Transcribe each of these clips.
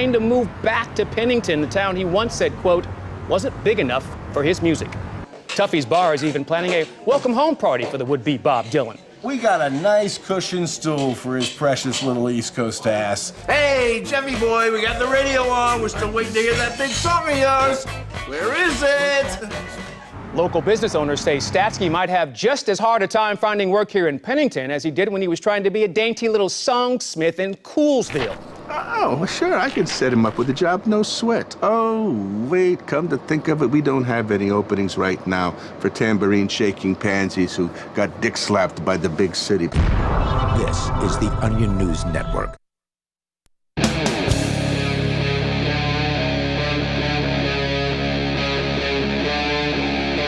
trying to move back to Pennington, the town he once said, quote, wasn't big enough for his music. Tuffy's Bar is even planning a welcome home party for the would-be Bob Dylan. We got a nice cushioned stool for his precious little East Coast ass. Hey, Jeffy boy, we got the radio on. We're still waiting to hear that big song of yours. Where is it? Local business owners say Statsky might have just as hard a time finding work here in Pennington as he did when he was trying to be a dainty little songsmith in Coolsville. Oh, sure, I could set him up with a job, no sweat. Oh, wait, come to think of it, we don't have any openings right now for tambourine-shaking pansies who got dick-slapped by the big city. This is the Onion News Network.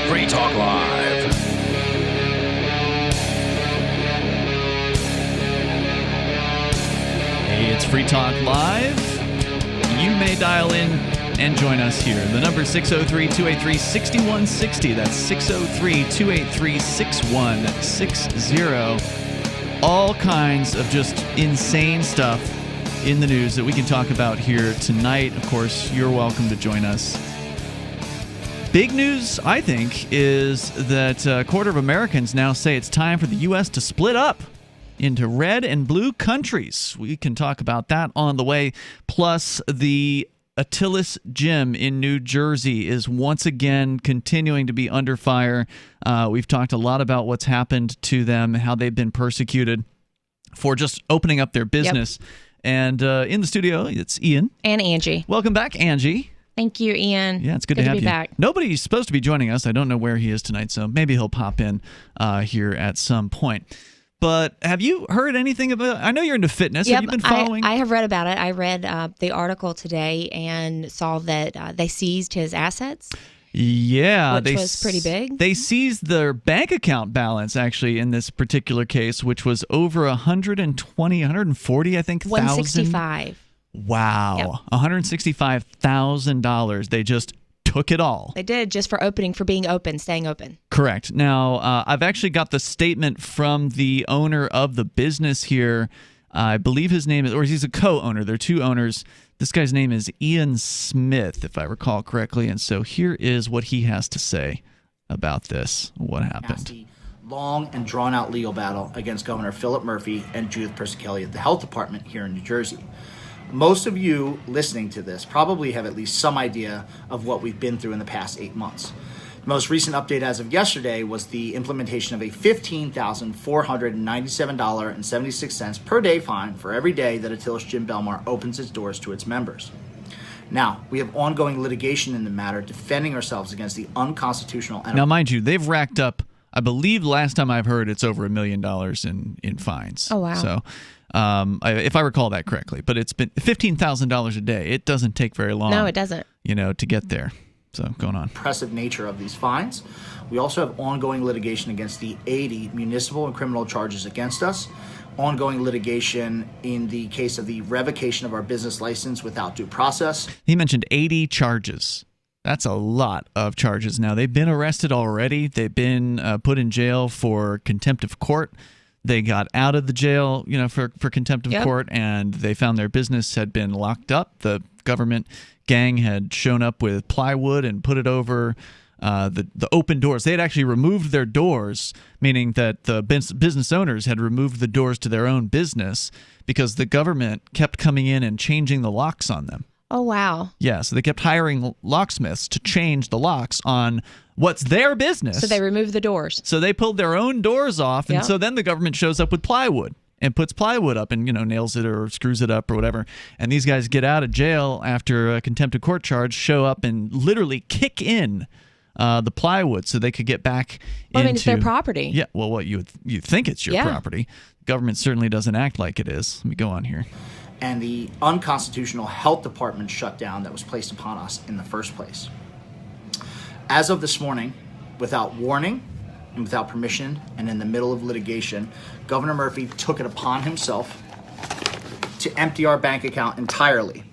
Free Talk Live. Hey, it's Free Talk Live. You may dial in and join us here. The number is 603-283-6160. That's 603-283-6160. All kinds of just insane stuff in the news that we can talk about here tonight. Of course, you're welcome to join us. Big news, I think, is that a quarter of Americans now say it's time for the U.S. to split up into red and blue countries. We can talk about that on the way. Plus, the Attilis Gym in New Jersey is once again continuing to be under fire. We've talked a lot about what's happened to them, how they've been persecuted for just opening up their business. Yep. And in the studio, it's Ian. And Angie. Welcome back, Angie. Thank you, Ian. Yeah, it's good to have be you back. Nobody's supposed to be joining us. I don't know where he is tonight, so maybe he'll pop in here at some point. But have you heard anything about? I know you're into fitness. Yep, have you been following? I have read about it. I read the article today and saw that they seized his assets. Yeah, which was pretty big. They seized their bank account balance actually in this particular case, which was over 140, I think, 165. Wow, yep. $165,000. They just took it all. They did, just for being open, staying open. Correct. Now, I've actually got the statement from the owner of the business here. I believe his name is, or he's a co-owner. They're two owners. This guy's name is Ian Smith, if I recall correctly. And so here is what he has to say about this, what happened. Nasty, long and drawn-out legal battle against Governor Philip Murphy and Judith Persichilli at the Health Department here in New Jersey. Most of you listening to this probably have at least some idea of what we've been through in the past 8 months. The most recent update as of yesterday was the implementation of a $15,497.76 per day fine for every day that Attilis Gym Belmar opens its doors to its members. Now, we have ongoing litigation in the matter, defending ourselves against the unconstitutional... Now, mind you, they've racked up, I believe last time I've heard, it's over $1 million in fines. Oh, wow. So... if I recall that correctly, but it's been $15,000 a day. It doesn't take very long. No, it doesn't. To get there. So going on. Impressive nature of these fines. We also have ongoing litigation against the 80 municipal and criminal charges against us. Ongoing litigation in the case of the revocation of our business license without due process. He mentioned 80 charges. That's a lot of charges. Now, they've been arrested already. They've been put in jail for contempt of court. They got out of the jail, for contempt of court, and they found their business had been locked up. The government gang had shown up with plywood and put it over the open doors. They had actually removed their doors, meaning that the business owners had removed the doors to their own business because the government kept coming in and changing the locks on them. Oh, wow. Yeah, so they kept hiring locksmiths to change the locks on what's their business. So they removed the doors. So they pulled their own doors off, and so then the government shows up with plywood and puts plywood up and, nails it or screws it up or whatever. And these guys get out of jail after a contempt of court charge, show up and literally kick in the plywood so they could get back into... I mean, it's their property. Yeah, well, what you think it's your property. Government certainly doesn't act like it is. Let me go on here. And the unconstitutional health department shutdown that was placed upon us in the first place. As of this morning, without warning and without permission and in the middle of litigation, Governor Murphy took it upon himself to empty our bank account entirely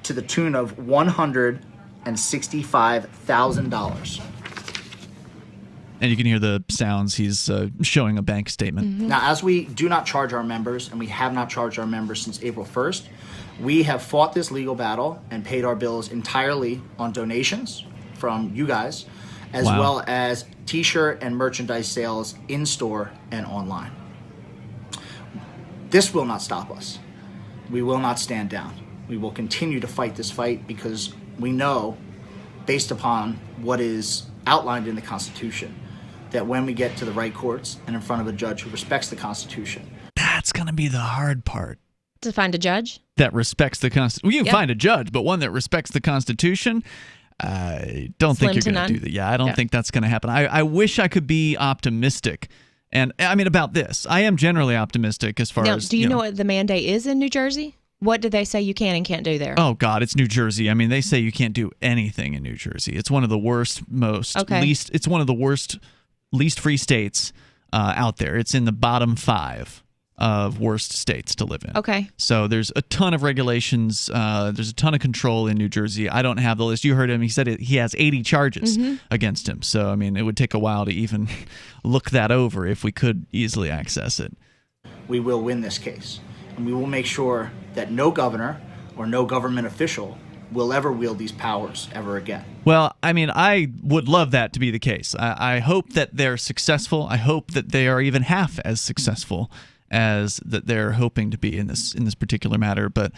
to the tune of $165,000. And you can hear the sounds. He's showing a bank statement. Mm-hmm. Now, as we do not charge our members, and we have not charged our members since April 1st, We have fought this legal battle and paid our bills entirely on donations from you guys, as Wow. well as t-shirt and merchandise sales in store and online. This will not stop us. We will not stand down. We will continue to fight this fight because we know, based upon what is outlined in the Constitution, that when we get to the right courts and in front of a judge who respects the Constitution. That's going to be the hard part. To find a judge? That respects the Constitution. Well, you can Yep. find a judge, but one that respects the Constitution, I don't think Slim you're to going to none. do that. Yeah, I don't Yeah. think that's going to happen. I wish I could be optimistic. And I mean, about this, I am generally optimistic as far Now, as. do you know what the mandate is in New Jersey? What do they say you can and can't do there? Oh God, it's New Jersey. I mean, they say you can't do anything in New Jersey. It's one of the worst, least. It's one of the worst, least free states out there. It's in the bottom 5 of worst states to live in. Okay. So there's a ton of regulations. There's a ton of control in New Jersey. I don't have the list. You heard him. He said he has 80 charges against him. So I mean, it would take a while to even look that over if we could easily access it. We will win this case, and we will make sure that no governor or no government official will ever wield these powers ever again. Well, I mean, I would love that to be the case. I hope that they're successful. I hope that they are even half as successful as that they're hoping to be in this particular matter. But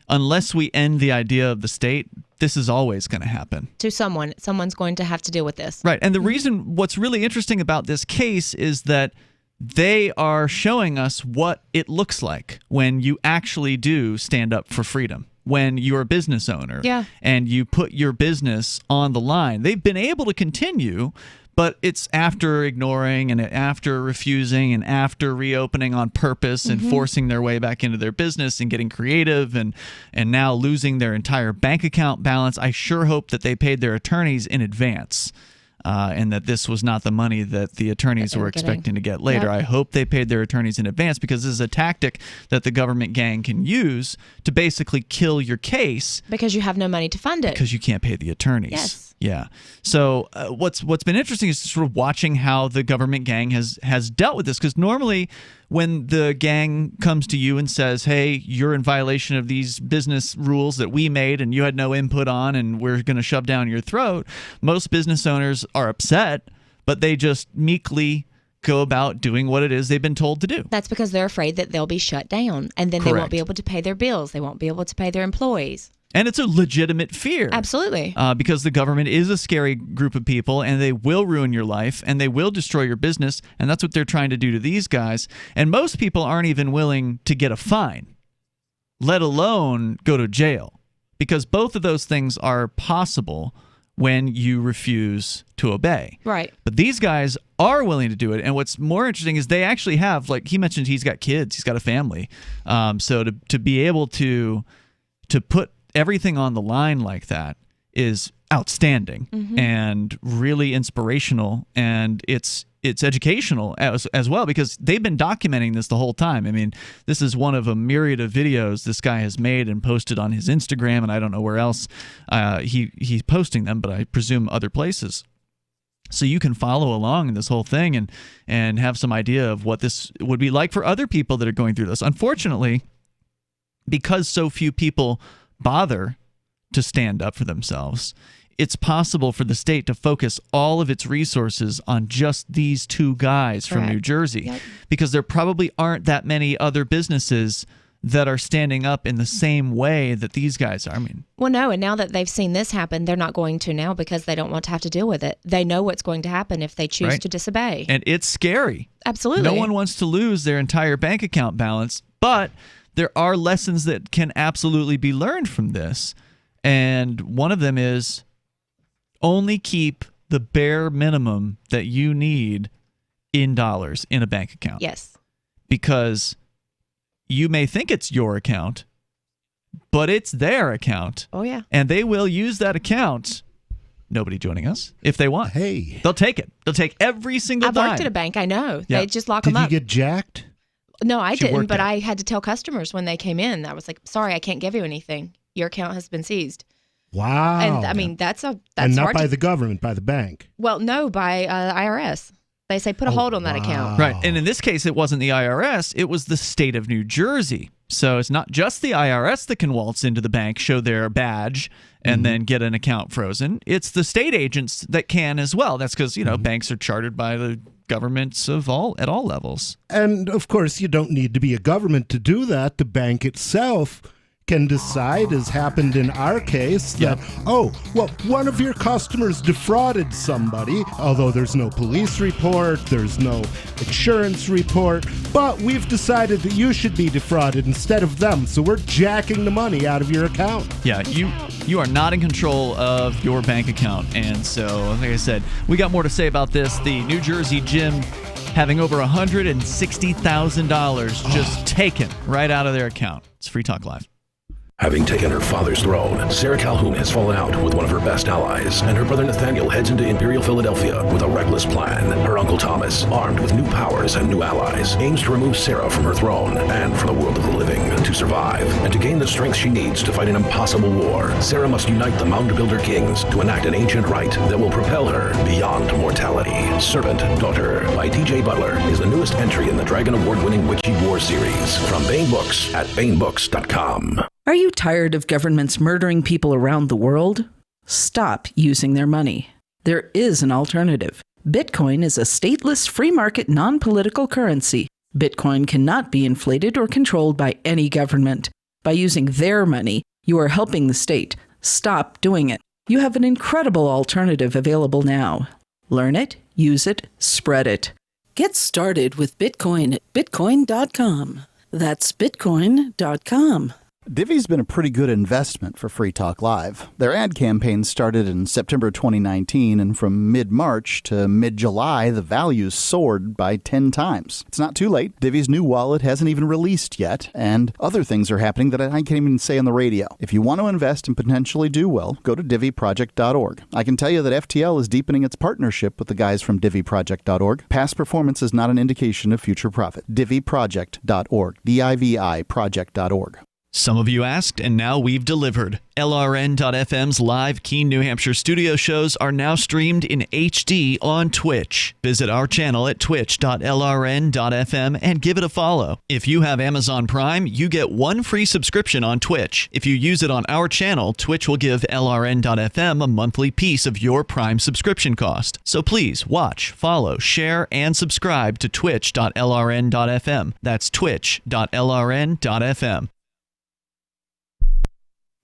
unless we end the idea of the state, this is always going to happen. To someone. Someone's going to have to deal with this. Right. And the reason what's really interesting about this case is that they are showing us what it looks like when you actually do stand up for freedom. When you're a business owner and you put your business on the line. They've been able to continue, but it's after ignoring and after refusing and after reopening on purpose and forcing their way back into their business and getting creative and now losing their entire bank account balance. I sure hope that they paid their attorneys in advance. And that this was not the money that the attorneys were expecting to get later. Yep. I hope they paid their attorneys in advance because this is a tactic that the government gang can use to basically kill your case. Because you have no money to fund it. Because you can't pay the attorneys. Yes. Yeah. So what's been interesting is sort of watching how the government gang has dealt with this. Because normally when the gang comes to you and says, hey, you're in violation of these business rules that we made and you had no input on and we're going to shove down your throat, most business owners are upset, but they just meekly go about doing what it is they've been told to do. That's because they're afraid that they'll be shut down and then they Correct. won't be able to pay their bills. They won't be able to pay their employees. And it's a legitimate fear. Absolutely. Because the government is a scary group of people and they will ruin your life and they will destroy your business. And that's what they're trying to do to these guys. And most people aren't even willing to get a fine, let alone go to jail, because both of those things are possible when you refuse to obey. Right. But these guys are willing to do it. And what's more interesting is they actually have, like he mentioned, he's got kids, he's got a family. So to be able to put everything on the line like that is outstanding and really inspirational, and it's educational as well, because they've been documenting this the whole time. I mean, this is one of a myriad of videos this guy has made and posted on his Instagram, and I don't know where else he's posting them, but I presume other places. So you can follow along in this whole thing and have some idea of what this would be like for other people that are going through this. Unfortunately, because so few people bother to stand up for themselves, it's possible for the state to focus all of its resources on just these two guys from New Jersey, because there probably aren't that many other businesses that are standing up in the same way that these guys are. I mean, well, no, and now that they've seen this happen, they're not going to now because they don't want to have to deal with it. They know what's going to happen if they choose to disobey. And it's scary. Absolutely. No one wants to lose their entire bank account balance, but there are lessons that can absolutely be learned from this. And one of them is only keep the bare minimum that you need in dollars in a bank account. Yes. Because you may think it's your account, but it's their account. Oh, yeah. And they will use that account, nobody joining us, if they want. Hey. They'll take it. They'll take every single dime. I've worked at a bank. I know. Yeah. They just lock them up. Did you get jacked? No, I She didn't, worked but at- I had to tell customers when they came in. I was like, sorry, I can't give you anything. Your account has been seized. Wow. And I mean, that's and not hard by to, the government, by the bank. well, no, by IRS. They say put a hold on that account. Right. And in this case, it wasn't the IRS. It was the state of New Jersey. So it's not just the IRS that can waltz into the bank, show their badge, and then get an account frozen. It's the state agents that can as well. That's because, banks are chartered by the governments at all levels. And, of course, you don't need to be a government to do that. The bank itself can decide, as happened in our case, that, one of your customers defrauded somebody, although there's no police report, there's no insurance report, but we've decided that you should be defrauded instead of them, so we're jacking the money out of your account. Yeah, you are not in control of your bank account, and so, like I said, we got more to say about this. The New Jersey gym having over $160,000 just taken right out of their account. It's Free Talk Live. Having taken her father's throne, Sarah Calhoun has fallen out with one of her best allies, and her brother Nathaniel heads into Imperial Philadelphia with a reckless plan. Her uncle Thomas, armed with new powers and new allies, aims to remove Sarah from her throne and from the world of the living. To survive and to gain the strength she needs to fight an impossible war, Sarah must unite the Mound Builder Kings to enact an ancient rite that will propel her beyond mortality. Servant Daughter by T.J. Butler is the newest entry in the Dragon Award-winning Witchy War series from Baen Books at BaenBooks.com. Are you tired of governments murdering people around the world? Stop using their money. There is an alternative. Bitcoin is a stateless, free market, non-political currency. Bitcoin cannot be inflated or controlled by any government. By using their money, you are helping the state. Stop doing it. You have an incredible alternative available now. Learn it, use it, spread it. Get started with Bitcoin at Bitcoin.com. That's Bitcoin.com. Divvy's been a pretty good investment for Free Talk Live. Their ad campaign started in September 2019, and from mid-March to mid-July, the values soared by 10 times. It's not too late. Divvy's new wallet hasn't even released yet, and other things are happening that I can't even say on the radio. If you want to invest and potentially do well, go to DivvyProject.org. I can tell you that FTL is deepening its partnership with the guys from DivvyProject.org. Past performance is not an indication of future profit. DivvyProject.org. D-I-V-I Project.org. Some of you asked, and now we've delivered. LRN.FM's live Keene, New Hampshire studio shows are now streamed in HD on Twitch. Visit our channel at twitch.lrn.fm and give it a follow. If you have Amazon Prime, you get one free subscription on Twitch. If you use it on our channel, Twitch will give LRN.FM a monthly piece of your Prime subscription cost. So please watch, follow, share, and subscribe to twitch.lrn.fm. That's twitch.lrn.fm.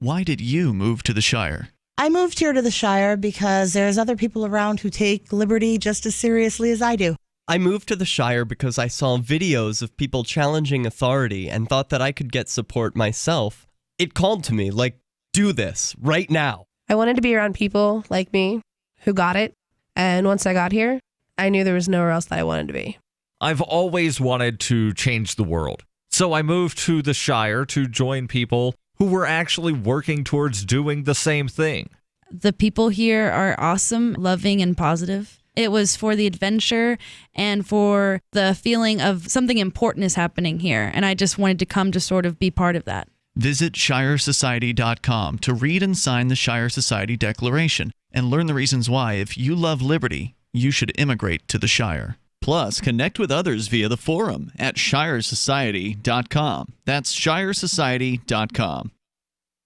Why did you move to the Shire? I moved here to the Shire because there's other people around who take liberty just as seriously as I do. I moved to the Shire because I saw videos of people challenging authority and thought that I could get support myself. It called to me, like, do this, right now. I wanted to be around people like me who got it, and once I got here, I knew there was nowhere else that I wanted to be. I've always wanted to change the world, so I moved to the Shire to join people who were actually working towards doing the same thing. The people here are awesome, loving, and positive. It was for the adventure and for the feeling of something important is happening here, and I just wanted to come to sort of be part of that. Visit ShireSociety.com to read and sign the Shire Society Declaration and learn the reasons why, if you love liberty, you should immigrate to the Shire. Plus, connect with others via the forum at ShireSociety.com. That's ShireSociety.com.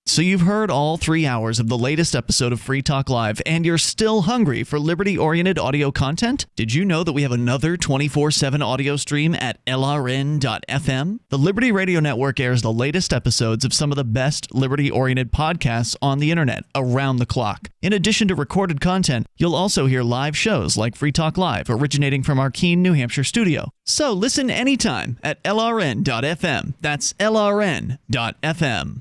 So you've heard all 3 hours of the latest episode of Free Talk Live, and you're still hungry for liberty-oriented audio content? Did you know that we have another 24/7 audio stream at LRN.FM? The Liberty Radio Network airs the latest episodes of some of the best liberty-oriented podcasts on the internet around the clock. In addition to recorded content, you'll also hear live shows like Free Talk Live, originating from our Keene, New Hampshire studio. So listen anytime at LRN.FM. That's LRN.FM.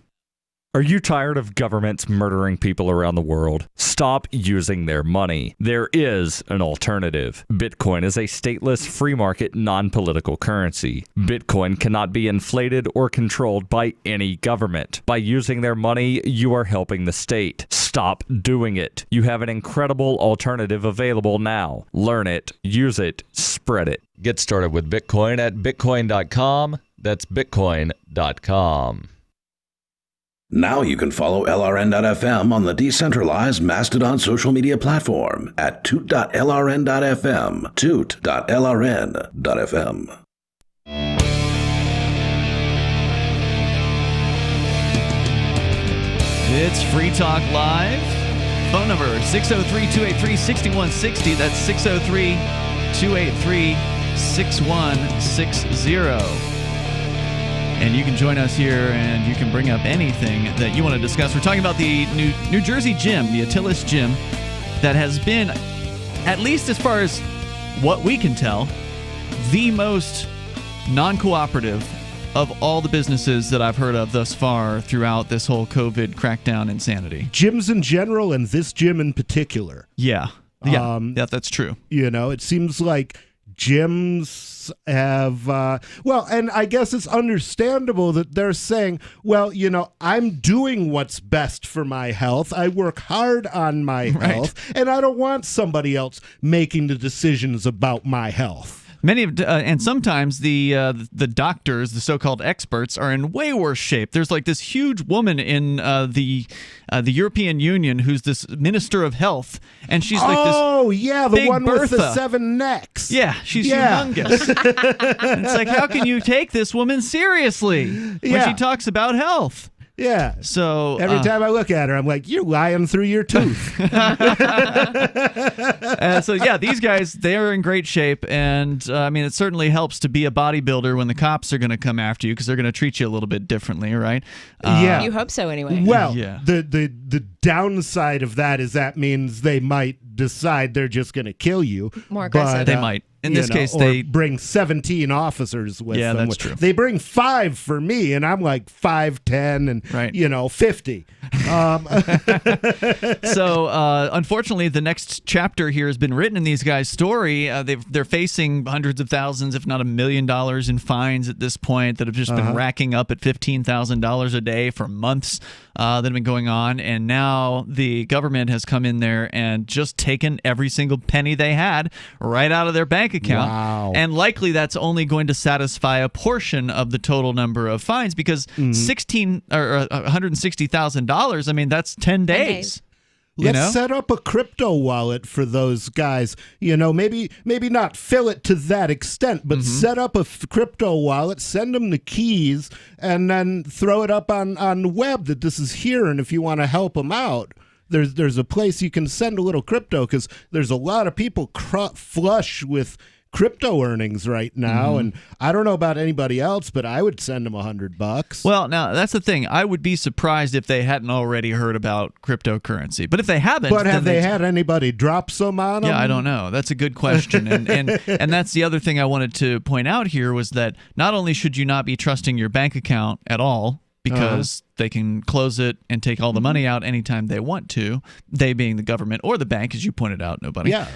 Are you tired of governments murdering people around the world? Stop using their money. There is an alternative. Bitcoin is a stateless, free market, non-political currency. Bitcoin cannot be inflated or controlled by any government. By using their money, you are helping the state. Stop doing it. You have an incredible alternative available now. Learn it, use it, spread it. Get started with Bitcoin at Bitcoin.com. That's Bitcoin.com. Now you can follow LRN.FM on the decentralized Mastodon social media platform at toot.lrn.fm, toot.lrn.fm. It's Free Talk Live. Phone number 603-283-6160. That's 603-283-6160. And you can join us here and you can bring up anything that you want to discuss. We're talking about the New Jersey gym, the Atilis gym, that has been, at least as far as what we can tell, the most non-cooperative of all the businesses that I've heard of thus far throughout this whole COVID crackdown insanity. Gyms in general and this gym in particular. Yeah, that's true. You know, it seems like gyms have, and I guess it's understandable that they're saying, well, you know, I'm doing what's best for my health. I work hard on my health, and I don't want somebody else making the decisions about my health. Many of, and sometimes the doctors, the so-called experts, are in way worse shape. There's like this huge woman in the European Union who's this minister of health, and she's like this. Oh yeah, the big one Bertha with the 7 necks. Yeah, she's humongous. And it's like, how can you take this woman seriously when she talks about health? Yeah. So every time I look at her, I'm like, you're lying through your tooth. So yeah, these guys, they are in great shape, and I mean, it certainly helps to be a bodybuilder when the cops are going to come after you because they're going to treat you a little bit differently, right? You hope so, anyway. Well, the downside of that is that means they might decide they're just going to kill you. More aggressive. But, they might. In this case, they bring 17 officers with them. Yeah, that's true. They bring 5 for me, and I'm like 5'10" and 50. So, unfortunately, the next chapter here has been written in these guys' story. They're facing hundreds of thousands, if not $1 million in fines at this point that have just been racking up at $15,000 a day for months that have been going on. And now the government has come in there and just taken every single penny they had right out of their bank account. Wow. And likely that's only going to satisfy a portion of the total number of fines because $160,000, I mean, that's 10 days. Let's set up a crypto wallet for those guys. You know, maybe not fill it to that extent, but set up a crypto wallet, send them the keys, and then throw it up on the web that this is here. And if you want to help them out, there's a place you can send a little crypto because there's a lot of people flush with crypto earnings right now, and I don't know about anybody else, but I would send them $100. Well, now that's the thing. I would be surprised if they hadn't already heard about cryptocurrency. But if they haven't, but have they had anybody drop some on them? Yeah, I don't know. That's a good question, and that's the other thing I wanted to point out here was that not only should you not be trusting your bank account at all because they can close it and take all the money out anytime they want to, they being the government or the bank, as you pointed out, nobody. Yeah.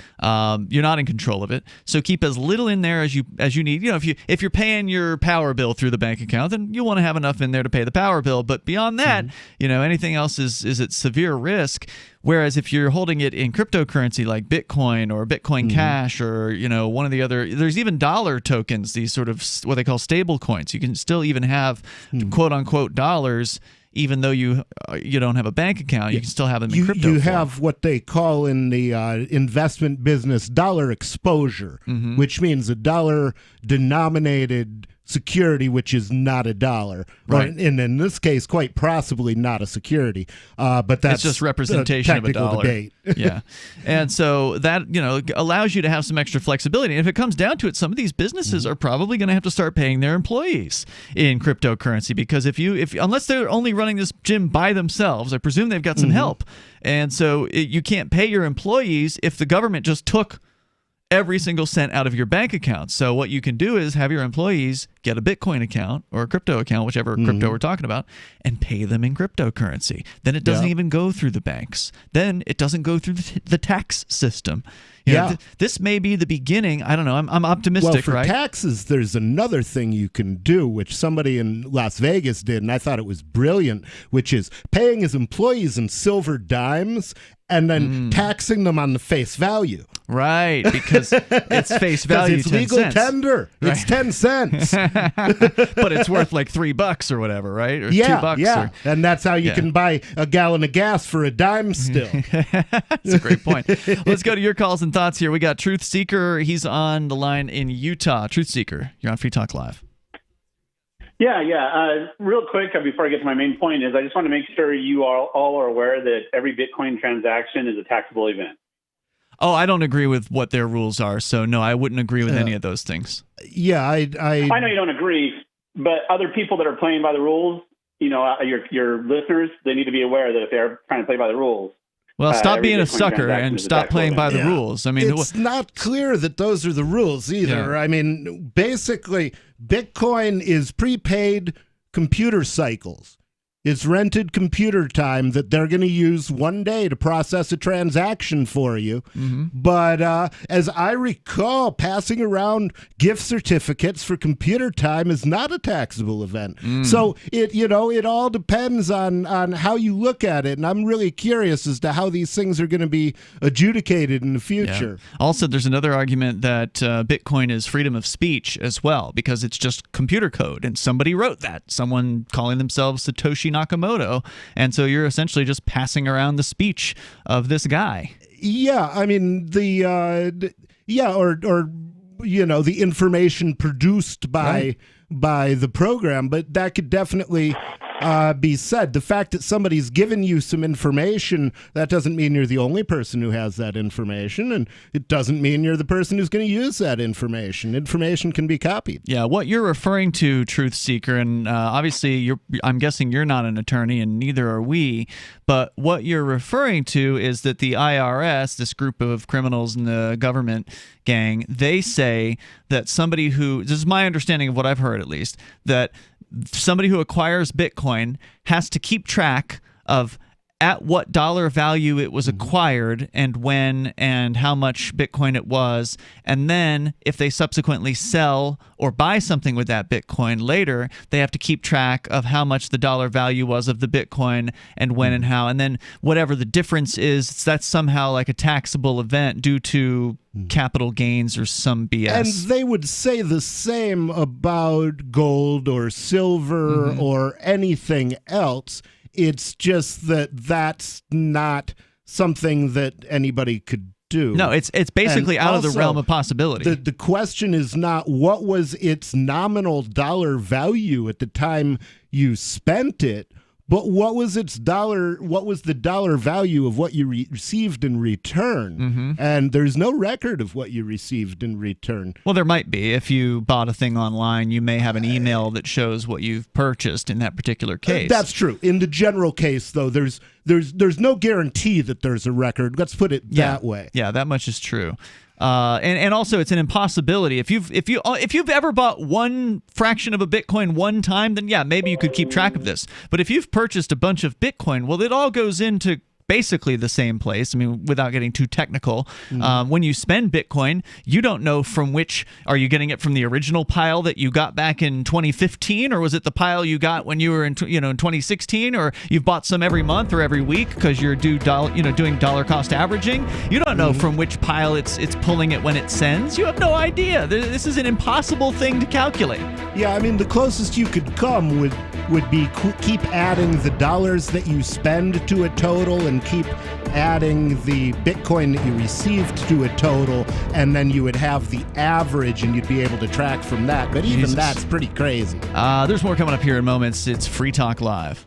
You're not in control of it. So keep as little in there as you need. You know, if you're paying your power bill through the bank account, then you want to have enough in there to pay the power bill. But beyond that, you know, anything else is at severe risk. Whereas if you're holding it in cryptocurrency like Bitcoin or Bitcoin Cash or, you know, one of the other, there's even dollar tokens, these sort of what they call stable coins. You can still even have quote unquote dollars, even though you don't have a bank account. You can still have them in crypto. You have what they call in the investment business dollar exposure, which means a dollar denominated security, which is not a dollar, right? And in this case, quite possibly not a security. But that's it's just representation of a dollar. Debate. Yeah, and so that allows you to have some extra flexibility. And if it comes down to it, some of these businesses are probably going to have to start paying their employees in cryptocurrency because if unless they're only running this gym by themselves, I presume they've got some help, and so you can't pay your employees if the government just took every single cent out of your bank account. So what you can do is have your employees get a Bitcoin account or a crypto account, whichever crypto we're talking about, and pay them in cryptocurrency. Then it doesn't even go through the banks. Then it doesn't go through the tax system. You know, this may be the beginning. I don't know. I'm optimistic, well, for right? taxes, there's another thing you can do, which somebody in Las Vegas did, and I thought it was brilliant, which is paying his employees in silver dimes and then taxing them on the face value. Right, because it's face value. It's 10 legal cents. tender. Right. It's 10 cents. But it's worth like $3 or whatever, right? Or $2. Yeah. And that's how you can buy a gallon of gas for a dime still. That's a great point. Let's go to your calls and thoughts here. We got Truth Seeker. He's on the line in Utah. Truth Seeker, you're on Free Talk Live. Yeah. Real quick, before I get to my main point, is I just want to make sure you all are aware that every Bitcoin transaction is a taxable event. Oh, I don't agree with what their rules are, so no, I wouldn't agree with any of those things. Yeah, I know you don't agree, but other people that are playing by the rules, your listeners, they need to be aware that if they're trying to play by the rules. Well, stop being a Bitcoin sucker and stop playing by the rules. I mean, it's not clear that those are the rules either. Yeah. I mean, basically, Bitcoin is prepaid computer cycles. It's rented computer time that they're going to use one day to process a transaction for you. Mm-hmm. But as I recall, passing around gift certificates for computer time is not a taxable event. So it all depends on how you look at it. And I'm really curious as to how these things are going to be adjudicated in the future. Yeah. Also, there's another argument that Bitcoin is freedom of speech as well, because it's just computer code, and somebody wrote that. Someone calling themselves Satoshi Nakamoto, and so you're essentially just passing around the speech of this guy. Yeah, I mean the information produced by the program, but that could definitely be said. The fact that somebody's given you some information, that doesn't mean you're the only person who has that information, and it doesn't mean you're the person who's going to use that information. Information can be copied. Yeah, what you're referring to, Truth Seeker, and obviously I'm guessing you're not an attorney, and neither are we, but what you're referring to is that the IRS, this group of criminals in the government gang, they say that somebody who, this is my understanding of what I've heard at least, that somebody who acquires Bitcoin has to keep track of at what dollar value it was acquired and when and how much Bitcoin it was. And then if they subsequently sell or buy something with that Bitcoin later, they have to keep track of how much the dollar value was of the Bitcoin and when and how. And then whatever the difference is, that's somehow like a taxable event due to capital gains or some BS. And they would say the same about gold or silver or anything else. It's just that that's not something that anybody could do. No, it's basically and out also, of the realm of possibility. The question is not what was its nominal dollar value at the time you spent it, but what was the dollar value of what you received in return? And there's no record of what you received in return. Well, there might be. If you bought a thing online, you may have an email that shows what you've purchased in that particular case. That's true. In the general case, though, there's no guarantee that there's a record. Let's put it that way. Yeah, that much is true. And also it's an impossibility. If you've ever bought one fraction of a Bitcoin one time, then yeah, maybe you could keep track of this. But if you've purchased a bunch of Bitcoin, well, it all goes into basically the same place. I mean, without getting too technical, when you spend Bitcoin, you don't know from which, are you getting it from the original pile that you got back in 2015, or was it the pile you got when you were in 2016, or you've bought some every month or every week because you're doing dollar cost averaging? You don't know from which pile it's pulling it when it sends. You have no idea. This is an impossible thing to calculate. Yeah, I mean, the closest you could come would be keep adding the dollars that you spend to a total and keep adding the Bitcoin that you received to a total, and then you would have the average and you'd be able to track from that. But even that's pretty crazy. There's more coming up here in moments. It's Free Talk Live.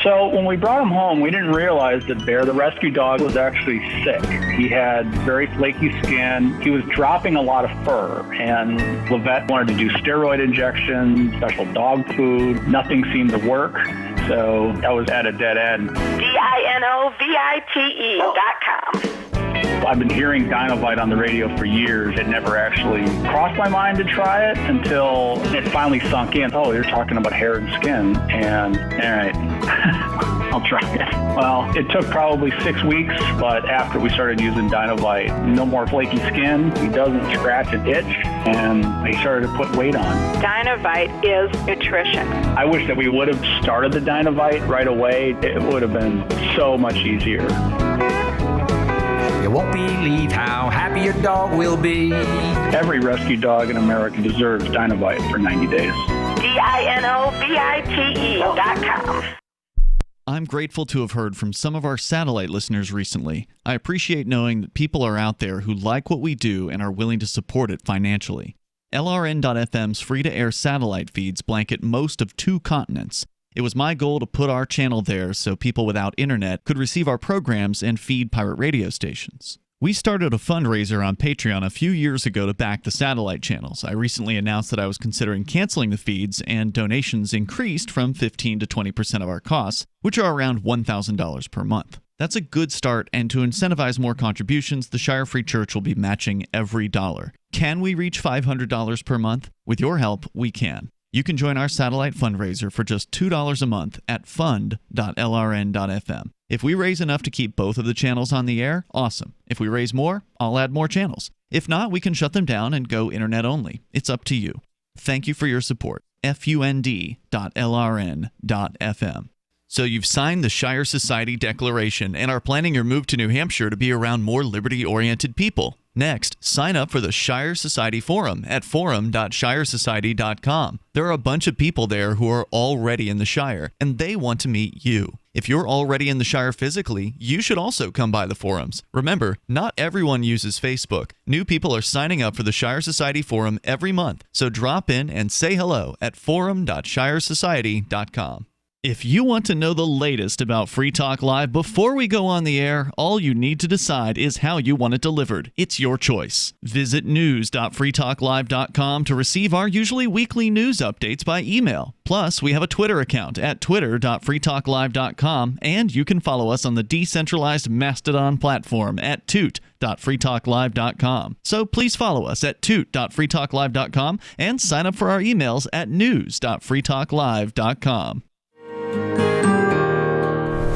So when we brought him home, we didn't realize that Bear, the rescue dog, was actually sick. He had very flaky skin. He was dropping a lot of fur, and the vet wanted to do steroid injections, special dog food. Nothing seemed to work, so I was at a dead end. DINOVITE.com. I've been hearing Dinovite on the radio for years. It never actually crossed my mind to try it until it finally sunk in. Oh, you're talking about hair and skin. And, all right, I'll try it. Well, it took probably 6 weeks, but after we started using Dinovite, no more flaky skin. He doesn't scratch and itch, and he started to put weight on. Dinovite is nutrition. I wish that we would have started the Dinovite right away. It would have been so much easier. You won't believe how happy your dog will be. Every rescue dog in America deserves Dinovite for 90 days. DINOVITE.com. I'm grateful to have heard from some of our satellite listeners recently. I appreciate knowing that people are out there who like what we do and are willing to support it financially. LRN.FM's free-to-air satellite feeds blanket most of 2 continents. It was my goal to put our channel there so people without internet could receive our programs and feed pirate radio stations. We started a fundraiser on Patreon a few years ago to back the satellite channels. I recently announced that I was considering canceling the feeds, and donations increased from 15 to 20% of our costs, which are around $1,000 per month. That's a good start, and to incentivize more contributions, the Shire Free Church will be matching every dollar. Can we reach $500 per month? With your help, we can. You can join our satellite fundraiser for just $2 a month at fund.lrn.fm. If we raise enough to keep both of the channels on the air, awesome. If we raise more, I'll add more channels. If not, we can shut them down and go internet only. It's up to you. Thank you for your support. fund.lrn.fm. So you've signed the Shire Society Declaration and are planning your move to New Hampshire to be around more liberty-oriented people. Next, sign up for the Shire Society Forum at forum.shiresociety.com. There are a bunch of people there who are already in the Shire, and they want to meet you. If you're already in the Shire physically, you should also come by the forums. Remember, not everyone uses Facebook. New people are signing up for the Shire Society Forum every month, so drop in and say hello at forum.shiresociety.com. If you want to know the latest about Free Talk Live before we go on the air, all you need to decide is how you want it delivered. It's your choice. Visit news.freetalklive.com to receive our usually weekly news updates by email. Plus, we have a Twitter account at twitter.freetalklive.com, and you can follow us on the decentralized Mastodon platform at toot.freetalklive.com. So please follow us at toot.freetalklive.com and sign up for our emails at news.freetalklive.com.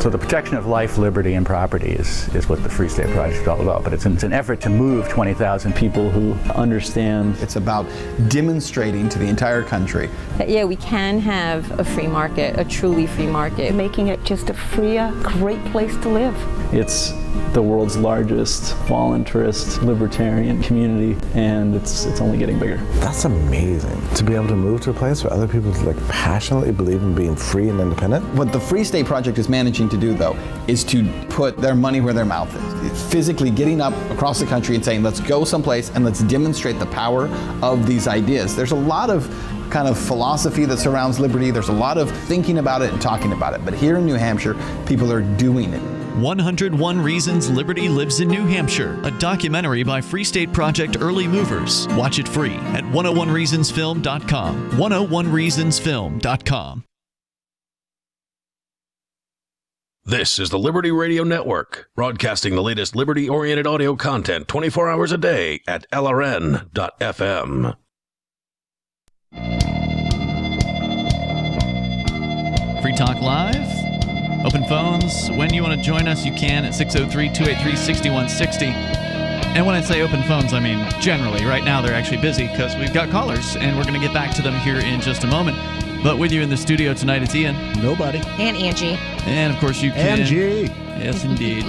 So the protection of life, liberty, and property is what the Free State Project is all about. But it's an effort to move 20,000 people who understand. It's about demonstrating to the entire country that, yeah, we can have a free market, a truly free market. Making it just a freer, great place to live. It's the world's largest voluntarist libertarian community, and it's only getting bigger. That's amazing, to be able to move to a place where other people passionately believe in being free and independent. What the Free State Project is managing to do, though, is to put their money where their mouth is. It's physically getting up across the country and saying, let's go someplace and let's demonstrate the power of these ideas. There's a lot of kind of philosophy that surrounds liberty. There's a lot of thinking about it and talking about it. But here in New Hampshire, people are doing it. 101 Reasons Liberty Lives in New Hampshire, a documentary by Free State Project Early Movers. Watch it free at 101reasonsfilm.com. 101reasonsfilm.com. This is the Liberty Radio Network, broadcasting the latest liberty-oriented audio content 24 hours a day at LRN.FM. Free Talk Live. Open phones. When you want to join us, you can at 603-283-6160. And when I say open phones, I mean generally. Right now, they're actually busy because we've got callers, and we're going to get back to them here in just a moment. But with you in the studio tonight, it's Ian. Nobody. And Angie. And, of course, you can. Angie. Yes, indeed.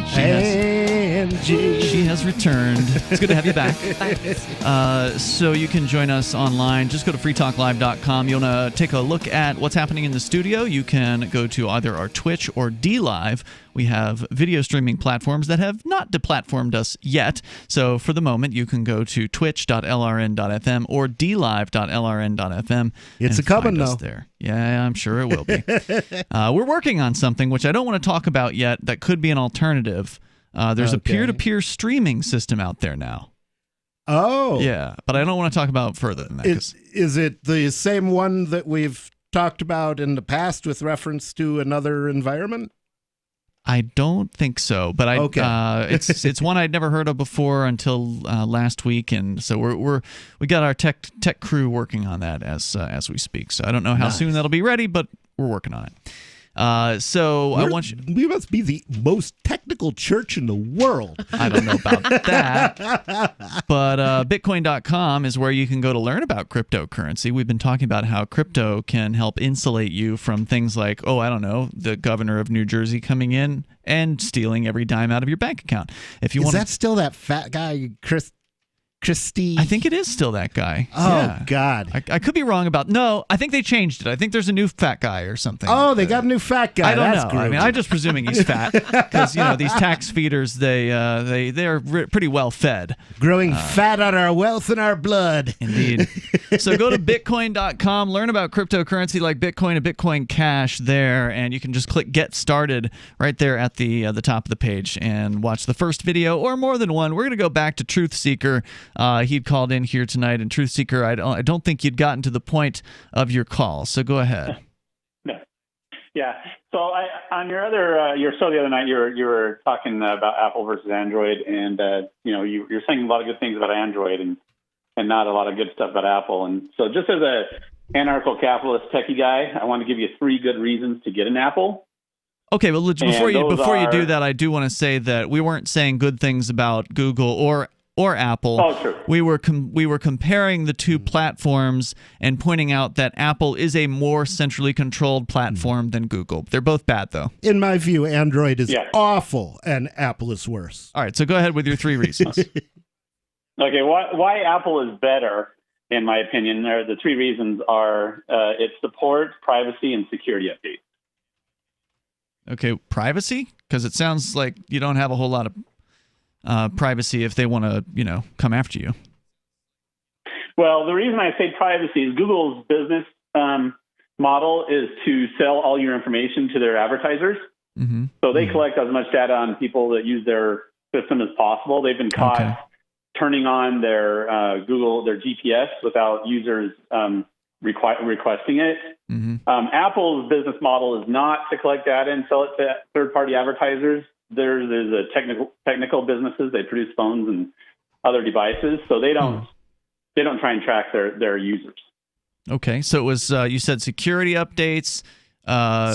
She has returned. It's good to have you back. So you can join us online. Just go to freetalklive.com. You want to take a look at what's happening in the studio, you can go to either our Twitch or DLive. We have video streaming platforms that have not deplatformed us yet. So for the moment, you can go to twitch.lrn.fm or dlive.lrn.fm. It's a coming though. There. Yeah, I'm sure it will be. We're working on something which I don't want to talk about yet that could be an alternative. There's a peer-to-peer streaming system out there now. Oh. Yeah, but I don't want to talk about further than that. Is it the same one that we've talked about in the past with reference to another environment? I don't think so, but it's one I'd never heard of before until last week, and so we got our tech crew working on that as we speak. So I don't know how soon that'll be ready, but we're working on it. So I want you. We must be the most technical church in the world. I don't know about that. But Bitcoin.com is where you can go to learn about cryptocurrency. We've been talking about how crypto can help insulate you from things like, the governor of New Jersey coming in and stealing every dime out of your bank account. If you Is want, that still that fat guy, Christie? I think it is still that guy. Oh, God. I could be wrong about. No, I think they changed it. I think there's a new fat guy or something. Oh, they got a new fat guy. I don't That's know. I mean, groovy. I'm just presuming he's fat because these tax feeders they're pretty well fed. Growing fat on our wealth and our blood. Indeed. So go to Bitcoin.com, learn about cryptocurrency like Bitcoin and Bitcoin Cash there, and you can just click Get Started right there at the top of the page and watch the first video or more than one. We're going to go back to Truth Seeker. He'd called in here tonight, and Truth Seeker, I don't think you'd gotten to the point of your call. So go ahead. No. Yeah. So on your show the other night, you were talking about Apple versus Android, and you're saying a lot of good things about Android and not a lot of good stuff about Apple. And so just as a anarcho-capitalist techie guy, I want to give you 3 good reasons to get an Apple. Okay, well, before you do that, I do want to say that we weren't saying good things about Google or Apple. Oh, true. We were comparing the two platforms and pointing out that Apple is a more centrally controlled platform than Google. They're both bad, though. In my view, Android is awful and Apple is worse. All right, so go ahead with your 3 reasons. Okay, why Apple is better, in my opinion, the 3 reasons are it supports privacy and security updates. Okay, privacy? Because it sounds like you don't have a whole lot of privacy if they want to, come after you. Well, the reason I say privacy is Google's business model is to sell all your information to their advertisers. Mm-hmm. So they collect as much data on people that use their system as possible. They've been caught turning on their their GPS without users requesting it. Mm-hmm. Apple's business model is not to collect data and sell it to third-party advertisers. There's a technical businesses. They produce phones and other devices, so they don't try and track their users. Okay, so it was you said security updates,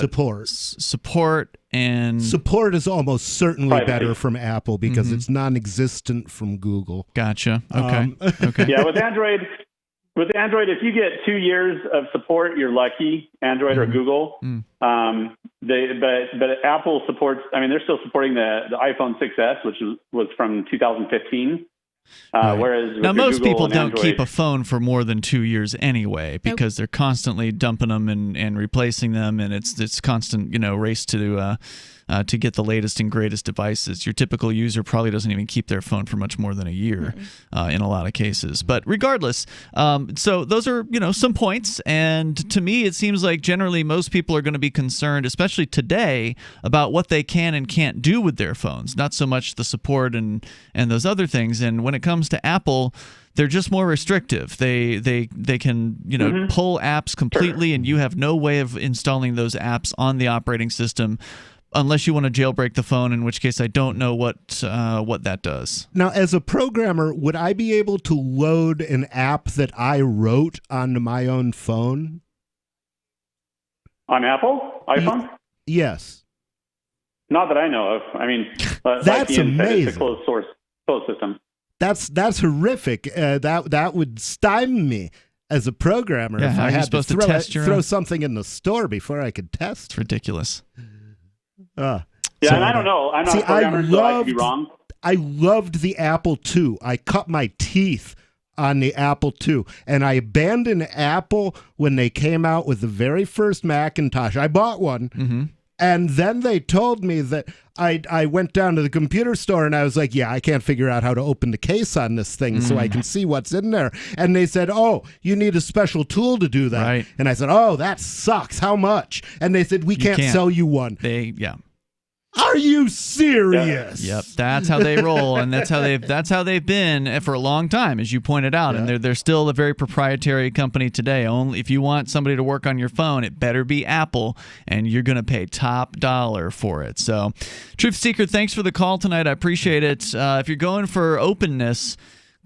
support, and support is almost certainly privacy. Better from Apple because it's non-existent from Google. Gotcha. Okay. Okay. Yeah, with Android, if you get 2 years of support, you're lucky. Android or Google. But Apple supports. I mean, they're still supporting the iPhone 6s, which was from 2015. Whereas now most Google people and don't Android, keep a phone for more than 2 years anyway because they're constantly dumping them and replacing them, and it's constant race to get the latest and greatest devices. Your typical user probably doesn't even keep their phone for much more than a year in a lot of cases. But regardless, so those are some points, and to me it seems like generally most people are going to be concerned, especially today, about what they can and can't do with their phones, not so much the support and those other things. And when it comes to Apple, they're just more restrictive. They can pull apps completely, and you have no way of installing those apps on the operating system unless you want to jailbreak the phone, in which case I don't know what that does. Now, as a programmer, would I be able to load an app that I wrote onto my own phone? on Apple iPhone? Yes. Not that I know of. I mean, that's amazing. It's a closed system. That's horrific. That would stymie me as a programmer if I had to throw something in the store before I could test. It's ridiculous. And I don't know. I'm not a programmer, so I could be wrong. I loved the Apple II. I cut my teeth on the Apple II, and I abandoned Apple when they came out with the very first Macintosh. I bought one, and then they told me that I went down to the computer store, and I was like, yeah, I can't figure out how to open the case on this thing so I can see what's in there. And they said, oh, you need a special tool to do that. Right. And I said, oh, that sucks. How much? And they said, we can't sell you one. Are you serious? Yep, that's how they roll, and that's how they've been for a long time, as you pointed out. And they're still a very proprietary company today. Only if you want somebody to work on your phone, it better be Apple, and you're going to pay top dollar for it. So, Truth Seeker, thanks for the call tonight. I appreciate it. If you're going for openness,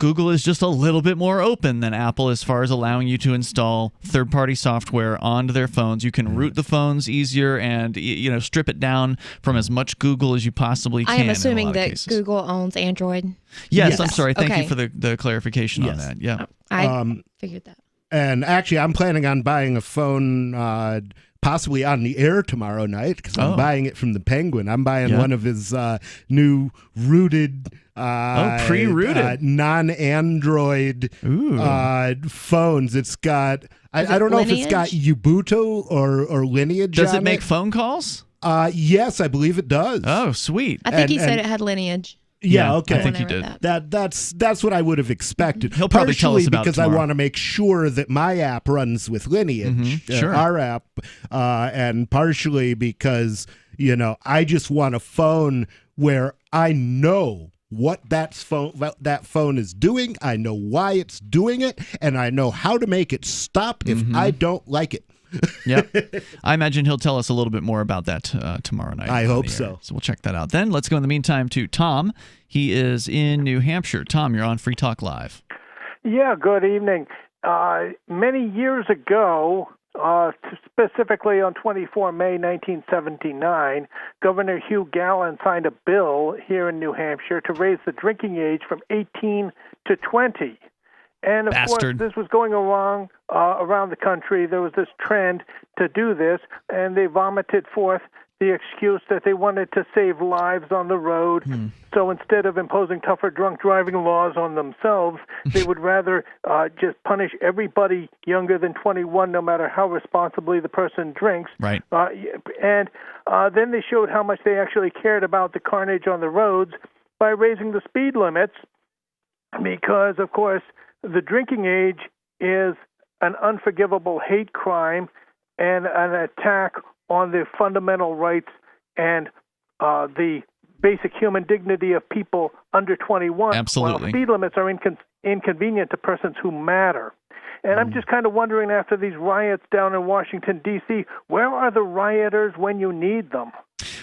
Google is just a little bit more open than Apple as far as allowing you to install third-party software onto their phones. You can root the phones easier and strip it down from as much Google as you possibly can. I am assuming in a lot of that cases. Google owns Android. Yes, I'm sorry. Thank Okay. you for the clarification on that. Yeah. I figured that. And actually, I'm planning on buying a phone possibly on the air tomorrow night because I'm buying it from the Penguin. I'm buying one of his new rooted, pre-rooted, non-Android phones. It's got, I don't know if it's got Ubuntu or Lineage. Does on it make phone calls? Yes, I believe it does. Oh, sweet. I think he said it had Lineage. Yeah, okay. I think he did. That's what I would have expected. He'll probably tell us about it because tomorrow. I want to make sure that my app runs with Lineage, Sure. our app, and partially because I just want a phone where I know what that phone is doing. I know why it's doing it, and I know how to make it stop if I don't like it. Yep. I imagine he'll tell us a little bit more about that tomorrow night. I hope on the so. air. So we'll check that out. Then let's go in the meantime to Tom. He is in New Hampshire. Tom, you're on Free Talk Live. Yeah, good evening. Many years ago, specifically on 24 May 1979, Governor Hugh Gallen signed a bill here in New Hampshire to raise the drinking age from 18 to 20. And, of course, this was going around the country. There was this trend to do this, and they vomited forth the excuse that they wanted to save lives on the road. So instead of imposing tougher drunk driving laws on themselves, they would rather just punish everybody younger than 21, no matter how responsibly the person drinks. Right. And then they showed how much they actually cared about the carnage on the roads by raising the speed limits because, of course, the drinking age is an unforgivable hate crime and an attack on the fundamental rights and the basic human dignity of people under 21. Absolutely. While speed limits are inconvenient to persons who matter. And I'm just kind of wondering, after these riots down in Washington, D.C., where are the rioters when you need them?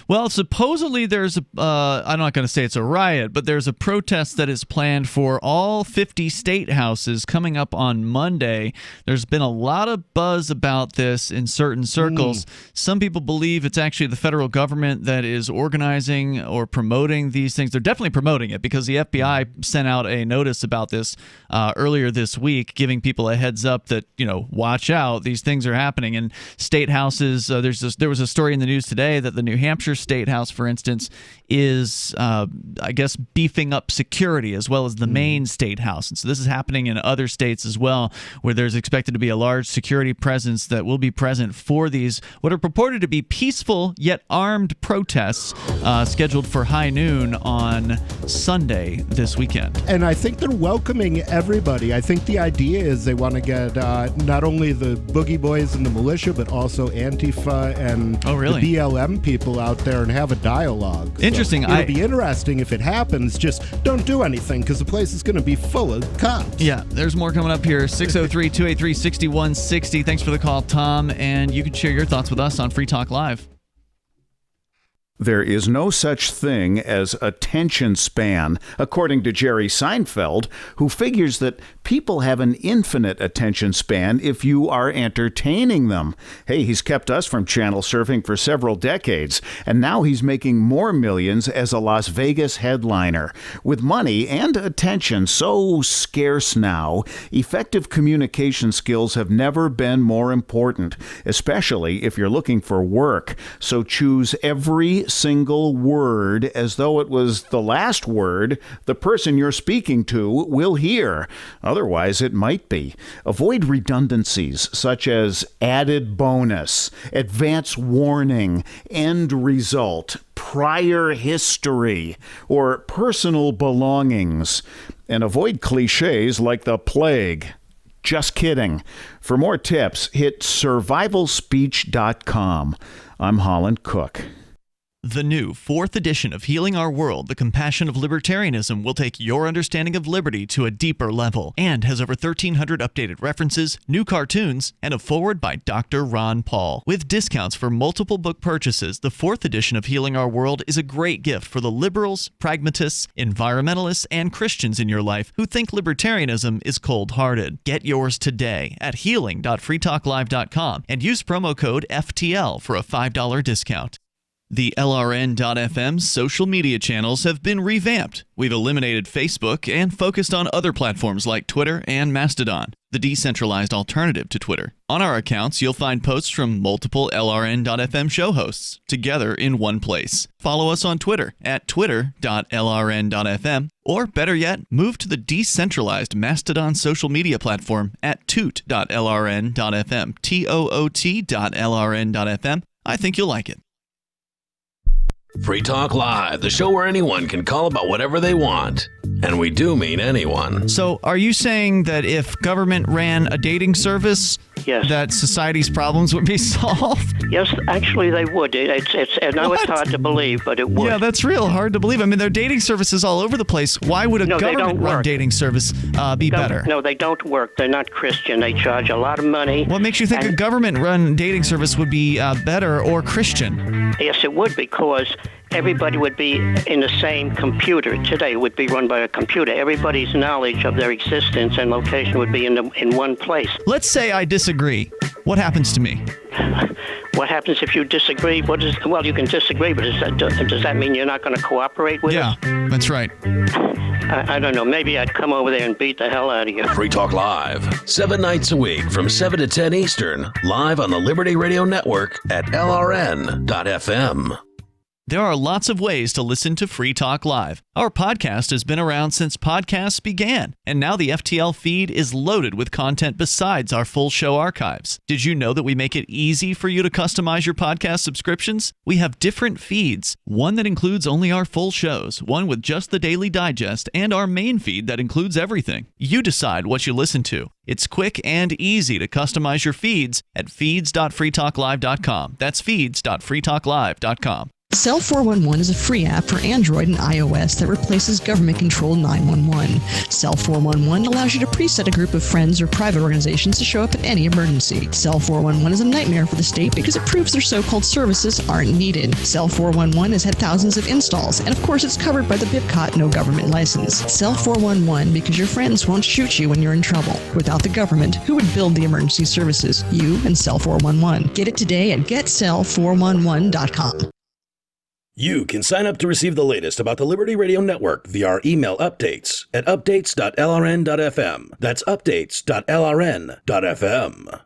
Well, supposedly there's I'm not going to say it's a riot, but there's a protest that is planned for all 50 state houses coming up on Monday. There's been a lot of buzz about this in certain circles. Some people believe it's actually the federal government that is organizing or promoting these things. They're definitely promoting it because the FBI sent out a notice about this earlier this week, giving people a heads up that, watch out, these things are happening. And state houses, there was a story in the news today that the New Hampshire State House, for instance, is, I guess, beefing up security as well as the Maine State House. And so this is happening in other states as well, where there's expected to be a large security presence that will be present for these, what are purported to be peaceful yet armed protests scheduled for high noon on Sunday this weekend. And I think they're welcoming everybody. I think the idea is they want to get not only the Boogie Boys and the militia, but also Antifa and the BLM people out there and have a dialogue. Interesting. So it'll be interesting if it happens. Just don't do anything because the place is going to be full of cops. Yeah, there's more coming up here. 603-283-6160. Thanks for the call, Tom. And you can share your thoughts with us on Free Talk Live. There is no such thing as attention span, according to Jerry Seinfeld, who figures that people have an infinite attention span if you are entertaining them. Hey, he's kept us from channel surfing for several decades, and now he's making more millions as a Las Vegas headliner. With money and attention so scarce now, effective communication skills have never been more important, especially if you're looking for work. So choose every single word as though it was the last word the person you're speaking to will hear. Otherwise, it might be. Avoid redundancies such as added bonus, advance warning, end result, prior history, or personal belongings. And avoid cliches like the plague. Just kidding. For more tips, hit survivalspeech.com. I'm Holland Cook. The new 4th edition of Healing Our World, The Compassion of Libertarianism, will take your understanding of liberty to a deeper level and has over 1,300 updated references, new cartoons, and a foreword by Dr. Ron Paul. With discounts for multiple book purchases, the 4th edition of Healing Our World is a great gift for the liberals, pragmatists, environmentalists, and Christians in your life who think libertarianism is cold-hearted. Get yours today at healing.freetalklive.com and use promo code FTL for a $5 discount. The LRN.FM social media channels have been revamped. We've eliminated Facebook and focused on other platforms like Twitter and Mastodon, the decentralized alternative to Twitter. On our accounts, you'll find posts from multiple LRN.FM show hosts together in one place. Follow us on Twitter at twitter.lrn.fm, or better yet, move to the decentralized Mastodon social media platform at toot.lrn.fm, toot.lrn.fm. I think you'll like it. Free Talk Live, the show where anyone can call about whatever they want. And we do mean anyone. So are you saying that if government ran a dating service, that society's problems would be solved? Yes, actually they would. I know it's hard to believe, but it would. Yeah, that's real hard to believe. I mean, there are dating services all over the place. Why would a government-run dating service be better? No, they don't work. They're not Christian. They charge a lot of money. What makes you think a government-run dating service would be better or Christian? Yes, it would, because everybody would be in the same computer. Today it would be run by a computer. Everybody's knowledge of their existence and location would be in one place. Let's say I disagree. What happens to me? What happens if you disagree? Well, you can disagree, but does that mean you're not going to cooperate with us? Yeah, that's right. I don't know. Maybe I'd come over there and beat the hell out of you. Free Talk Live, 7 nights a week from 7 to 10 Eastern, live on the Liberty Radio Network at LRN.FM. There are lots of ways to listen to Free Talk Live. Our podcast has been around since podcasts began, and now the FTL feed is loaded with content besides our full show archives. Did you know that we make it easy for you to customize your podcast subscriptions? We have different feeds, one that includes only our full shows, one with just the Daily Digest, and our main feed that includes everything. You decide what you listen to. It's quick and easy to customize your feeds at feeds.freetalklive.com. That's feeds.freetalklive.com. Cell 411 is a free app for Android and iOS that replaces government-controlled 911. Cell 411 allows you to preset a group of friends or private organizations to show up at any emergency. Cell 411 is a nightmare for the state because it proves their so-called services aren't needed. Cell 411 has had thousands of installs, and of course it's covered by the BIPCOT no government license. Cell 411 because your friends won't shoot you when you're in trouble. Without the government, who would build the emergency services? You and Cell 411. Get it today at getcell411.com. You can sign up to receive the latest about the Liberty Radio Network via our email updates at updates.lrn.fm. That's updates.lrn.fm.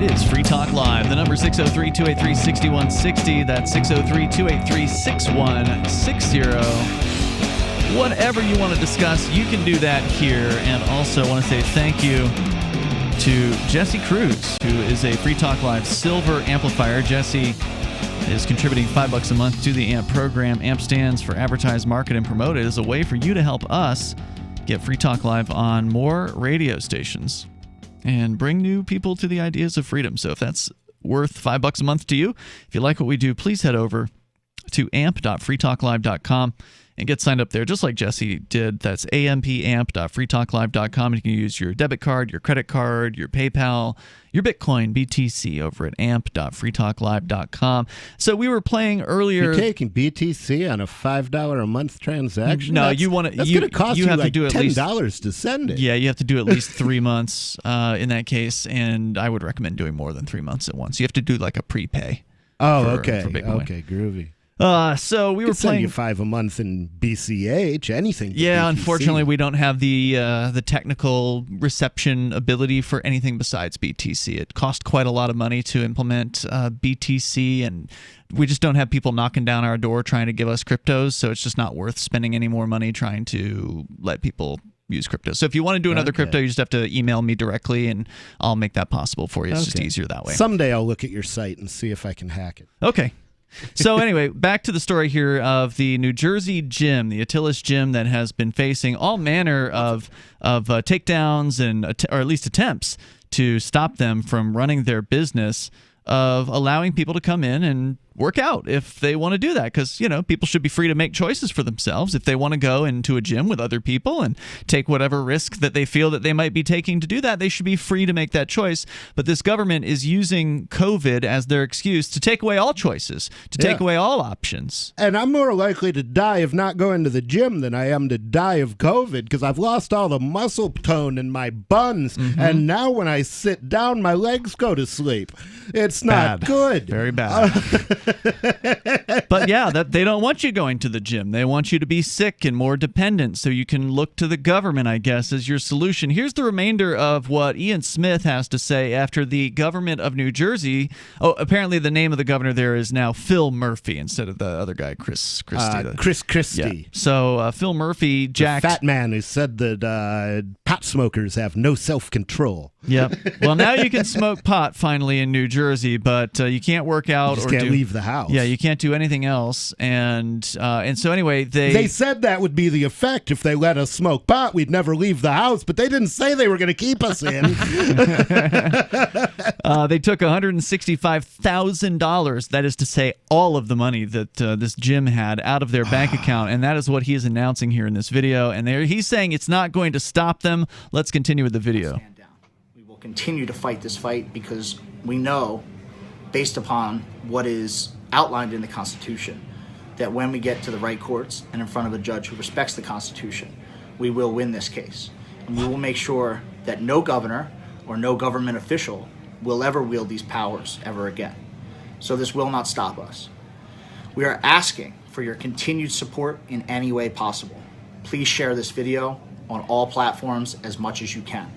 It is Free Talk Live. The number 603-283-6160. That's 603-283-6160. Whatever you want to discuss, you can do that here. And also want to say thank you to Jesse Cruz, who is a Free Talk Live Silver Amplifier. Jesse is contributing $5 a month to the AMP program. AMP stands for Advertise, Market, and Promote. It is a way for you to help us get Free Talk Live on more radio stations and bring new people to the ideas of freedom. So if that's worth $5 a month to you, if you like what we do, please head over to amp.freetalklive.com and get signed up there just like Jesse did. That's ampamp.freetalklive.com. You can use your debit card, your credit card, your PayPal, your Bitcoin, BTC over at amp.freetalklive.com. So we were playing earlier. You're taking BTC on a $5 a month transaction? No, you want to. That's going to cost you have like to do at $10 least, to send it. Yeah, you have to do at least 3 months in that case, and I would recommend doing more than 3 months at once. You have to do like a prepay. Oh, for okay. Bitcoin. Okay, groovy. So we were playing you $5 a month in BCH, anything. Yeah, BTC. Unfortunately, we don't have the technical reception ability for anything besides BTC. It cost quite a lot of money to implement BTC, and we just don't have people knocking down our door trying to give us cryptos. So it's just not worth spending any more money trying to let people use crypto. So if you want to do another crypto, you just have to email me directly, and I'll make that possible for you. It's just easier that way. Someday I'll look at your site and see if I can hack it. Okay. So anyway, back to the story here of the New Jersey gym, the Attilis gym, that has been facing all manner of takedowns and or at least attempts to stop them from running their business of allowing people to come in and work out if they want to do that, because people should be free to make choices for themselves. If they want to go into a gym with other people and take whatever risk that they feel that they might be taking to do that, they should be free to make that choice. But this government is using COVID as their excuse to take away all choices, to take away all options. And I'm more likely to die of not going to the gym than I am to die of COVID, because I've lost all the muscle tone in my buns, and now when I sit down, my legs go to sleep. It's not good. Very bad. But yeah, they don't want you going to the gym. They want you to be sick and more dependent, so you can look to the government, I guess, as your solution. Here's the remainder of what Ian Smith has to say after the government of New Jersey. Oh, apparently the name of the governor there is now Phil Murphy instead of the other guy, Chris Christie. Chris Christie. Yeah. So Phil Murphy jacked... The fat man who said that pot smokers have no self-control. Yep. Well, now you can smoke pot finally in New Jersey, but you can't work out. You just can't leave the house. Yeah, you can't do anything else. And so anyway, they said that would be the effect if they let us smoke pot. We'd never leave the house, but they didn't say they were going to keep us in. They took $165,000, that is to say all of the money that this gym had, out of their bank account, and that is what he is announcing here in this video. And he's saying it's not going to stop them. Let's continue with the video. Continue to fight this fight because we know, based upon what is outlined in the Constitution, that when we get to the right courts and in front of a judge who respects the Constitution, we will win this case. And we will make sure that no governor or no government official will ever wield these powers ever again. So this will not stop us. We are asking for your continued support in any way possible. Please share this video on all platforms as much as you can.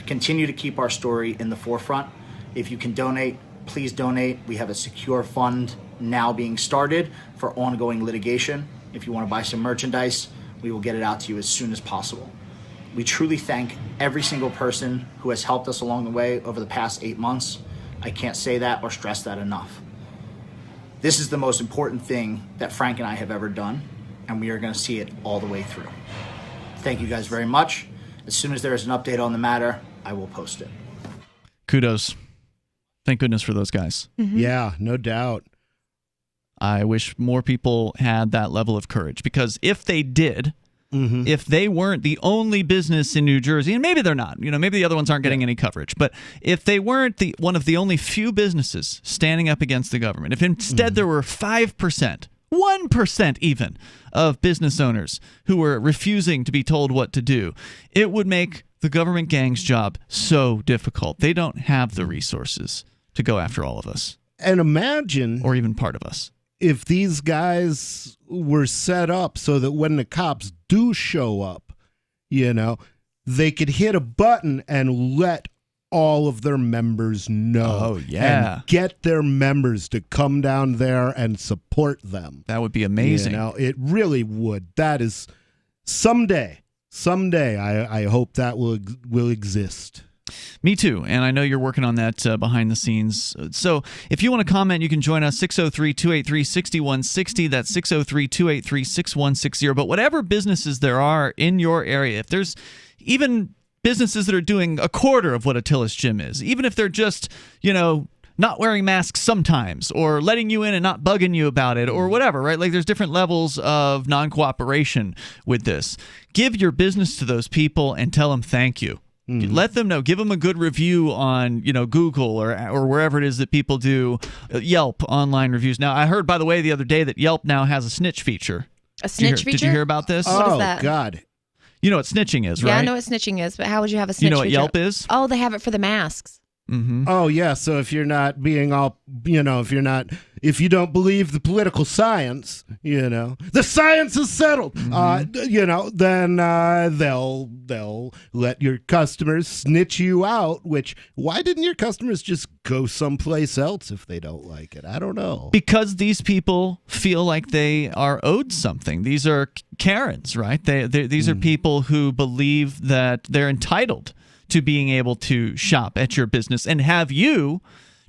Continue to keep our story in the forefront. If you can donate, please donate. We have a secure fund now being started for ongoing litigation. If you want to buy some merchandise, we will get it out to you as soon as possible. We truly thank every single person who has helped us along the way over the past 8 months. I can't say that or stress that enough. This is the most important thing that Frank and I have ever done, and we are going to see it all the way through. Thank you guys very much. As soon as there is an update on the matter, I will post it. Kudos. Thank goodness for those guys. Yeah, no doubt. I wish more people had that level of courage, because if they did, if they weren't the only business in New Jersey, and maybe they're not, maybe the other ones aren't getting any coverage, but if they weren't one of the only few businesses standing up against the government, if instead there were 5%, 1% even, of business owners who were refusing to be told what to do, it would make the government gang's job so difficult. They don't have the resources to go after all of us. And imagine... or even part of us. If these guys were set up so that when the cops do show up, they could hit a button and let all of their members know. Oh, yeah. And get their members to come down there and support them. That would be amazing. It really would. That is someday, I hope that will exist. Me too, and I know you're working on that behind the scenes. So if you want to comment, you can join us, 603-283-6160. That's 603-283-6160. But whatever businesses there are in your area, if there's even businesses that are doing a quarter of what Attila's Gym is, even if they're just, not wearing masks sometimes, or letting you in and not bugging you about it, or whatever, right? Like, there's different levels of non-cooperation with this. Give your business to those people and tell them thank you. Let them know. Give them a good review on, Google or wherever it is that people do Yelp online reviews. Now, I heard, by the way, the other day that Yelp now has a snitch feature. A snitch feature? Did you hear about this? What is that? God. You know what snitching is, right? Yeah, I know what snitching is, but how would you have a snitch feature? You know what Yelp is? Oh, they have it for the masks. Oh, yeah. So if you're not being all, if you don't believe the political science, the science is settled, then they'll let your customers snitch you out, why didn't your customers just go someplace else if they don't like it? I don't know. Because these people feel like they are owed something. These are Karens, right? These are people who believe that they're entitled to being able to shop at your business and have you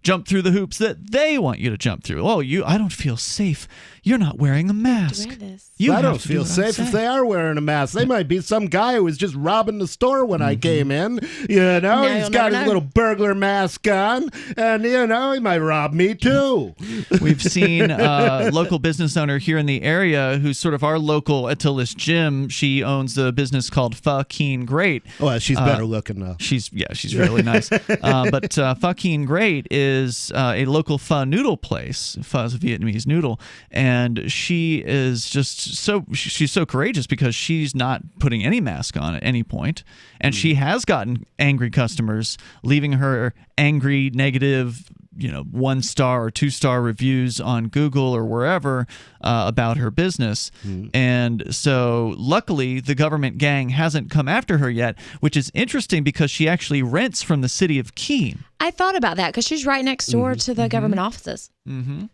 jump through the hoops that they want you to jump through. Oh, I don't feel safe. You're not wearing a mask. I don't feel safe if they are wearing a mask. They might be some guy who was just robbing the store when I came in. You know, he's got his little burglar mask on, and, you know, he might rob me too. We've seen a local business owner here in the area who's sort of our local Attilis Jim. She owns a business called Pho Keen Great. Well, she's better looking though. She's really nice. But Pho Keen Great is a local pho noodle place. Pho is a Vietnamese noodle, and she is just she's so courageous because she's not putting any mask on at any point, and she has gotten angry customers leaving her angry, negative, 1-star or 2-star reviews on Google or wherever about her business. And so luckily the government gang hasn't come after her yet, which is interesting because she actually rents from the city of Keene. I thought about that because she's right next door to the government offices.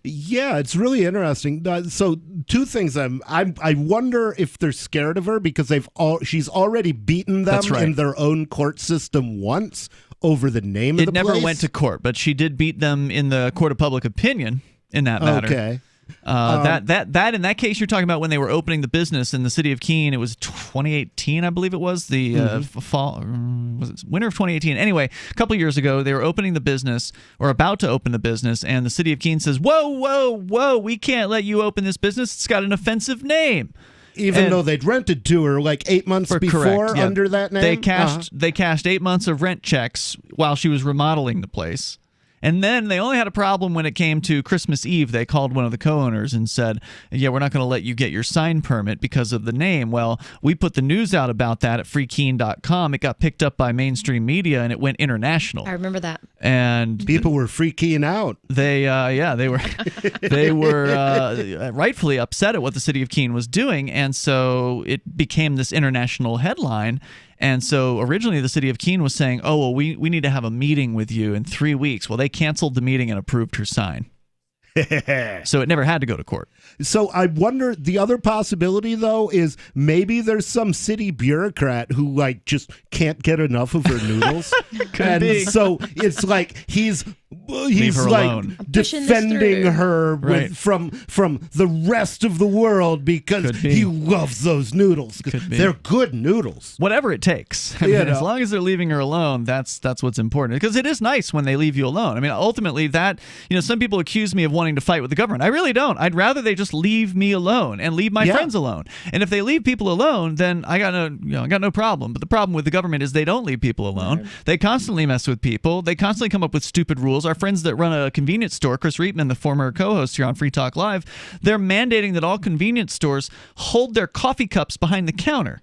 Yeah, it's really interesting. So 2 things. I wonder if they're scared of her because she's already beaten them in their own court system once over the name of the place. It never went to court, but she did beat them in the court of public opinion in that matter. Okay. That in that case you're talking about when they were opening the business in the city of Keene. It was 2018, I believe it was, the fall, was it winter of 2018? Anyway, a couple years ago they were opening the business or about to open the business, and the city of Keene says, whoa, we can't let you open this business. It's got an offensive name. Even though they'd rented to her like 8 months before under that name? They cashed 8 months of rent checks while she was remodeling the place. And then they only had a problem when it came to Christmas Eve. They called one of the co-owners and said, yeah, we're not going to let you get your sign permit because of the name. Well, we put the news out about that at freekeen.com. It got picked up by mainstream media, and it went international. I remember that. And people were freaking out. They were rightfully upset at what the city of Keene was doing, and so it became this international headline. And so originally the city of Keene was saying, oh, well, we need to have a meeting with you in 3 weeks. Well, they canceled the meeting and approved her sign. So it never had to go to court. So I wonder, the other possibility, though, is maybe there's some city bureaucrat who, like, just can't get enough of her noodles. Could be. So it's like he's like defending her from the rest of the world because he loves those noodles. They're good noodles. Whatever it takes. I mean, as long as they're leaving her alone, that's what's important. Because it is nice when they leave you alone. I mean, ultimately some people accuse me of wanting to fight with the government. I really don't. I'd rather they just leave me alone and leave my friends alone. And if they leave people alone, then I got no problem. But the problem with the government is they don't leave people alone. Right. They constantly mess with people. They constantly come up with stupid rules. Our friends that run a convenience store, Chris Reitman, the former co-host here on Free Talk Live, they're mandating that all convenience stores hold their coffee cups behind the counter.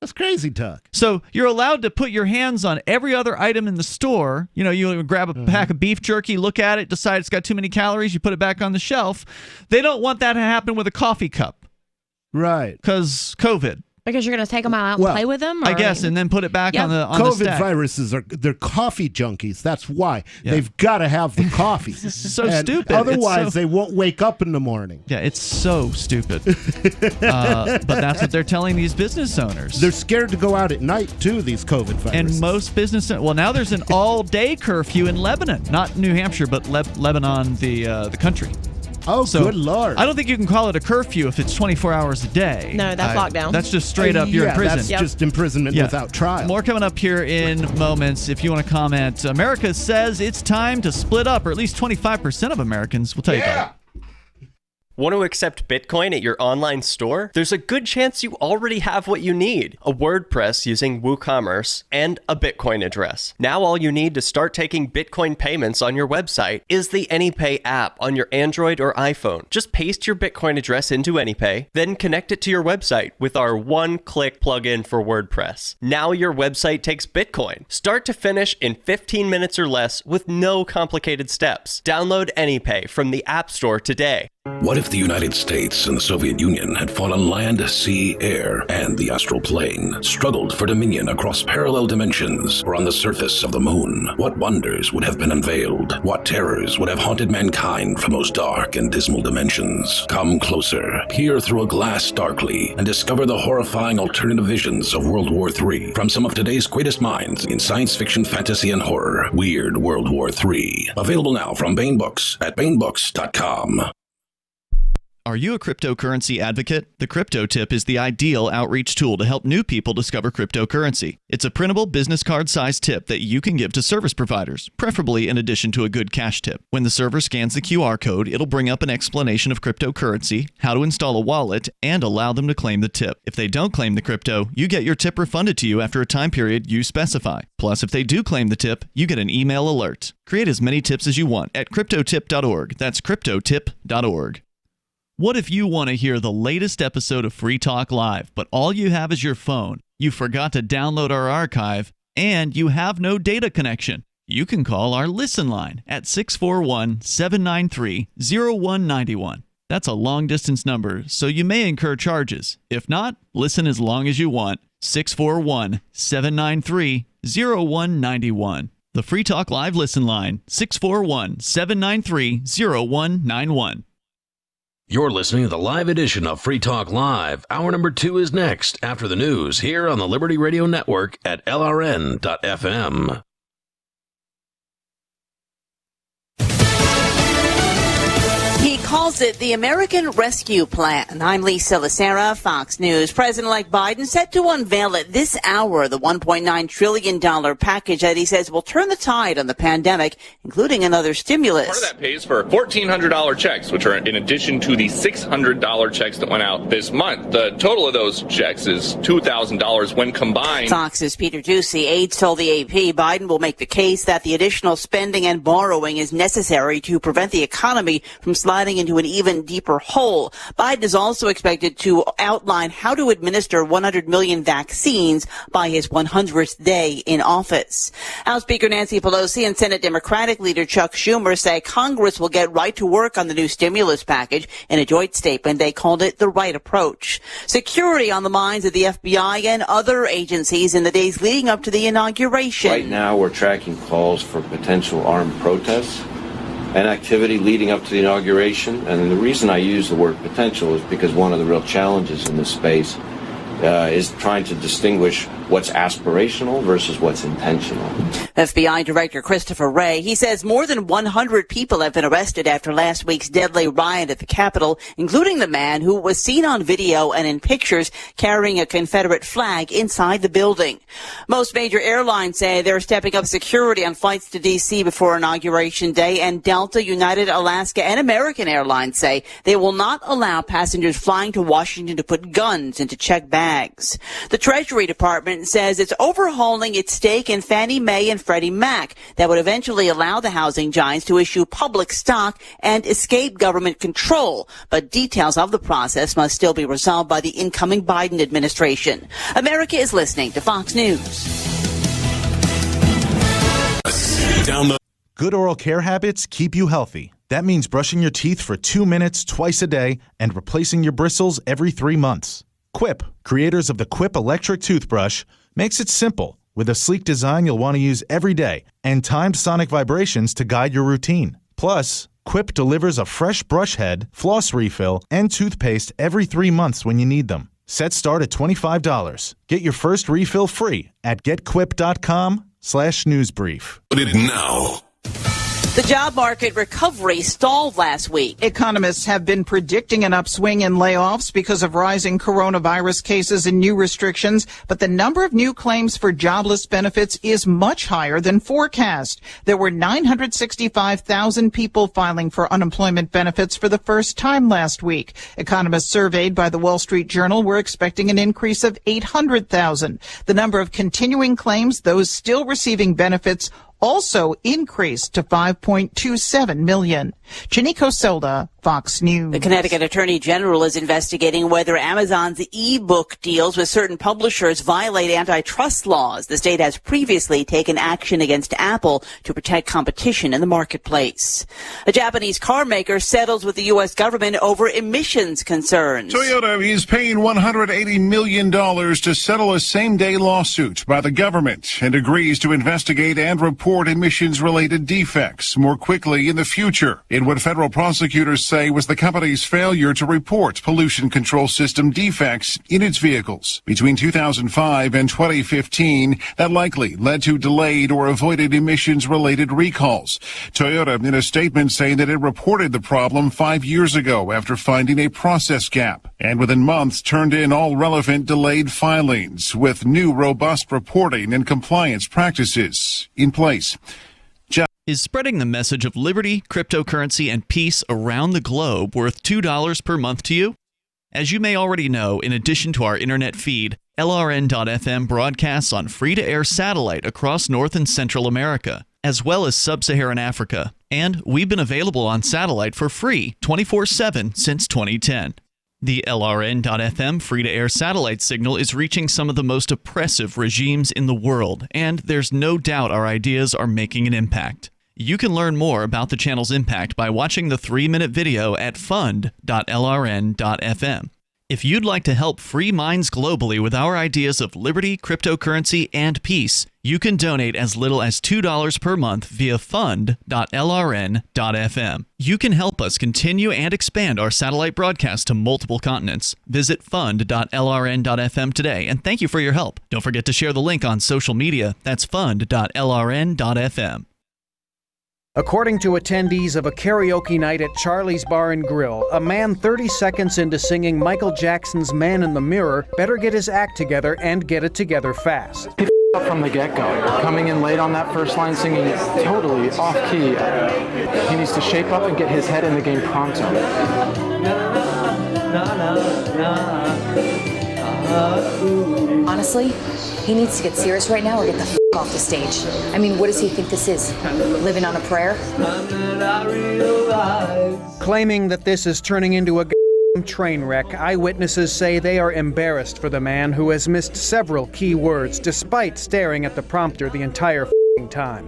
That's crazy talk. So you're allowed to put your hands on every other item in the store. You grab a pack of beef jerky, look at it, decide it's got too many calories, you put it back on the shelf. They don't want that to happen with a coffee cup. Right. Because COVID. Because you're going to take them out and play with them? Or? I guess, and then put it back on the COVID stack. viruses they're coffee junkies. That's why. They've got to have the coffee. So stupid. Otherwise, they won't wake up in the morning. Yeah, it's so stupid. But that's what they're telling these business owners. They're scared to go out at night, too, these COVID viruses. And most well, now there's an all-day curfew in Lebanon. Not New Hampshire, but Lebanon, the country. Oh, so good Lord. I don't think you can call it a curfew if it's 24 hours a day. No, that's lockdown. That's just straight up you're in prison. That's just imprisonment without trial. More coming up here in moments. If you want to comment, America says it's time to split up, or at least 25% of Americans will tell you about it. Want to accept Bitcoin at your online store? There's a good chance you already have what you need: a WordPress using WooCommerce and a Bitcoin address. Now all you need to start taking Bitcoin payments on your website is the AnyPay app on your Android or iPhone. Just paste your Bitcoin address into AnyPay, then connect it to your website with our one-click plugin for WordPress. Now your website takes Bitcoin, start to finish, in 15 minutes or less with no complicated steps. Download AnyPay from the App Store today. What if the United States and the Soviet Union had fought on land, sea, air, and the astral plane, struggled for dominion across parallel dimensions, or on the surface of the moon? What wonders would have been unveiled? What terrors would have haunted mankind from those dark and dismal dimensions? Come closer, peer through a glass darkly, and discover the horrifying alternative visions of World War III from some of today's greatest minds in science fiction, fantasy, and horror. Weird World War III. Available now from Baen Books at baenbooks.com. Are you a cryptocurrency advocate? The Crypto Tip is the ideal outreach tool to help new people discover cryptocurrency. It's a printable business card-sized tip that you can give to service providers, preferably in addition to a good cash tip. When the server scans the QR code, it'll bring up an explanation of cryptocurrency, how to install a wallet, and allow them to claim the tip. If they don't claim the crypto, you get your tip refunded to you after a time period you specify. Plus, if they do claim the tip, you get an email alert. Create as many tips as you want at cryptotip.org. That's cryptotip.org. What if you want to hear the latest episode of Free Talk Live, but all you have is your phone, you forgot to download our archive, and you have no data connection? You can call our Listen line at 641-793-0191. That's a long-distance number, so you may incur charges. If not, listen as long as you want. 641-793-0191. The Free Talk Live Listen line, 641-793-0191. You're listening to the live edition of Free Talk Live. Hour number 2 is next after the news here on the Liberty Radio Network at LRN.FM. He calls it the American Rescue Plan. I'm Lisa Lacera, Fox News. President-elect Biden set to unveil at this hour the $1.9 trillion package that he says will turn the tide on the pandemic, including another stimulus. Part of that pays for $1,400 checks, which are in addition to the $600 checks that went out this month. The total of those checks is $2,000 when combined. Fox's Peter Doocy, aides told the AP Biden will make the case that the additional spending and borrowing is necessary to prevent the economy from sliding into an even deeper hole. Biden is also expected to outline how to administer 100 million vaccines by his 100th day in office. House Speaker Nancy Pelosi and Senate Democratic leader Chuck Schumer say Congress will get right to work on the new stimulus package. In a joint statement, they called it the right approach. Security on the minds of the FBI and other agencies in the days leading up to the inauguration. Right now, we're tracking calls for potential armed protests and activity leading up to the inauguration. And the reason I use the word potential is because one of the real challenges in this space is trying to distinguish what's aspirational versus what's intentional. FBI Director Christopher Wray, he says more than 100 people have been arrested after last week's deadly riot at the Capitol, including the man who was seen on video and in pictures carrying a Confederate flag inside the building. Most major airlines say they're stepping up security on flights to D.C. before Inauguration Day, and Delta, United, Alaska, and American Airlines say they will not allow passengers flying to Washington to put guns into checked bags. The Treasury Department says it's overhauling its stake in Fannie Mae and Freddie Mac that would eventually allow the housing giants to issue public stock and escape government control. But details of the process must still be resolved by the incoming Biden administration. America is listening to Fox News. Good oral care habits keep you healthy. That means brushing your teeth for 2 minutes twice a day and replacing your bristles every 3 months. Quip, creators of the Quip electric toothbrush, makes it simple with a sleek design you'll want to use every day and timed sonic vibrations to guide your routine. Plus, Quip delivers a fresh brush head, floss refill, and toothpaste every 3 months when you need them. Set start at $25. Get your first refill free at getquip.com/newsbrief. Put it now. The job market recovery stalled last week. Economists have been predicting an upswing in layoffs because of rising coronavirus cases and new restrictions, but the number of new claims for jobless benefits is much higher than forecast. There were 965,000 people filing for unemployment benefits for the first time last week. Economists surveyed by the Wall Street Journal were expecting an increase of 800,000. The number of continuing claims, those still receiving benefits, also increased to 5.27 million. Chinico Solda, Fox News. The Connecticut Attorney General is investigating whether Amazon's e-book deals with certain publishers violate antitrust laws. The state has previously taken action against Apple to protect competition in the marketplace. A Japanese car maker settles with the U.S. government over emissions concerns. Toyota is paying $180 million to settle a same-day lawsuit by the government and agrees to investigate and report emissions-related defects more quickly in the future in what federal prosecutors say was the company's failure to report pollution control system defects in its vehicles. Between 2005 and 2015, that likely led to delayed or avoided emissions-related recalls. Toyota, in a statement, saying that it reported the problem 5 years ago after finding a process gap, and within months turned in all relevant delayed filings with new robust reporting and compliance practices in place. Is spreading the message of liberty, cryptocurrency, and peace around the globe worth $2 per month to you? As you may already know, in addition to our internet feed, LRN.FM broadcasts on free-to-air satellite across North and Central America, as well as Sub-Saharan Africa. And we've been available on satellite for free 24/7 since 2010. The LRN.FM free-to-air satellite signal is reaching some of the most oppressive regimes in the world, and there's no doubt our ideas are making an impact. You can learn more about the channel's impact by watching the 3-minute video at fund.lrn.fm. If you'd like to help free minds globally with our ideas of liberty, cryptocurrency, and peace, you can donate as little as $2 per month via fund.lrn.fm. You can help us continue and expand our satellite broadcast to multiple continents. Visit fund.lrn.fm today, and thank you for your help. Don't forget to share the link on social media. That's fund.lrn.fm. According to attendees of a karaoke night at Charlie's Bar and Grill, a man 30 seconds into singing Michael Jackson's Man in the Mirror better get his act together and get it together fast. He up from the get-go, coming in late on that first line, singing totally off-key. He needs to shape up and get his head in the game pronto. Honestly, he needs to get serious right now or get the f*** off the stage. I mean, what does he think this is? Living on a prayer? Claiming that this is turning into a train wreck, eyewitnesses say they are embarrassed for the man who has missed several key words despite staring at the prompter the entire time.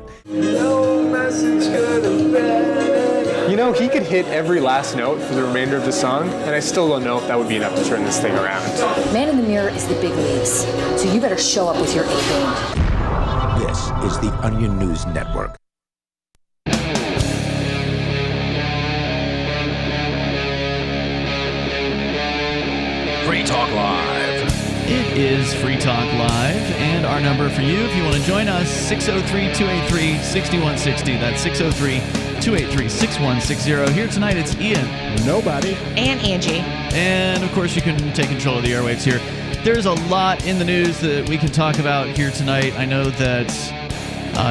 You know, he could hit every last note for the remainder of the song, and I still don't know if that would be enough to turn this thing around. Man in the Mirror is the big leagues, so you better show up with your A game. This is the Onion News Network. Free Talk Live. It is Free Talk Live, and our number for you, if you want to join us, 603-283-6160. That's 603-283-6160. Here tonight, it's Ian. Nobody. And Angie. And, of course, you can take control of the airwaves here. There's a lot in the news that we can talk about here tonight. I know that,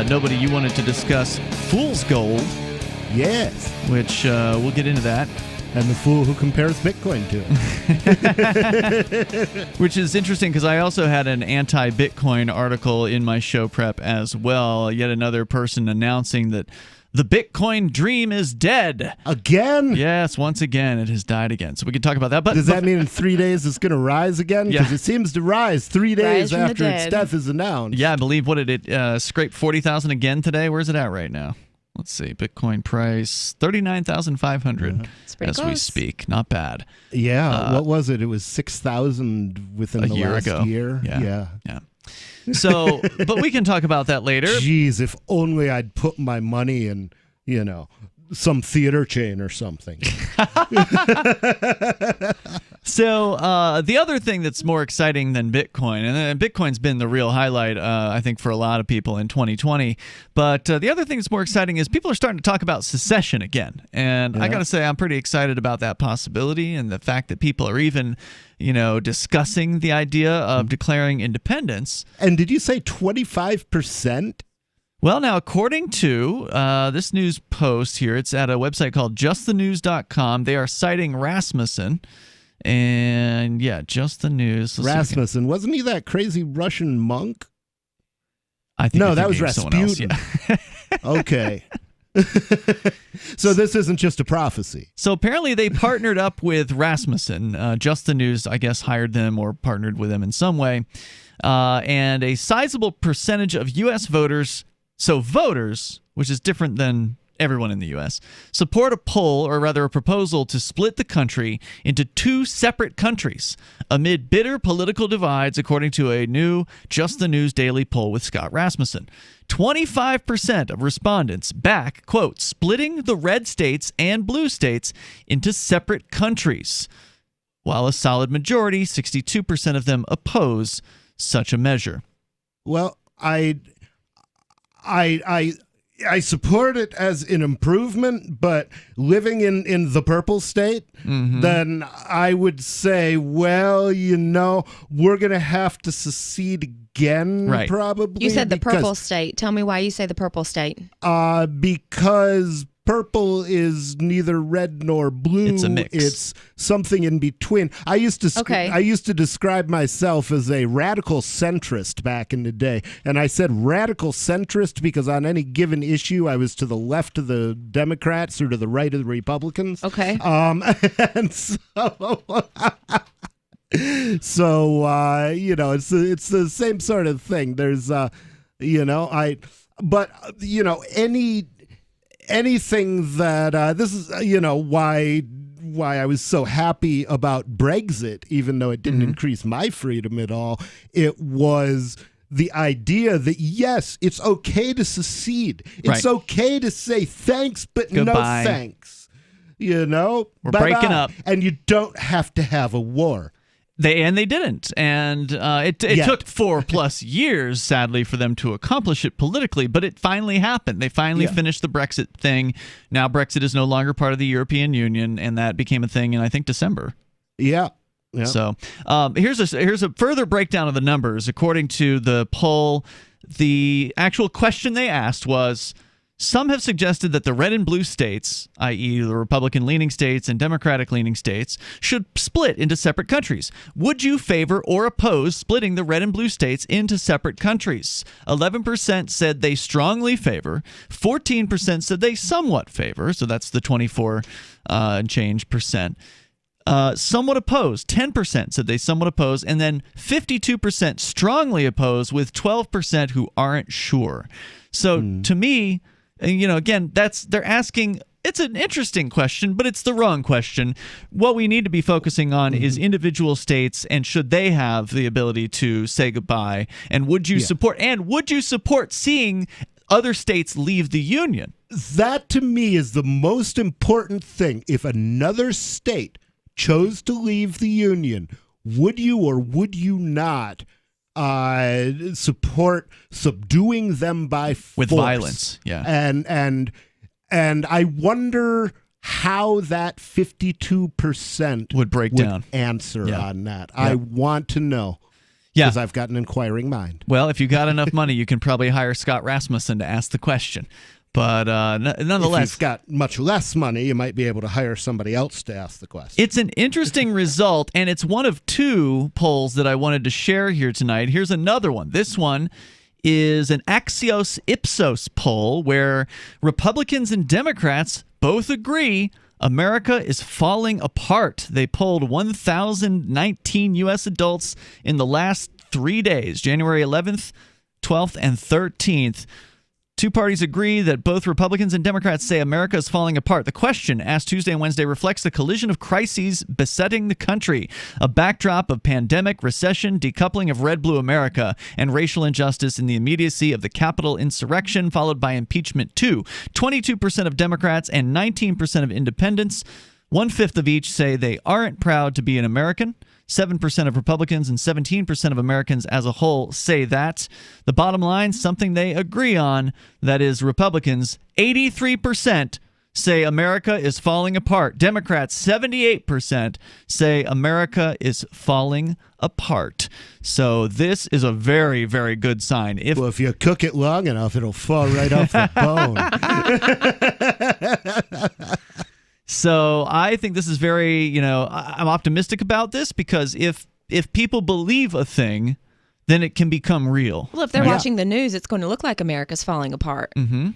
Nobody, you wanted to discuss Fool's Gold. Yes. Which we'll get into that. And the fool who compares Bitcoin to it. Which is interesting because I also had an anti-Bitcoin article in my show prep as well. Yet another person announcing that the Bitcoin dream is dead. Again? Yes, once again, it has died again. So we can talk about that. But does that mean in 3 days it's going to rise again? Because it seems to rise 3 days after its death is announced. Yeah, I believe, what did it scrape 40,000 again today? Where's it at right now? Let's see. Bitcoin price, 39,500 as we speak. Not bad. Yeah. What was it? It was 6,000 within the last year. Yeah. So, but we can talk about that later. Jeez, if only I'd put my money in, some theater chain or something. So the other thing that's more exciting than Bitcoin, and Bitcoin's been the real highlight, I think, for a lot of people in 2020. But the other thing that's more exciting is people are starting to talk about secession again. And I got to say, I'm pretty excited about that possibility and the fact that people are even, discussing the idea of declaring independence. And did you say 25%? Well, now, according to this news post here, it's at a website called justthenews.com. They are citing Rasmussen. And Just the News. Rasmussen, wasn't he that crazy Russian monk? I think that was Rasputin. Yeah. Okay. So this isn't just a prophecy. So apparently they partnered up with Rasmussen. Just the News, I guess, hired them or partnered with them in some way. And a sizable percentage of U.S. voters, so voters, which is different than everyone in the U.S., support a poll, or rather a proposal, to split the country into two separate countries amid bitter political divides, according to a new Just the News daily poll with Scott Rasmussen. 25% of respondents back, quote, splitting the red states and blue states into separate countries, while a solid majority, 62% of them, oppose such a measure. Well, I support it as an improvement, but living in the purple state, then I would say, well, we're going to have to secede again, right. Probably. You said the purple state. Tell me why you say the purple state. Because purple is neither red nor blue. It's a mix. It's something in between. I used to describe myself as a radical centrist back in the day, and I said radical centrist because on any given issue I was to the left of the Democrats or to the right of the Republicans. Okay. And so it's the same sort of thing. There's anything that this is why I was so happy about Brexit, even though it didn't increase my freedom at all. It was the idea that, yes, it's okay to secede. It's okay to say thanks, but Goodbye. no thanks. We're Bye-bye. breaking up. And you don't have to have a war. They didn't, and it took 4+ years, sadly, for them to accomplish it politically, but it finally happened. They finally finished the Brexit thing. Now Brexit is no longer part of the European Union, and that became a thing in, I think, December. Yeah. So here's a further breakdown of the numbers. According to the poll, the actual question they asked was, some have suggested that the red and blue states, i.e. the Republican-leaning states and Democratic-leaning states, should split into separate countries. Would you favor or oppose splitting the red and blue states into separate countries? 11% said they strongly favor. 14% said they somewhat favor. So that's the 24 and change percent. Somewhat oppose. 10% said they somewhat oppose. And then 52% strongly oppose, with 12% who aren't sure. So to me, again, they're asking, it's an interesting question, but it's the wrong question. What we need to be focusing on is individual states, and should they have the ability to say goodbye, and would you support seeing other states leave the union? That to me is the most important thing. If another state chose to leave the union, would you or would you not support subduing them by force with violence? Yeah, and I wonder how that 52% would break down. Answer on that. I want to know. Yeah, because I've got an inquiring mind. Well, if you got enough money, you can probably hire Scott Rasmussen to ask the question. But nonetheless, if you've got much less money, you might be able to hire somebody else to ask the question. It's an interesting result, and it's one of two polls that I wanted to share here tonight. Here's another one. This one is an Axios Ipsos poll where Republicans and Democrats both agree America is falling apart. They polled 1,019 U.S. adults in the last 3 days, January 11th, 12th, and 13th. Two parties agree that both Republicans and Democrats say America is falling apart. The question, asked Tuesday and Wednesday, reflects the collision of crises besetting the country, a backdrop of pandemic, recession, decoupling of red-blue America, and racial injustice in the immediacy of the Capitol insurrection, followed by impeachment too. 22% of Democrats and 19% of independents, 1/5 of each, say they aren't proud to be an American. 7% of Republicans and 17% of Americans as a whole say that. The bottom line, something they agree on, that is, Republicans, 83% say America is falling apart. Democrats, 78% say America is falling apart. So this is a very, very good sign. Well, if you cook it long enough, it'll fall right off the bone. So I think this is very, I'm optimistic about this, because if people believe a thing, then it can become real. Well, if they're watching the news, it's going to look like America's falling apart. Mm-hmm.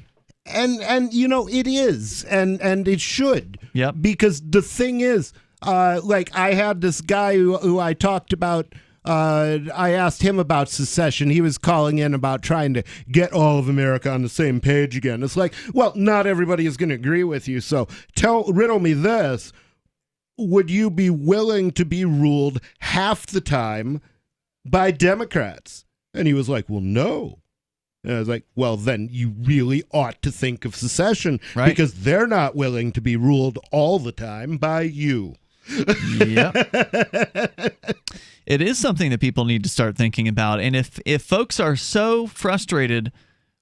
And you know, it is, and it should. Yep. Because the thing is, like, I had this guy who I talked about. I asked him about secession. He was calling in about trying to get all of America on the same page again. It's like, well, not everybody is going to agree with you. So riddle me this. Would you be willing to be ruled half the time by Democrats? And he was like, well, no. And I was like, well, then you really ought to think of secession, right? Because they're not willing to be ruled all the time by you. Yep. It is something that people need to start thinking about. And if folks are so frustrated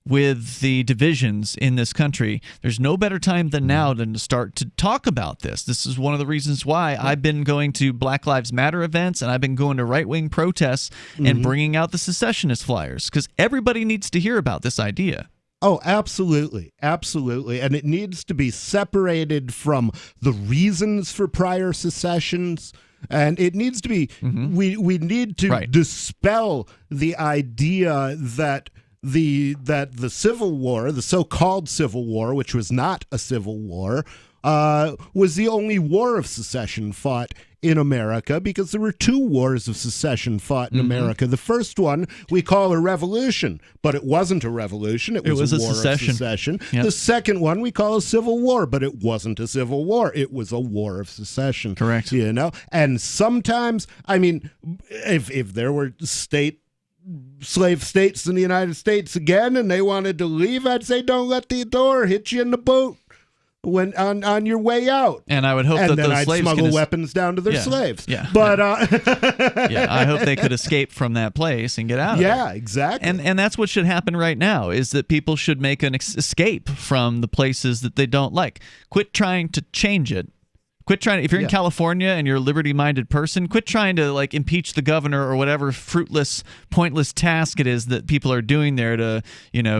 with the divisions in this country, there's no better time than now than to start to talk about this. This is one of the reasons why I've been going to Black Lives Matter events, and I've been going to right-wing protests and bringing out the secessionist flyers, because everybody needs to hear about this idea. Oh, absolutely. Absolutely. And it needs to be separated from the reasons for prior secessions. And it needs to be, we need to dispel the idea that the Civil War, the so-called Civil War, which was not a civil war, was the only war of secession fought in America, because there were 2 wars of secession fought in America. The first one we call a revolution, but it wasn't a revolution. It was a war of secession. Yep. The second one we call a civil war, but it wasn't a civil war. It was a war of secession. Correct. You know, and sometimes, I mean, if there were slave states in the United States again and they wanted to leave, I'd say don't let the door hit you in the boot when on your way out. And I would hope that then those I'd slaves smuggle weapons down to their slaves. Yeah. But yeah, I hope they could escape from that place and get out of there. Yeah, exactly. And that's what should happen right now, is that people should make an escape from the places that they don't like. Quit trying to change it. Quit trying to, if you're in California and you're a liberty-minded person, quit trying to like impeach the governor or whatever fruitless, pointless task it is that people are doing there to,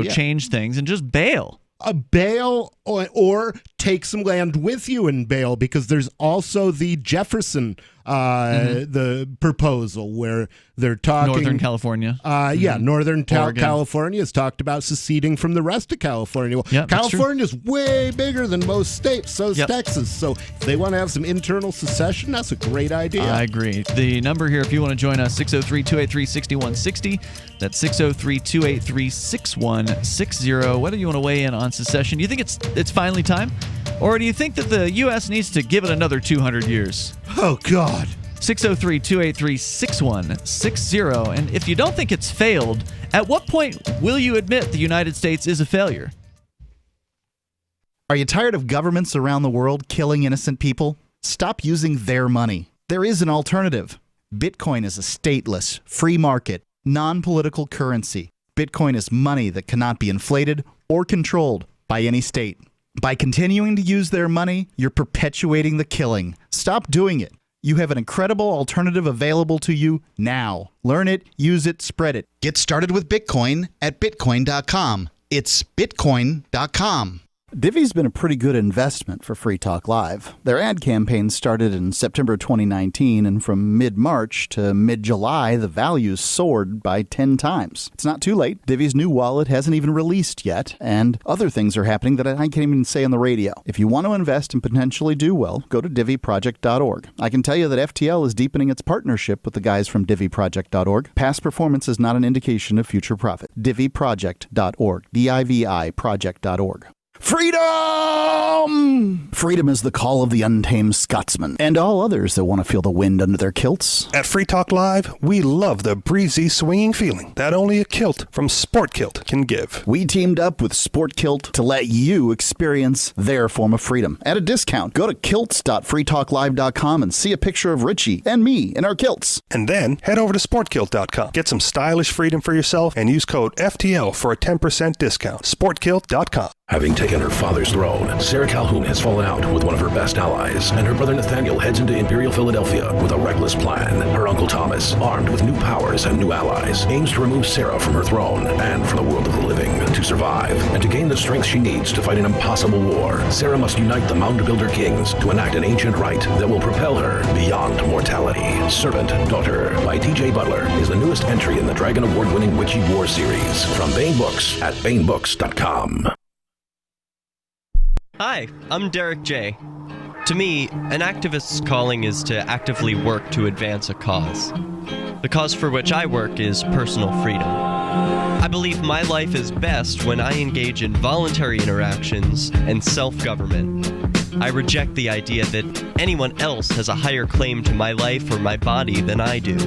change things, and just bail. Bail or take some land with you and bail, because there's also the Jefferson the proposal where they're talking Northern California. Northern California has talked about seceding from the rest of California. Well, California's way bigger than most states, so is Texas. So if they want to have some internal secession, that's a great idea. I agree. The number here, if you want to join us, 603-283-6160. That's 603-283-6160. Whether you want to weigh in on secession, do you think it's finally time? Or do you think that the U.S. needs to give it another 200 years? Oh, God. 603-283-6160. And if you don't think it's failed, at what point will you admit the United States is a failure? Are you tired of governments around the world killing innocent people? Stop using their money. There is an alternative. Bitcoin is a stateless, free market, non-political currency. Bitcoin is money that cannot be inflated or controlled by any state. By continuing to use their money, you're perpetuating the killing. Stop doing it. You have an incredible alternative available to you now. Learn it, use it, spread it. Get started with Bitcoin at Bitcoin.com. It's Bitcoin.com. Divvy's been a pretty good investment for Free Talk Live. Their ad campaign started in September 2019, and from mid-March to mid-July, the values soared by 10 times. It's not too late. Divvy's new wallet hasn't even released yet, and other things are happening that I can't even say on the radio. If you want to invest and potentially do well, go to DivvyProject.org. I can tell you that FTL is deepening its partnership with the guys from DivvyProject.org. Past performance is not an indication of future profit. DivvyProject.org. D-I-V-I Project.org. Freedom! Freedom is the call of the untamed Scotsman and all others that want to feel the wind under their kilts. At Free Talk Live, we love the breezy, swinging feeling that only a kilt from Sport Kilt can give. We teamed up with Sport Kilt to let you experience their form of freedom at a discount. Go to kilts.freetalklive.com and see a picture of Richie and me in our kilts. And then head over to sportkilt.com. Get some stylish freedom for yourself and use code FTL for a 10% discount. Sportkilt.com. Having taken her father's throne, Sarah Calhoun has fallen out with one of her best allies, and her brother Nathaniel heads into Imperial Philadelphia with a reckless plan. Her uncle Thomas, armed with new powers and new allies, aims to remove Sarah from her throne and from the world of the living. To survive and to gain the strength she needs to fight an impossible war, Sarah must unite the Mound Builder Kings to enact an ancient rite that will propel her beyond mortality. Servant Daughter by T.J. Butler is the newest entry in the Dragon Award-winning Witchy War series from Baen Books at BaenBooks.com. Hi, I'm Derek J. To me, an activist's calling is to actively work to advance a cause. The cause for which I work is personal freedom. I believe my life is best when I engage in voluntary interactions and self-government. I reject the idea that anyone else has a higher claim to my life or my body than I do.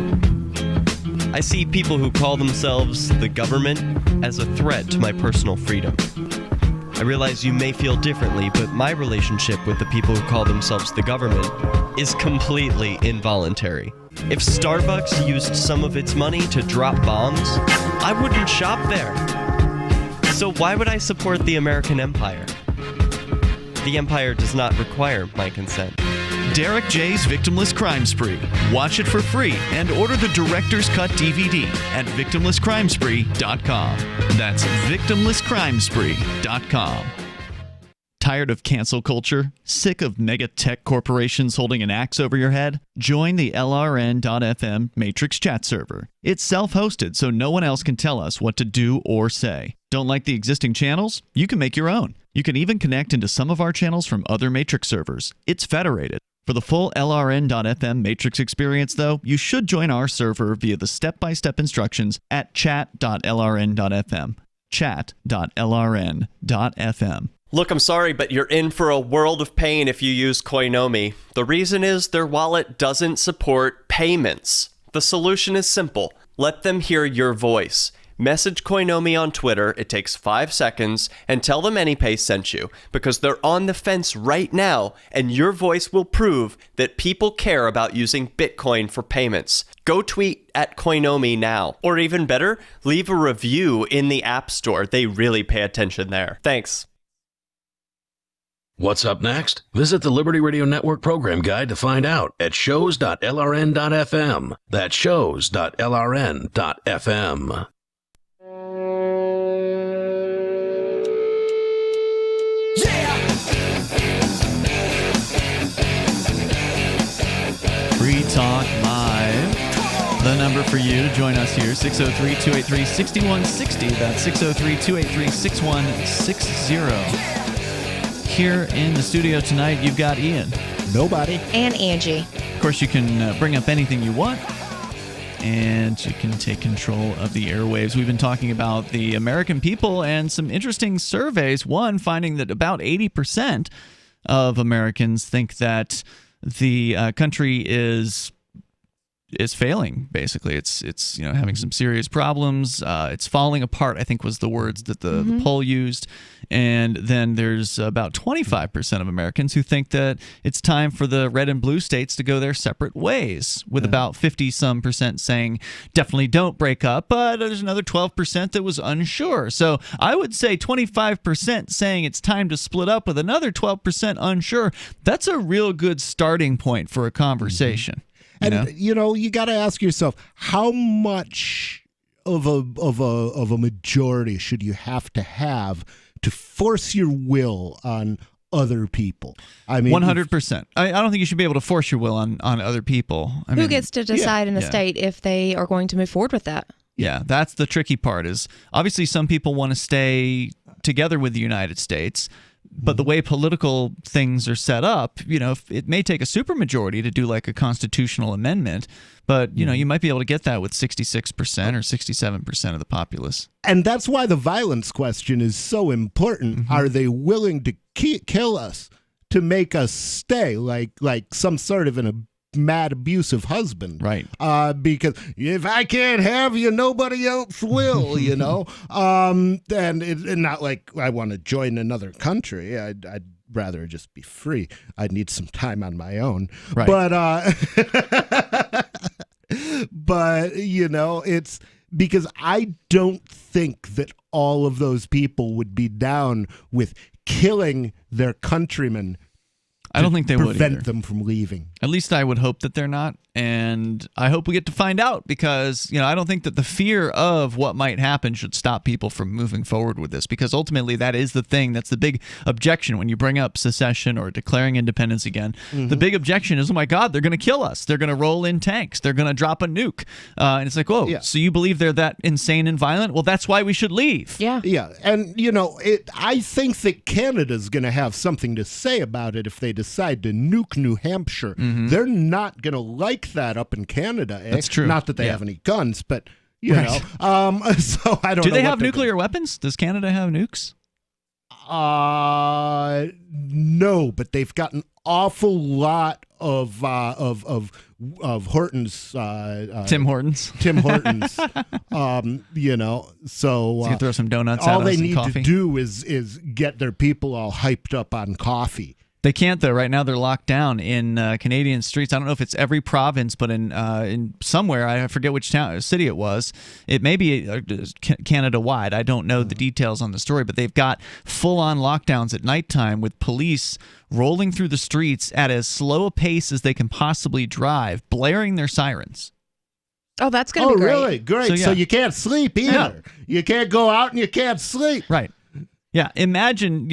I see people who call themselves the government as a threat to my personal freedom. I realize you may feel differently, but my relationship with the people who call themselves the government is completely involuntary. If Starbucks used some of its money to drop bombs, I wouldn't shop there. So why would I support the American empire? The empire does not require my consent. Derek J's Victimless Crime Spree. Watch it for free and order the Director's Cut DVD at victimlesscrimespree.com. That's victimlesscrimespree.com. Tired of cancel culture? Sick of mega tech corporations holding an axe over your head? Join the LRN.FM Matrix chat server. It's self-hosted, so no one else can tell us what to do or say. Don't like the existing channels? You can make your own. You can even connect into some of our channels from other Matrix servers. It's federated. For the full LRN.FM Matrix experience, though, you should join our server via the step-by-step instructions at chat.lrn.fm. Chat.lrn.fm. Look, I'm sorry, but you're in for a world of pain if you use Koinomi. The reason is their wallet doesn't support payments. The solution is simple. Let them hear your voice. Message Koinomi on Twitter, it takes 5 seconds, and tell them AnyPay sent you, because they're on the fence right now, and your voice will prove that people care about using Bitcoin for payments. Go tweet at Koinomi now. Or even better, leave a review in the App Store. They really pay attention there. Thanks. What's up next? Visit the Liberty Radio Network program guide to find out at shows.lrn.fm. That's shows.lrn.fm. Free Talk Live. The number for you to join us here, 603-283-6160. That's 603-283-6160. Here in the studio tonight, you've got Ian. Nobody. And Angie. Of course, you can bring up anything you want, and you can take control of the airwaves. We've been talking about the American people and some interesting surveys. One finding that about 80% of Americans think that the country is failing. Basically, it's having some serious problems. It's falling apart, I think, was the words that the poll used. And then there's about 25% of Americans who think that it's time for the red and blue states to go their separate ways, with about 50-some% saying definitely don't break up, but there's another 12% that was unsure. So I would say 25% saying it's time to split up with another 12% unsure. That's a real good starting point for a conversation. And you got to ask yourself, how much of a majority should you have to force your will on other people? I mean, 100%. I don't think you should be able to force your will on other people. Who gets to decide in a state if they are going to move forward with that? Yeah, that's the tricky part. Is obviously some people want to stay together with the United States. But the way political things are set up, it may take a supermajority to do like a constitutional amendment, but you might be able to get that with 66% or 67% of the populace. And that's why the violence question is so important. Are they willing to kill us to make us stay, like some sort of an mad abusive husband, right? Because if I can't have you, nobody else will, and not like I want to join another country. I'd rather just be free. I'd need some time on my own, right? But it's because I don't think that all of those people would be down with killing their countrymen. I don't think they would prevent them from leaving. At least I would hope that they're not, and I hope we get to find out because, I don't think that the fear of what might happen should stop people from moving forward with this because ultimately that is the thing. That's the big objection when you bring up secession or declaring independence again. Mm-hmm. The big objection is, oh my God, they're going to kill us. They're going to roll in tanks. They're going to drop a nuke. And it's like, so you believe they're that insane and violent? Well, that's why we should leave. Yeah. Yeah. And, I think that Canada's going to have something to say about it if they decide to nuke New Hampshire. Mm-hmm. They're not going to like that up in Canada. That's true. Not that they have any guns, but, so I don't know. Do they have nuclear weapons? Does Canada have nukes? No, but they've got an awful lot of Hortons. Tim Hortons. Tim Hortons. So you can throw some donuts all at they us and need coffee. to do is get their people all hyped up on coffee. They can't, though. Right now they're locked down in Canadian streets. I don't know if it's every province, but in somewhere, I forget which city it was. It may be Canada-wide. I don't know the details on the story, but they've got full-on lockdowns at nighttime with police rolling through the streets at as slow a pace as they can possibly drive, blaring their sirens. Oh, that's going to be great. Oh, really? Great. So you can't sleep either. Yeah. You can't go out and you can't sleep. Right. Yeah. Imagine,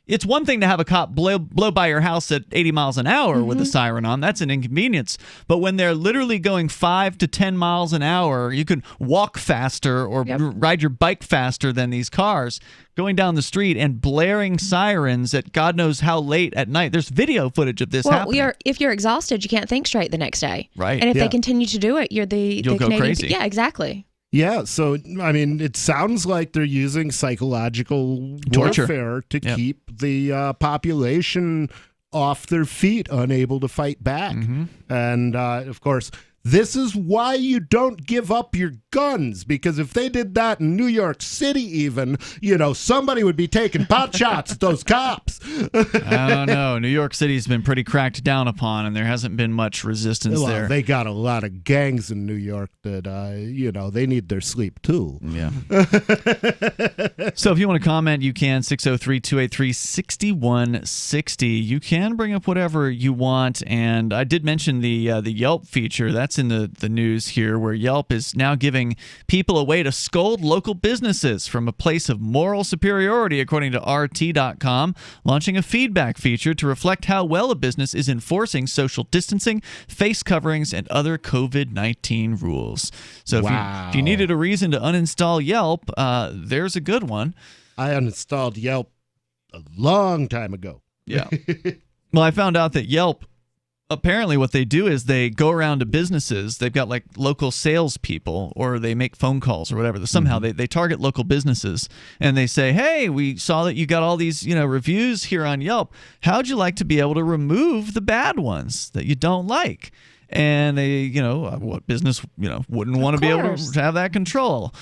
it's one thing to have a cop blow by your house at 80 miles an hour with a siren on. That's an inconvenience. But when they're literally going 5 to 10 miles an hour, you can walk faster or ride your bike faster than these cars going down the street and blaring sirens at God knows how late at night. There's video footage of this happening. If you're exhausted, you can't think straight the next day. Right. And if they continue to do it, you'll go Canadian crazy. Yeah, exactly. Yeah, so, it sounds like they're using psychological torture warfare to keep the population off their feet, unable to fight back. Mm-hmm. And, of course, this is why you don't give up your guns, because if they did that in New York City even, somebody would be taking pot shots at those cops. I don't know. New York City's been pretty cracked down upon, and there hasn't been much resistance there. They got a lot of gangs in New York that, they need their sleep too. Yeah. So if you want to comment, you can, 603-283-6160. You can bring up whatever you want, and I did mention the Yelp feature. That's in the news here, where Yelp is now giving people a way to scold local businesses from a place of moral superiority, according to RT.com, launching a feedback feature to reflect how well a business is enforcing social distancing, face coverings, and other COVID-19 rules. So if you needed a reason to uninstall Yelp, there's a good one. I uninstalled Yelp a long time ago. Yeah. Well, I found out that Yelp, apparently what they do is they go around to businesses. They've got like local salespeople, or they make phone calls or whatever. Somehow they target local businesses, and they say, hey, we saw that you got all these reviews here on Yelp. How'd you like to be able to remove the bad ones that you don't like? And they, what business, wouldn't want to be able to have that control.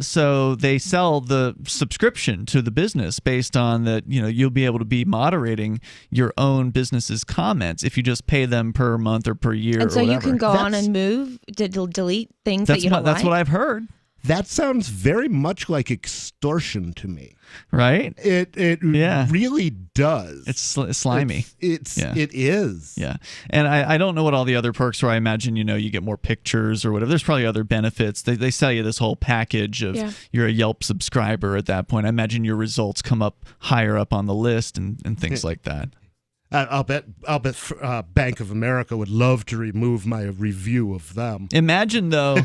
So they sell the subscription to the business based on that, you'll be able to be moderating your own business's comments if you just pay them per month or per year. And so or you can go on and move, delete things that you don't like. That's what I've heard. That sounds very much like extortion to me. Right? It really does. It's slimy. It is. Yeah. And I don't know what all the other perks are. I imagine, you get more pictures or whatever. There's probably other benefits. They sell you this whole package of you're a Yelp subscriber at that point. I imagine your results come up higher up on the list and things like that. I'll bet Bank of America would love to remove my review of them. Imagine, though,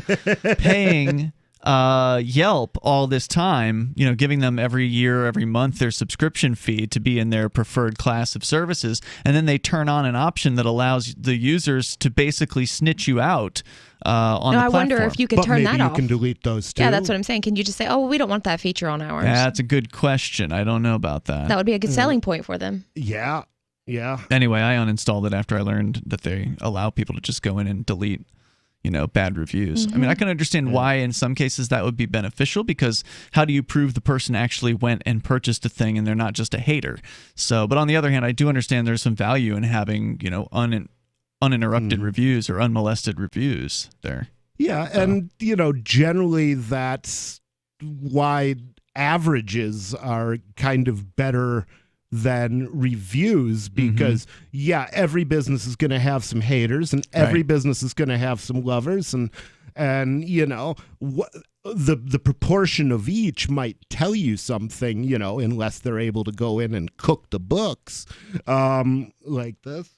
paying Yelp all this time, giving them every year, every month their subscription fee to be in their preferred class of services, and then they turn on an option that allows the users to basically snitch you out on the platform. I wonder if you could turn that off. You can delete those too. Yeah, that's what I'm saying. Can you just say, we don't want that feature on ours? That's a good question. I don't know about that. That would be a good selling point for them. Yeah. Anyway, I uninstalled it after I learned that they allow people to just go in and delete bad reviews. Mm-hmm. I mean, I can understand why in some cases that would be beneficial, because how do you prove the person actually went and purchased a thing and they're not just a hater? So, but on the other hand, I do understand there's some value in having, uninterrupted reviews or unmolested reviews there. Yeah, so. And, generally that's why averages are kind of better than reviews, because every business is going to have some haters, and every business is going to have some lovers, and the proportion of each might tell you something, unless they're able to go in and cook the books like this.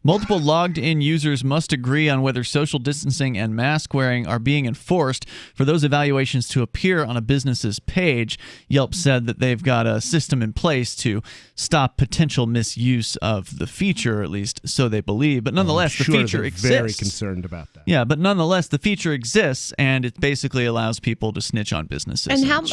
Multiple logged-in users must agree on whether social distancing and mask wearing are being enforced for those evaluations to appear on a business's page. Yelp said that they've got a system in place to stop potential misuse of the feature, at least so they believe. But nonetheless, the feature exists. Very concerned about that. Yeah, but nonetheless, the feature exists, and it basically allows people to snitch on businesses. And how much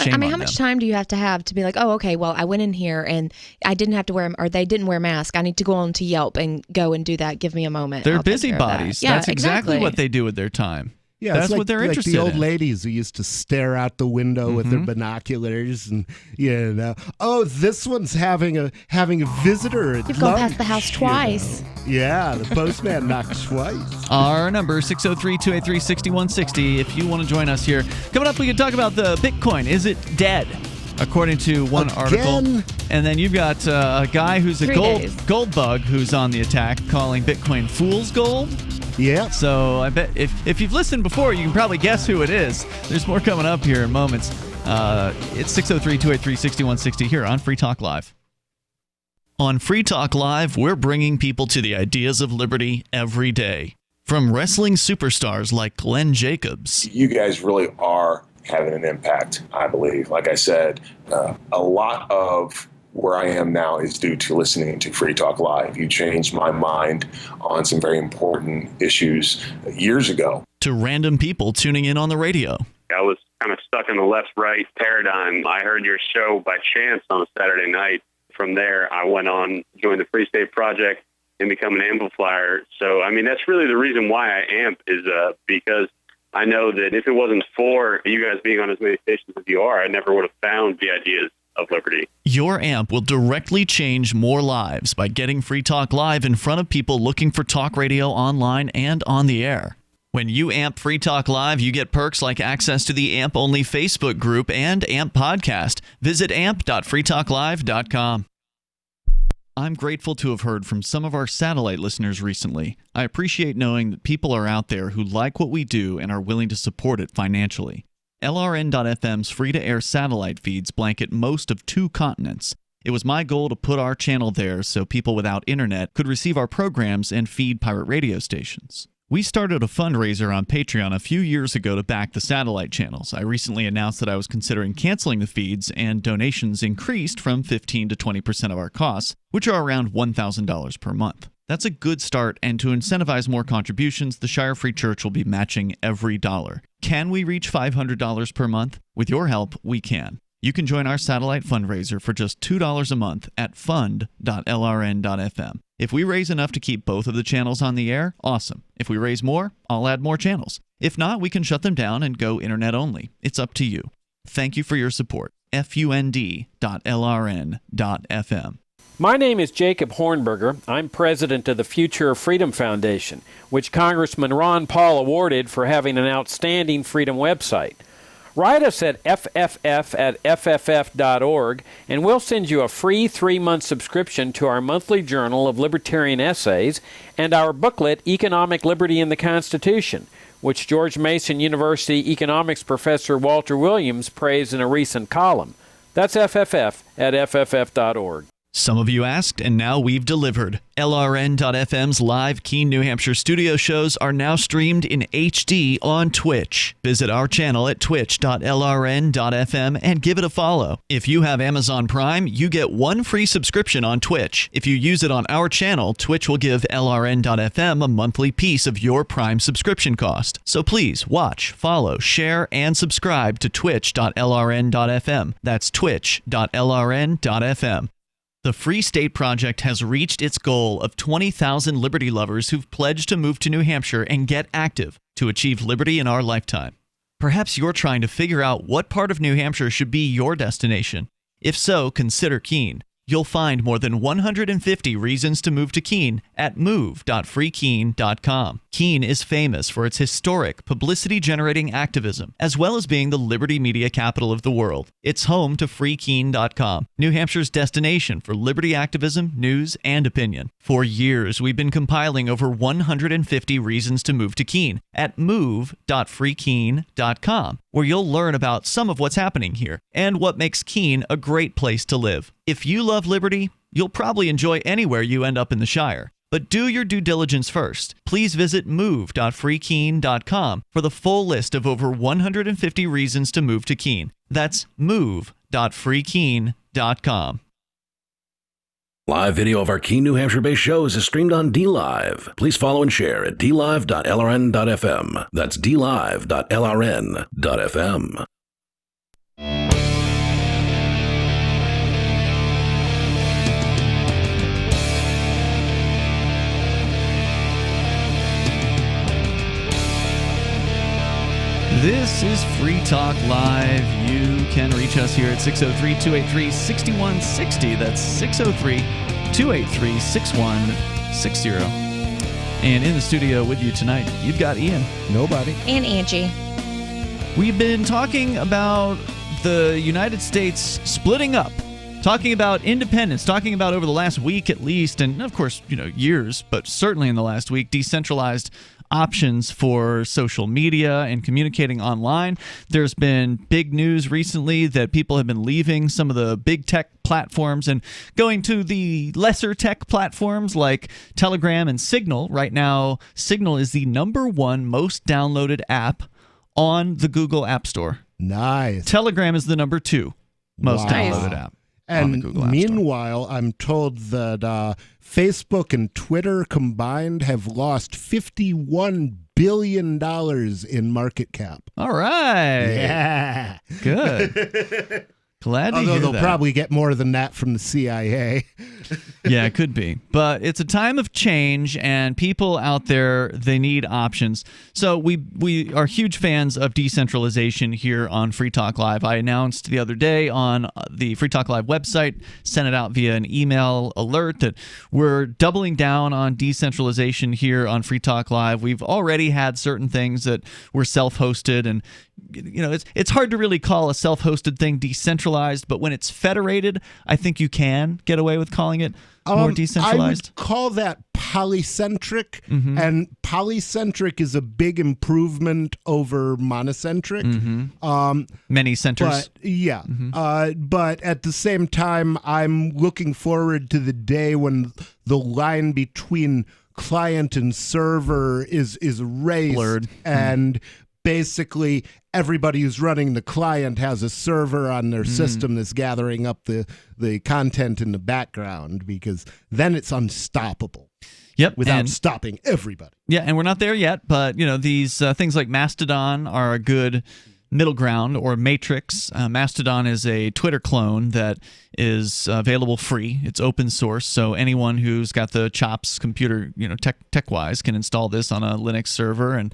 time do you have to be like, oh, okay, well, I went in here and I didn't have to wear, or they didn't wear a mask. I need to go on to Yelp and go and do that. Give me a moment. They're busybodies. Yeah, that's exactly what they do with their time. Yeah, that's it's what they're interested in. Like the old ladies who used to stare out the window with their binoculars, and oh, this one's having a visitor at You've lunch, gone past the house twice. Yeah, the postman knocked twice. Our number 603-283-6160. If you want to join us here, coming up, we can talk about the Bitcoin. Is it dead? According to one article. And then you've got a guy who's a gold bug who's on the attack, calling Bitcoin fool's gold. Yeah. So I bet if you've listened before, you can probably guess who it is. There's more coming up here in moments. It's 603-283-6160 here on Free Talk Live. On Free Talk Live, we're bringing people to the ideas of liberty every day. From wrestling superstars like Glenn Jacobs. You guys really are having an impact, I believe. Like I said, a lot of where I am now is due to listening to Free Talk Live. You changed my mind on some very important issues years ago. To random people tuning in on the radio. I was kind of stuck in the left-right paradigm. I heard your show by chance on a Saturday night. From there, I went on, joined the Free State Project, and become an amplifier. So, I mean, that's really the reason why I amp, is because I know that if it wasn't for you guys being on as many stations as you are, I never would have found the ideas of liberty. Your amp will directly change more lives by getting Free Talk Live in front of people looking for talk radio online and on the air. When you amp Free Talk Live, you get perks like access to the AMP-only Facebook group and AMP podcast. Visit amp.freetalklive.com. I'm grateful to have heard from some of our satellite listeners recently. I appreciate knowing that people are out there who like what we do and are willing to support it financially. LRN.FM's free-to-air satellite feeds blanket most of 2 continents. It was my goal to put our channel there so people without internet could receive our programs and feed pirate radio stations. We started a fundraiser on Patreon a few years ago to back the satellite channels. I recently announced that I was considering canceling the feeds, and donations increased from 15% to 20% of our costs, which are around $1,000 per month. That's a good start, and to incentivize more contributions, the Shire Free Church will be matching every dollar. Can we reach $500 per month? With your help, we can. You can join our satellite fundraiser for just $2 a month at fund.lrn.fm. If we raise enough to keep both of the channels on the air, awesome. If we raise more, I'll add more channels. If not, we can shut them down and go internet only. It's up to you. Thank you for your support. fund.lrn.fm. My name is Jacob Hornberger. I'm president of the Future of Freedom Foundation, which Congressman Ron Paul awarded for having an outstanding freedom website. Write us at fff@fff.org, and we'll send you a free 3-month subscription to our monthly journal of libertarian essays and our booklet, Economic Liberty in the Constitution, which George Mason University economics professor Walter Williams praised in a recent column. That's fff@fff.org. Some of you asked, and now we've delivered. LRN.FM's live Keene, New Hampshire studio shows are now streamed in HD on Twitch. Visit our channel at twitch.lrn.fm and give it a follow. If you have Amazon Prime, you get 1 free subscription on Twitch. If you use it on our channel, Twitch will give LRN.FM a monthly piece of your Prime subscription cost. So please watch, follow, share, and subscribe to twitch.lrn.fm. That's twitch.lrn.fm. The Free State Project has reached its goal of 20,000 liberty lovers who've pledged to move to New Hampshire and get active to achieve liberty in our lifetime. Perhaps you're trying to figure out what part of New Hampshire should be your destination. If so, consider Keene. You'll find more than 150 reasons to move to Keene at move.freekeene.com. Keene is famous for its historic, publicity-generating activism, as well as being the liberty media capital of the world. It's home to freekeene.com, New Hampshire's destination for liberty activism, news, and opinion. For years, we've been compiling over 150 reasons to move to Keene at move.freekeene.com, where you'll learn about some of what's happening here and what makes Keene a great place to live. If you love liberty, you'll probably enjoy anywhere you end up in the Shire. But do your due diligence first. Please visit move.freekeene.com for the full list of over 150 reasons to move to Keene. That's move.freekeene.com. Live video of our Keene, New Hampshire-based shows is streamed on DLive. Please follow and share at dlive.lrn.fm. That's dlive.lrn.fm. This is Free Talk Live. You can reach us here at 603-283-6160. That's 603-283-6160. And in the studio with you tonight, you've got Ian. Nobody. And Angie. We've been talking about the United States splitting up, talking about independence, talking about over the last week at least, and of course, years, but certainly in the last week, decentralized options for social media and communicating online. There's been big news recently that people have been leaving some of the big tech platforms and going to the lesser tech platforms like Telegram and Signal. Right now, Signal is the #1 most downloaded app on the Google App Store. Nice. Telegram is the #2 most downloaded app. And meanwhile, I'm told that Facebook and Twitter combined have lost $51 billion in market cap. All right. Yeah. Good. Glad to hear that. Although they'll probably get more than that from the CIA. Yeah, it could be. But it's a time of change, and people out there, they need options. So we are huge fans of decentralization here on Free Talk Live. I announced the other day on the Free Talk Live website, sent it out via an email alert, that we're doubling down on decentralization here on Free Talk Live. We've already had certain things that were self-hosted, and it's hard to really call a self-hosted thing decentralized, but when it's federated, I think you can get away with calling it more decentralized. I would call that polycentric, Mm-hmm. and polycentric is a big improvement over monocentric. Mm-hmm. Many centers. But, yeah. But at the same time, I'm looking forward to the day when the line between client and server is raised. Blurred. And basically everybody who's running the client has a server on their system that's gathering up the content in the background, because then it's unstoppable. Yep, without stopping everybody. Yeah, and we're not there yet, but these things like Mastodon are a good middle ground, or Matrix. Mastodon is a Twitter clone that is available free. It's open source, so anyone who's got the chops, computer, tech-wise, can install this on a Linux server, and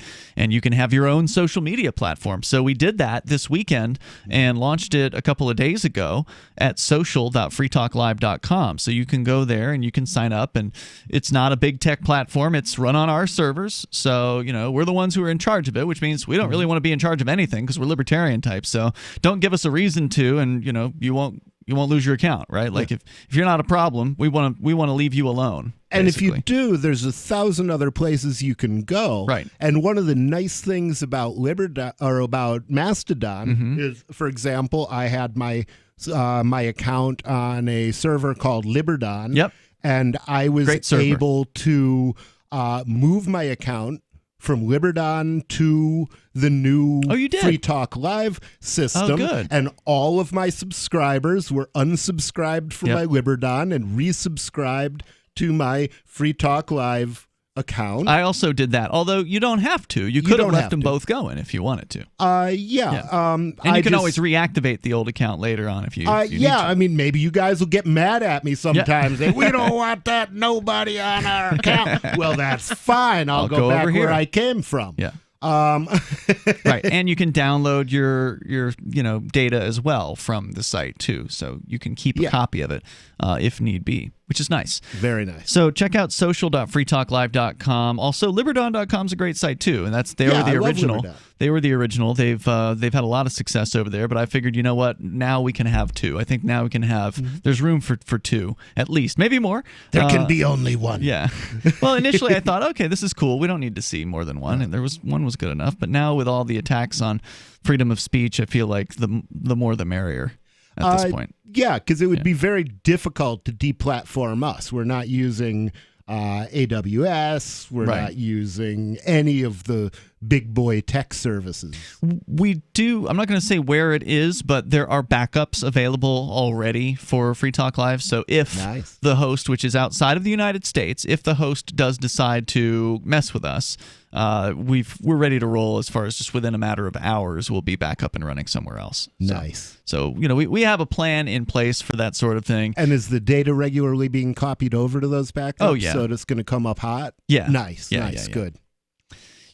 you can have your own social media platform. So we did that this weekend and launched it a couple of days ago at social.freetalklive.com. So you can go there and you can sign up, and it's not a big tech platform. It's run on our servers, so we're the ones who are in charge of it, which means we don't really want to be in charge of anything because we're libertarian types. So don't give us a reason to, and you won't lose your account, right? Like if you're not a problem, we want to leave you alone. And basically. if you do, there's 1,000 other places you can go. Right. And one of the nice things about about Mastodon is, for example, I had my account on a server called Liberdon. Yep. And I was able to move my account from Liberdon to the new Free Talk Live system. Oh, good. And all of my subscribers were unsubscribed from my Liberdon and resubscribed to my Free Talk Live account. I also did that, although you don't have to. You could have left them both going if you wanted to. And you can always reactivate the old account later on if you need to. I mean, maybe you guys will get mad at me sometimes. Say, we don't want that nobody on our account. Well, that's fine. I'll go back where I came from. Yeah. Right, and you can download your data as well from the site too, so you can keep a copy of it if need be, which is nice. Very nice. So check out social.freetalklive.com. Also, Liberdon.com is a great site too, and they were the original. They were the original. They've had a lot of success over there, but I figured, you know what? Now we can have two. I think now we can have. There's room for two at least, maybe more. There can be only one. Yeah. Well, initially I thought, okay, this is cool. We don't need to see more than one, and one was good enough. But now with all the attacks on freedom of speech, I feel like the more the merrier at this point. Yeah, because it would be very difficult to deplatform us. We're not using AWS. We're not using any of the big boy tech services. We do. I'm not going to say where it is, but there are backups available already for Free Talk Live. So if the host, which is outside of the United States, if the host does decide to mess with us, we're ready to roll. As far as just within a matter of hours, we'll be back up and running somewhere else. Nice. So we have a plan in place for that sort of thing. And is the data regularly being copied over to those backups? Oh, yeah. So it's going to come up hot? Yeah. Nice. Yeah, Good.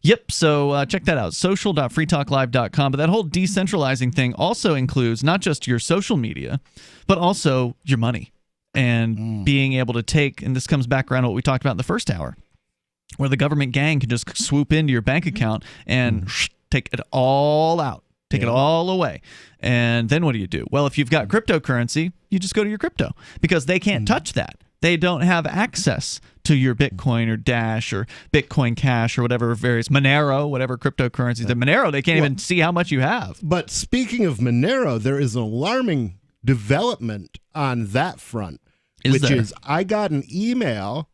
Yep, so check that out, social.freetalklive.com. But that whole decentralizing thing also includes not just your social media, but also your money and being able to take, and this comes back around to what we talked about in the first hour, where the government gang can just swoop into your bank account and take it all out, take it all away. And then what do? Well, if you've got cryptocurrency, you just go to your crypto because they can't touch that. They don't have access to your Bitcoin or Dash or Bitcoin Cash or whatever various Monero, whatever cryptocurrencies. The Monero, they can't even see how much you have. But speaking of Monero, there is an alarming development on that front, which is I got an email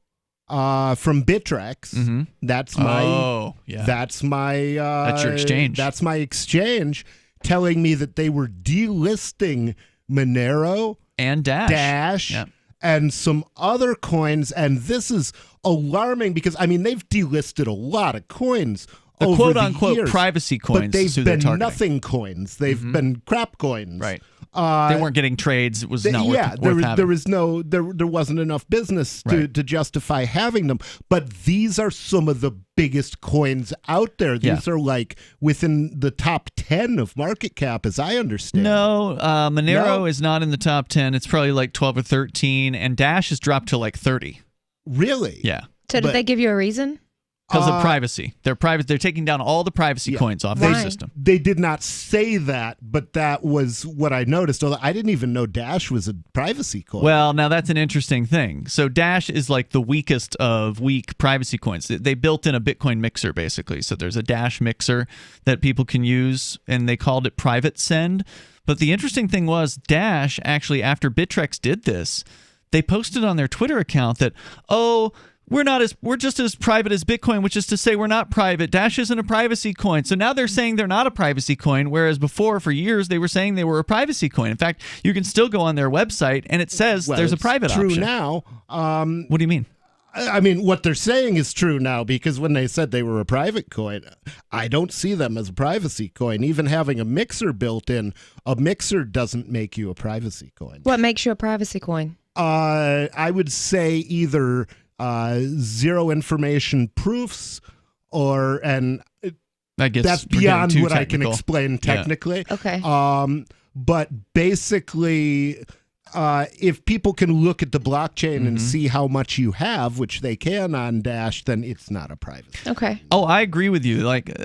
from Bittrex. That's my that's your exchange. That's my exchange, telling me that they were delisting Monero and Dash. And some other coins, and this is alarming because they've delisted a lot of coins over quote unquote years, privacy coins, but they've been nothing coins. They've been crap coins. Right. They weren't getting trades. It was not worth having. There wasn't enough business to justify having them. But these are some of the biggest coins out there. These are like within the top 10 of market cap, as I understand. No, Monero is not in the top 10. It's probably like 12 or 13, and Dash has dropped to like 30. Really? Yeah. So did they give you a reason? Because of privacy. They're private. They're taking down all the privacy coins off their system. They did not say that, but that was what I noticed. Although I didn't even know Dash was a privacy coin. Well, now that's an interesting thing. So Dash is like the weakest of weak privacy coins. They built in a Bitcoin mixer, basically. So there's a Dash mixer that people can use, and they called it Private Send. But the interesting thing was Dash, actually, after Bittrex did this, they posted on their Twitter account that, we're just as private as Bitcoin, which is to say we're not private. Dash isn't a privacy coin. So now they're saying they're not a privacy coin, whereas before, for years, they were saying they were a privacy coin. In fact, you can still go on their website, and it says there's a private option. True now. What do you mean? What they're saying is true now, because when they said they were a private coin, I don't see them as a privacy coin. Even having a mixer built in, a mixer doesn't make you a privacy coin. What makes you a privacy coin? I would say either zero information proofs and that's beyond what I can explain technically. Yeah. Okay. But basically, if people can look at the blockchain and see how much you have, which they can on Dash, then it's not a privacy. Okay. Oh, I agree with you. Like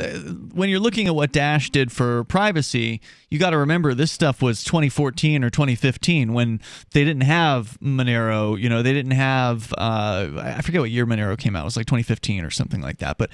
when you're looking at what Dash did for privacy, you got to remember this stuff was 2014 or 2015 when they didn't have Monero. They didn't have I forget what year Monero came out. It was like 2015 or something like that. But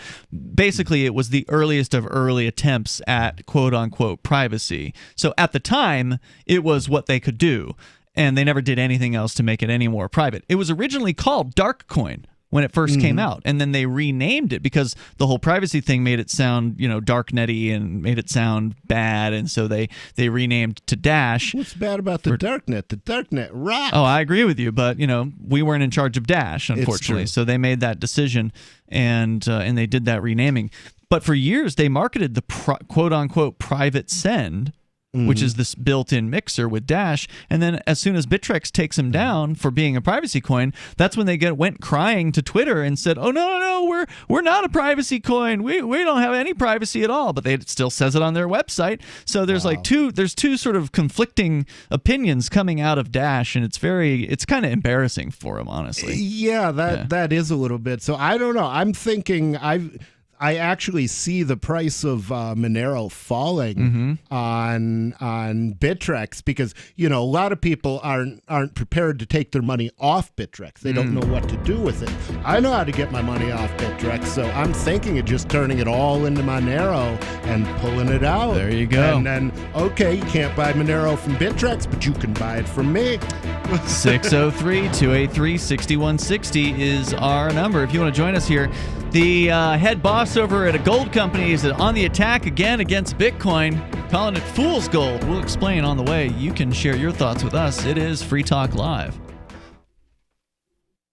basically, it was the earliest of early attempts at quote unquote privacy. So at the time, it was what they could do. And they never did anything else to make it any more private. It was originally called Darkcoin when it first came out, and then they renamed it because the whole privacy thing made it sound, darknetty and made it sound bad, and so they renamed to Dash. What's bad about the Darknet? The Darknet rocks. Oh, I agree with you, but we weren't in charge of Dash, unfortunately, so they made that decision, and they did that renaming. But for years, they marketed the quote unquote private send which is this built-in mixer with Dash. And then as soon as Bittrex takes him down for being a privacy coin, that's when they went crying to Twitter and said, "Oh no, we're not a privacy coin. We don't have any privacy at all." But it still says it on their website. So there's two sort of conflicting opinions coming out of Dash, and it's kind of embarrassing for him, honestly. Yeah, that is a little bit. So I don't know. I'm thinking I actually see the price of Monero falling on Bittrex because, a lot of people aren't prepared to take their money off Bittrex. They don't know what to do with it. I know how to get my money off Bittrex, so I'm thinking of just turning it all into Monero and pulling it out. There you go. And then, okay, you can't buy Monero from Bittrex, but you can buy it from me. 603-283-6160 is our number. If you want to join us here, the head boss over at a gold company is on the attack again against Bitcoin, calling it fool's gold. We'll explain on the way. You can share your thoughts with us. It is Free Talk Live.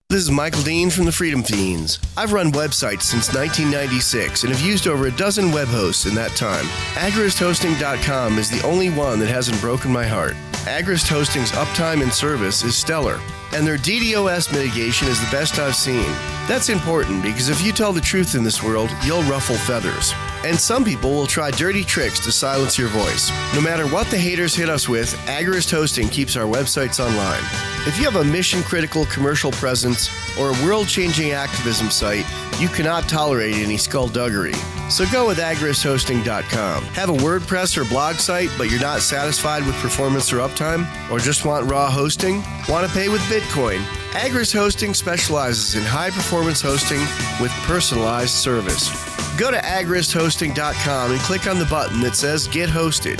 This is Michael Dean from the Freedom Fiends. I've run websites since 1996 and have used over a dozen web hosts in that time. AgristHosting.com is the only one that hasn't broken my heart. Agrist Hosting's uptime and service is stellar, and their DDoS mitigation is the best I've seen. That's important because if you tell the truth in this world, you'll ruffle feathers. And some people will try dirty tricks to silence your voice. No matter what the haters hit us with, Agrist Hosting keeps our websites online. If you have a mission-critical commercial presence or a world-changing activism site, you cannot tolerate any skullduggery. So go with AgristHosting.com. Have a WordPress or blog site, but you're not satisfied with performance or uptime? Or just want raw hosting? Want to pay with Bitcoin? Agrist Hosting specializes in high-performance hosting with personalized service. Go to AgristHosting.com and click on the button that says Get Hosted.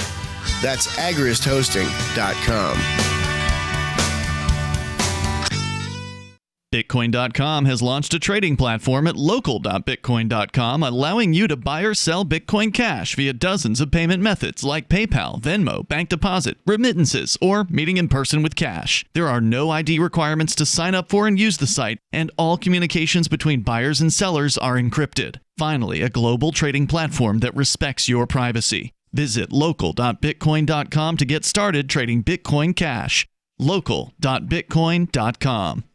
That's AgristHosting.com. Bitcoin.com has launched a trading platform at local.bitcoin.com, allowing you to buy or sell Bitcoin Cash via dozens of payment methods like PayPal, Venmo, bank deposit, remittances, or meeting in person with cash. There are no ID requirements to sign up for and use the site, and all communications between buyers and sellers are encrypted. Finally, a global trading platform that respects your privacy. Visit local.bitcoin.com to get started trading Bitcoin Cash. local.bitcoin.com.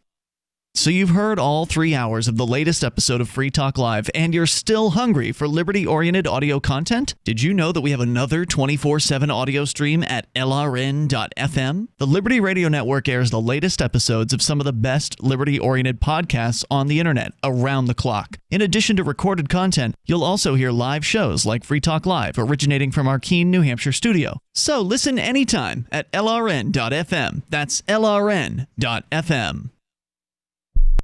So you've heard all 3 hours of the latest episode of Free Talk Live, and you're still hungry for liberty-oriented audio content? Did you know that we have another 24/7 audio stream at LRN.FM? The Liberty Radio Network airs the latest episodes of some of the best liberty-oriented podcasts on the internet around the clock. In addition to recorded content, you'll also hear live shows like Free Talk Live, originating from our Keene, New Hampshire studio. So listen anytime at LRN.FM. That's LRN.FM.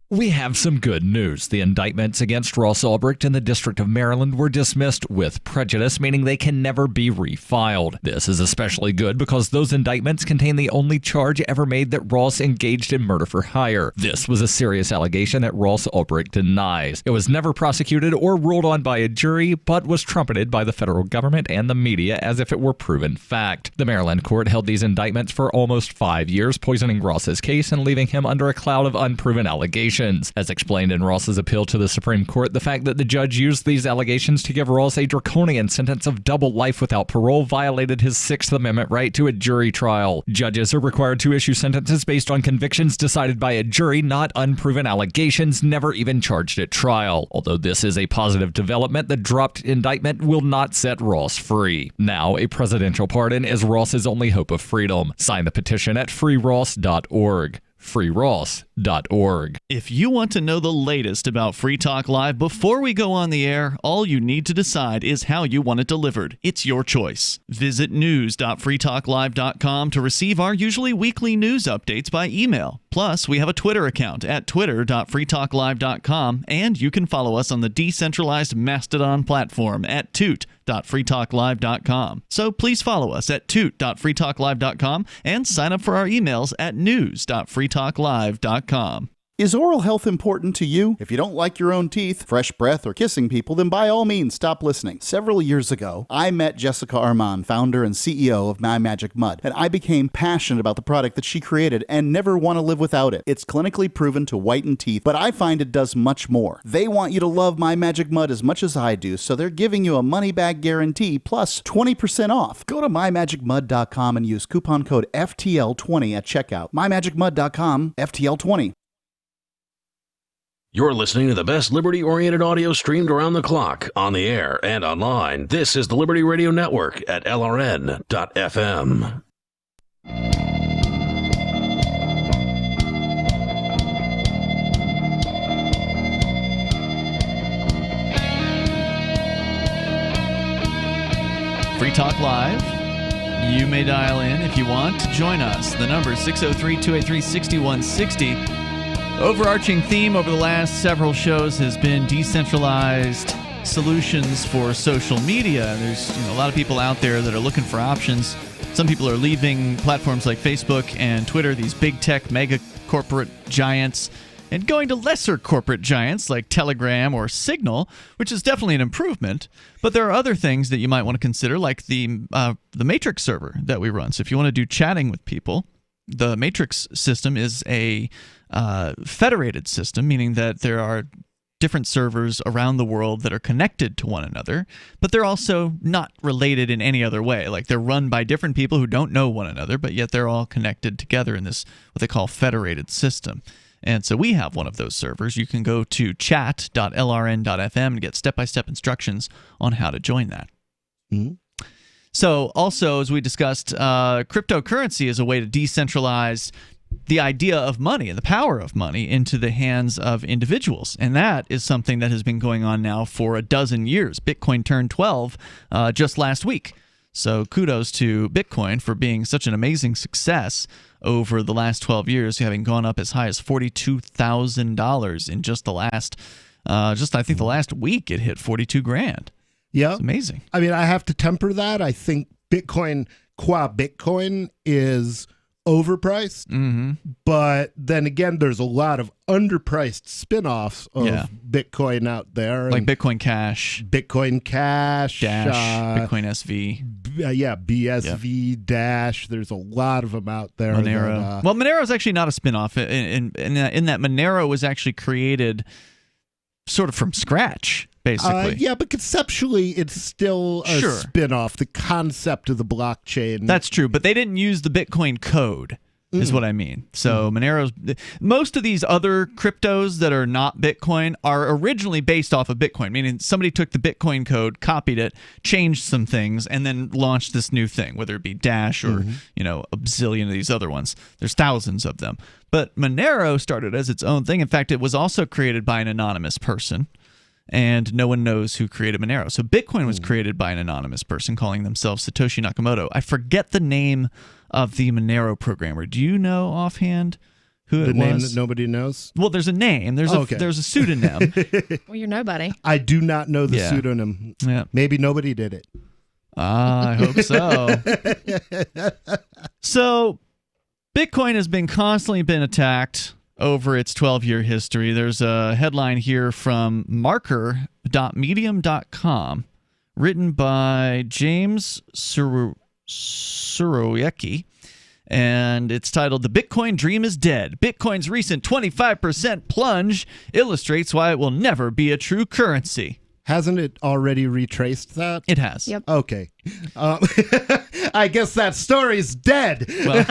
We have some good news. The indictments against Ross Ulbricht in the District of Maryland were dismissed with prejudice, meaning they can never be refiled. This is especially good because those indictments contain the only charge ever made that Ross engaged in murder for hire. This was a serious allegation that Ross Ulbricht denies. It was never prosecuted or ruled on by a jury, but was trumpeted by the federal government and the media as if it were proven fact. The Maryland court held these indictments for almost 5 years, poisoning Ross's case and leaving him under a cloud of unproven allegations. As explained in Ross's appeal to the Supreme Court, the fact that the judge used these allegations to give Ross a draconian sentence of double life without parole violated his Sixth Amendment right to a jury trial. Judges are required to issue sentences based on convictions decided by a jury, not unproven allegations never even charged at trial. Although this is a positive development, the dropped indictment will not set Ross free. Now, a presidential pardon is Ross's only hope of freedom. Sign the petition at freeross.org. freeross.org. If you want to know the latest about Free Talk Live before we go on the air, all you need to decide is how you want it delivered. It's your choice. Visit news.freetalklive.com to receive our usually weekly news updates by email. Plus, we have a Twitter account at twitter.freetalklive.com, and you can follow us on the decentralized Mastodon platform at toot.freetalklive.com. So please follow us at toot.freetalklive.com and sign up for our emails at news.freetalklive.com. Is oral health important to you? If you don't like your own teeth, fresh breath, or kissing people, then by all means stop listening. Several years ago, I met Jessica Armand, founder and CEO of My Magic Mud, and I became passionate about the product that she created and never want to live without it. It's clinically proven to whiten teeth, but I find it does much more. They want you to love My Magic Mud as much as I do, so they're giving you a money-back guarantee plus 20% off. Go to mymagicmud.com and use coupon code FTL20 at checkout. mymagicmud.com, FTL20. You're listening to the best liberty-oriented audio streamed around the clock, on the air, and online. This is the Liberty Radio Network at LRN.FM. Free Talk Live. You may dial in if you want to join us. The number is 603-283-6160. Overarching theme over the last several shows has been decentralized solutions for social media. There's a lot of people out there that are looking for options. Some people are leaving platforms like Facebook and Twitter, these big tech mega corporate giants, and going to lesser corporate giants like Telegram or Signal, which is definitely an improvement. But there are other things that you might want to consider, like the Matrix server that we run. So if you want to do chatting with people, the Matrix system is a federated system, meaning that there are different servers around the world that are connected to one another, but they're also not related in any other way. Like, they're run by different people who don't know one another, but yet they're all connected together in this, what they call, federated system. And so we have one of those servers. You can go to chat.lrn.fm and get step-by-step instructions on how to join that. Mm-hmm. So also, as we discussed, cryptocurrency is a way to decentralize the idea of money and the power of money into the hands of individuals. And that is something that has been going on now for a dozen years. Bitcoin turned 12 just last week. So kudos to Bitcoin for being such an amazing success over the last 12 years, having gone up as high as $42,000 in just the last, I think the last week it hit 42 grand. Yeah. It's amazing. I mean, I have to temper that. I think Bitcoin, qua Bitcoin, is overpriced. Mm-hmm. But then again, there's a lot of underpriced spin-offs of Bitcoin out there. Like Bitcoin Cash. Bitcoin Cash. Dash. Bitcoin SV. BSV, Dash. There's a lot of them out there. Monero. Well, Monero is actually not a spin-off. In that Monero was actually created sort of from scratch, basically. Yeah, but conceptually, it's still a spin-off. The concept of the blockchain. That's true, but they didn't use the Bitcoin code, is what I mean. So Monero's, most of these other cryptos that are not Bitcoin are originally based off of Bitcoin, meaning somebody took the Bitcoin code, copied it, changed some things, and then launched this new thing, whether it be Dash or a bazillion of these other ones. There's thousands of them. But Monero started as its own thing. In fact, it was also created by an anonymous person, and no one knows who created Monero. So Bitcoin was created by an anonymous person calling themselves Satoshi Nakamoto. I forget the name of the Monero programmer. Do you know offhand who it was? The name that nobody knows? Well, there's a name. There's a pseudonym. Well, you're nobody. I do not know the pseudonym. Yeah. Maybe nobody did it. I hope so. So Bitcoin has constantly been attacked over its 12-year history. There's a headline here from marker.medium.com written by James Surowiecki, and it's titled, "The Bitcoin Dream is Dead. Bitcoin's recent 25% plunge illustrates why it will never be a true currency." Hasn't it already retraced that? It has. Yep. Okay. I guess that story's dead. Well,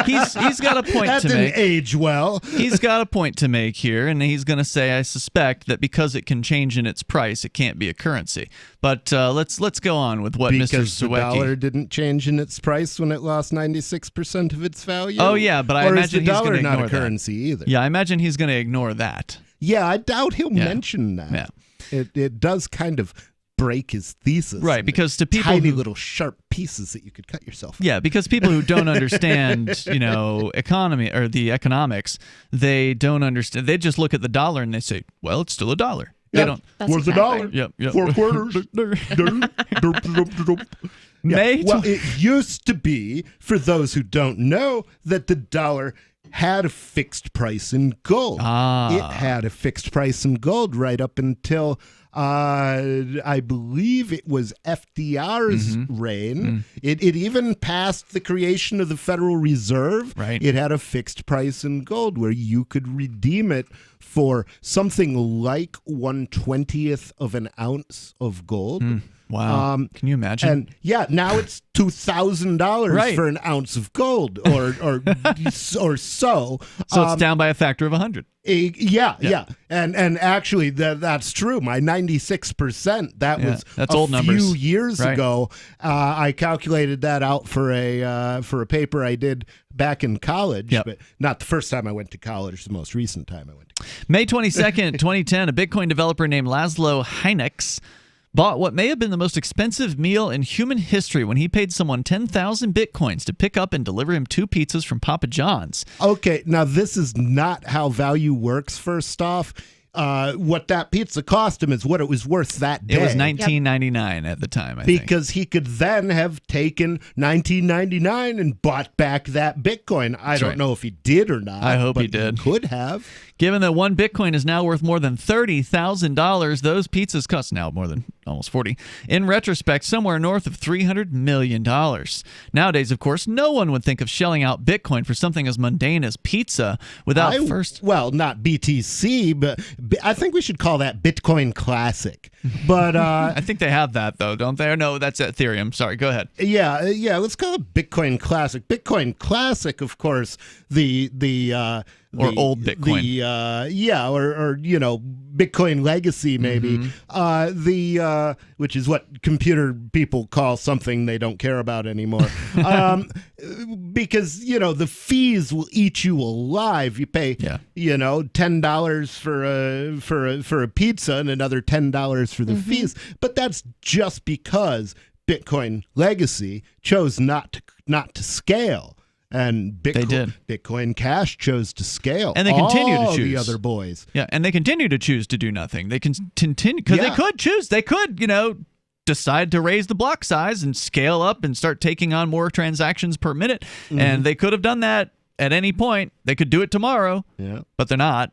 he's got a point that to didn't make. age well. He's got a point to make here, and he's going to say, I suspect that because it can change in its price, it can't be a currency. But let's go on with what Mr. Because the Surowiecki... dollar didn't change in its price when it lost 96% of its value? Oh, yeah, but I imagine he's going to ignore that. Or is the dollar not a currency either? Yeah, I imagine he's going to ignore that. Yeah, I doubt he'll mention that. Yeah. It does kind of break his thesis. Right, because to people tiny little sharp pieces that you could cut yourself. Yeah, because people who don't understand, economy or the economics, they don't understand. They just look at the dollar and they say, "Well, it's still a dollar." They don't. Where's the dollar? Yep. 4 quarters. Well, it used to be, for those who don't know, that the dollar had a fixed price in gold. It had a fixed price in gold right up until I believe it was FDR's reign. It even passed the creation of the Federal Reserve. Right. It had a fixed price in gold where you could redeem it for something like 1/20th of an ounce of gold. Wow. Can you imagine? And yeah, now it's $2,000 Right. for an ounce of gold or so. So it's down by a factor of 100. Yeah. And actually that's true. My 96%, was that's a old few numbers. years Right. ago. I calculated that out for a paper I did back in college, but not the first time I went to college, the most recent time I went to college. May 22nd, 2010, a Bitcoin developer named Laszlo Heineks bought what may have been the most expensive meal in human history when he paid someone 10,000 Bitcoins to pick up and deliver him 2 pizzas from Papa John's. Okay, now this is not how value works, first off. What that pizza cost him is what it was worth that day. It was $19.99 at the time, I think. Because he could then have taken $19.99 and bought back that Bitcoin. I don't know if he did or not. I hope but he did. Could have. Given that 1 Bitcoin is now worth more than $30,000, those pizzas cost now more than almost 40. In retrospect, somewhere north of $300 million. Nowadays, of course, no one would think of shelling out Bitcoin for something as mundane as pizza without first... Well, not BTC, but I think we should call that Bitcoin Classic. But I think they have that, though, don't they? Or no, that's Ethereum. Sorry, go ahead. Yeah, let's call it Bitcoin Classic. Bitcoin Classic, of course, or old Bitcoin. Or Bitcoin Legacy, maybe. Which is what computer people call something they don't care about anymore. Because, the fees will eat you alive. You pay, $10 for a pizza and another $10 for the fees. But that's just because Bitcoin Legacy chose not to scale. And Bitcoin Cash chose to scale. And they continue to all choose. The other boys. Yeah, and they continue to choose to do nothing. They can continue because they could choose. They could, decide to raise the block size and scale up and start taking on more transactions per minute. And they could have done that at any point. They could do it tomorrow. Yeah, but they're not.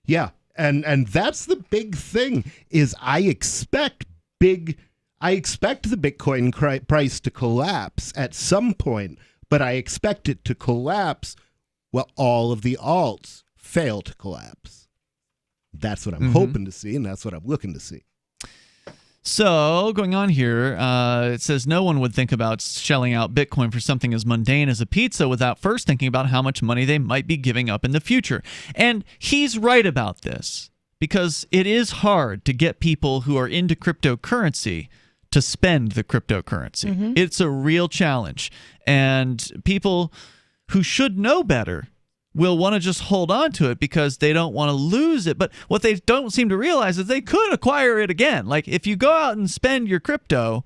Yeah, and that's the big thing. Is I expect the Bitcoin price to collapse at some point. But I expect it to collapse while all of the alts fail to collapse. That's what I'm hoping to see, and that's what I'm looking to see. So, going on here, it says no one would think about shelling out Bitcoin for something as mundane as a pizza without first thinking about how much money they might be giving up in the future. And he's right about this, because it is hard to get people who are into cryptocurrency to spend the cryptocurrency. It's a real challenge. And people who should know better will want to just hold on to it because they don't want to lose it. But what they don't seem to realize is they could acquire it again. Like if you go out and spend your crypto,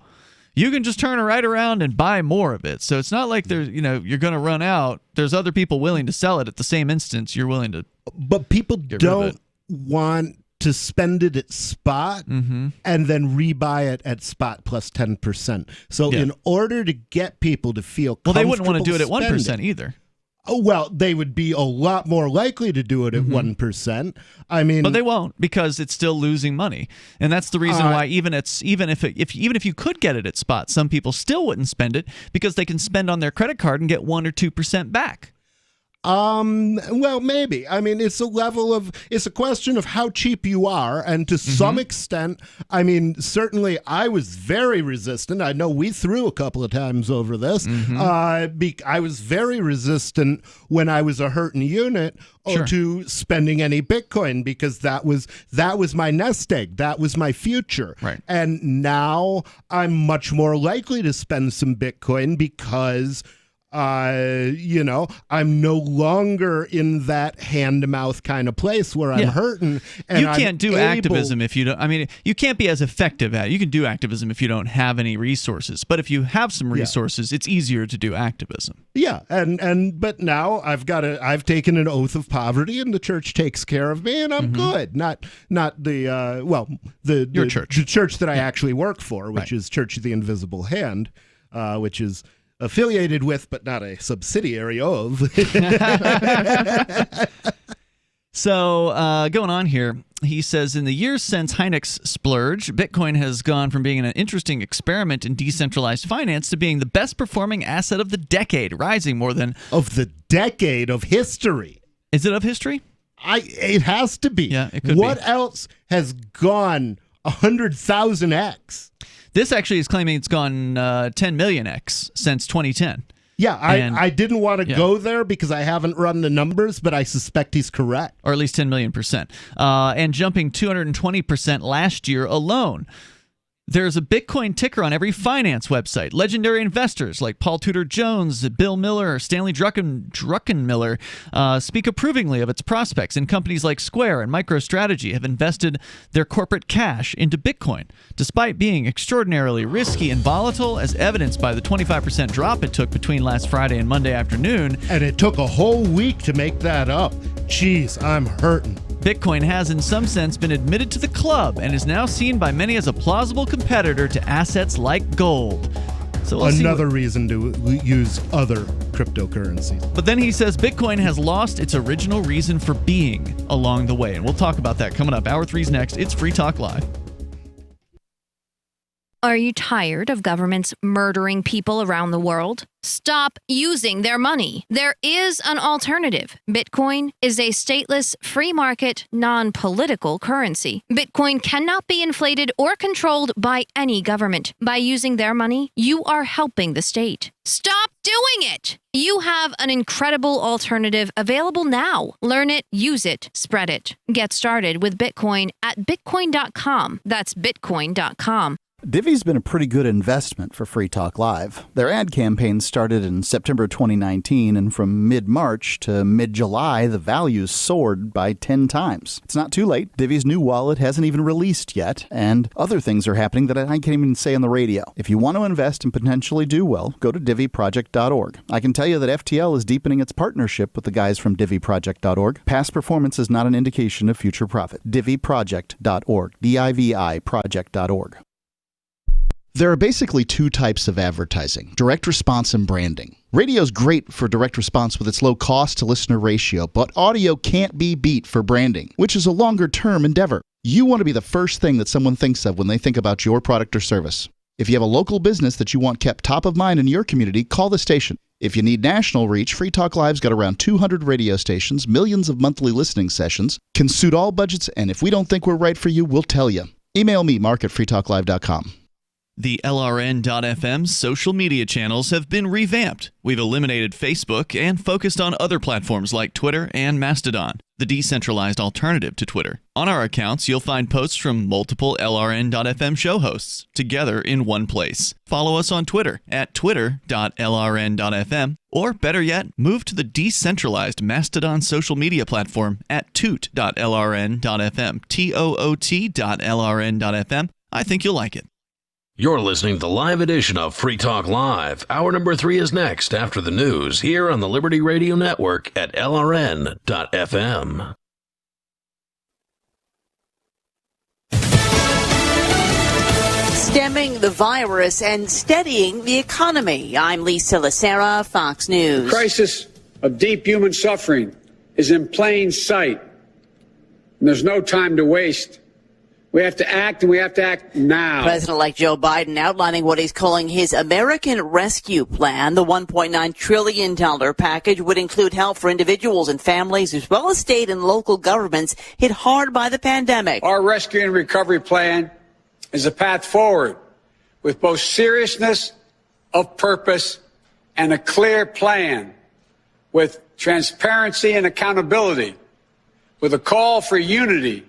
you can just turn it right around and buy more of it. So it's not like there's, you're going to run out. There's other people willing to sell it at the same instance you're willing to. But people don't want to spend it at spot and then rebuy it at spot plus 10%. So in order to get people to feel comfortable, they wouldn't want to do it at 1% either. Oh, well, they would be a lot more likely to do it at 1%. I mean, but they won't because it's still losing money, and that's the reason why even if you could get it at spot, some people still wouldn't spend it because they can spend on their credit card and get 1 or 2% back. Well, maybe. I mean, it's a question of how cheap you are. And to some extent, I mean, certainly I was very resistant. I know we threw a couple of times over this. I was very resistant when I was a hurting unit to spending any Bitcoin because that was my nest egg. That was my future. Right. And now I'm much more likely to spend some Bitcoin because I'm no longer in that hand-to-mouth kind of place where I'm hurting. And you can't do activism if you don't. I mean, you can't be as effective at it. You can do activism if you don't have any resources. But if you have some resources, it's easier to do activism. Yeah, but now I've taken an oath of poverty, and the church takes care of me, and I'm good. Not your church, the church that I actually work for, which is Church of the Invisible Hand, which is affiliated with, but not a subsidiary of. So going on here, he says, in the years since Hynek's splurge, Bitcoin has gone from being an interesting experiment in decentralized finance to being the best performing asset of the decade, rising more than... Of the decade of history. Is it of history? It has to be. Yeah, it could What be. else has gone 100,000x? This actually is claiming it's gone 10 million X since 2010. Yeah, I didn't want to go there because I haven't run the numbers, but I suspect he's correct. Or at least 10 million%. And jumping 220% last year alone. There's a Bitcoin ticker on every finance website. Legendary investors like Paul Tudor Jones, Bill Miller, Stanley Druckenmiller speak approvingly of its prospects, and companies like Square and MicroStrategy have invested their corporate cash into Bitcoin, despite being extraordinarily risky and volatile, as evidenced by the 25% drop it took between last Friday and Monday afternoon. And it took a whole week to make that up. Jeez, I'm hurting. Bitcoin has, in some sense, been admitted to the club and is now seen by many as a plausible competitor to assets like gold. So we'll Another reason to use other cryptocurrencies. But then he says Bitcoin has lost its original reason for being along the way. And we'll talk about that coming up. Hour 3's next. It's Free Talk Live. Are you tired of governments murdering people around the world? Stop using their money. There is an alternative. Bitcoin is a stateless, free market, non-political currency. Bitcoin cannot be inflated or controlled by any government. By using their money, you are helping the state. Stop doing it! You have an incredible alternative available now. Learn it, use it, spread it. Get started with Bitcoin at bitcoin.com. That's bitcoin.com. Divvy's been a pretty good investment for Free Talk Live. Their ad campaign started in September 2019, and from mid-March to mid-July, the values soared by 10 times. It's not too late. Divvy's new wallet hasn't even released yet, and other things are happening that I can't even say on the radio. If you want to invest and potentially do well, go to DivvyProject.org. I can tell you that FTL is deepening its partnership with the guys from DivvyProject.org. Past performance is not an indication of future profit. DivvyProject.org. D-I-V-I Project.org. There are basically two types of advertising: direct response and branding. Radio's great for direct response with its low cost to listener ratio, but audio can't be beat for branding, which is a longer term endeavor. You want to be the first thing that someone thinks of when they think about your product or service. If you have a local business that you want kept top of mind in your community, call the station. If you need national reach, Free Talk Live's got around 200 radio stations, millions of monthly listening sessions, can suit all budgets, and if we don't think we're right for you, we'll tell you. Email me, mark@freetalklive.com. The LRN.FM social media channels have been revamped. We've eliminated Facebook and focused on other platforms like Twitter and Mastodon, the decentralized alternative to Twitter. On our accounts, you'll find posts from multiple LRN.FM show hosts together in one place. Follow us on Twitter at twitter.lrn.fm, or better yet, move to the decentralized Mastodon social media platform at toot.lrn.fm, toot.lrn.fm. I think you'll like it. You're listening to the live edition of Free Talk Live. Hour number 3 is next after the news here on the Liberty Radio Network at LRN.FM. Stemming the virus and steadying the economy. I'm Lisa Lacera, Fox News. The crisis of deep human suffering is in plain sight, and there's no time to waste. We have to act, and we have to act now. President-elect Joe Biden outlining what he's calling his American Rescue Plan. The $1.9 trillion package would include help for individuals and families, as well as state and local governments hit hard by the pandemic. Our rescue and recovery plan is a path forward with both seriousness of purpose and a clear plan, with transparency and accountability, with a call for unity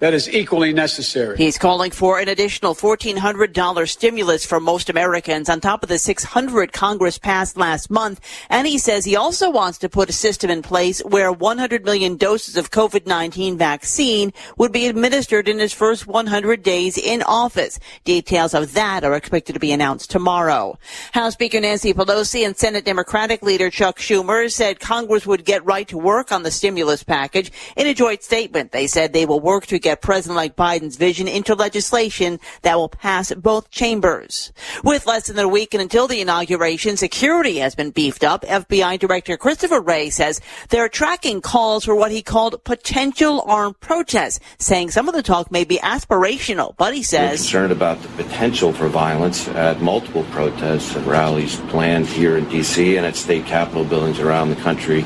that is equally necessary. He's calling for an additional $1,400 stimulus for most Americans on top of the $600 Congress passed last month. And he says he also wants to put a system in place where 100 million doses of COVID-19 vaccine would be administered in his first 100 days in office. Details of that are expected to be announced tomorrow. House Speaker Nancy Pelosi and Senate Democratic leader Chuck Schumer said Congress would get right to work on the stimulus package. In a joint statement, they said they will work together get President-elect Biden's vision into legislation that will pass both chambers. With less than a week until the inauguration, security has been beefed up. FBI Director Christopher Wray says they're tracking calls for what he called potential armed protests, saying some of the talk may be aspirational, but he We're says concerned about the potential for violence at multiple protests and rallies planned here in D.C. and at state capitol buildings around the country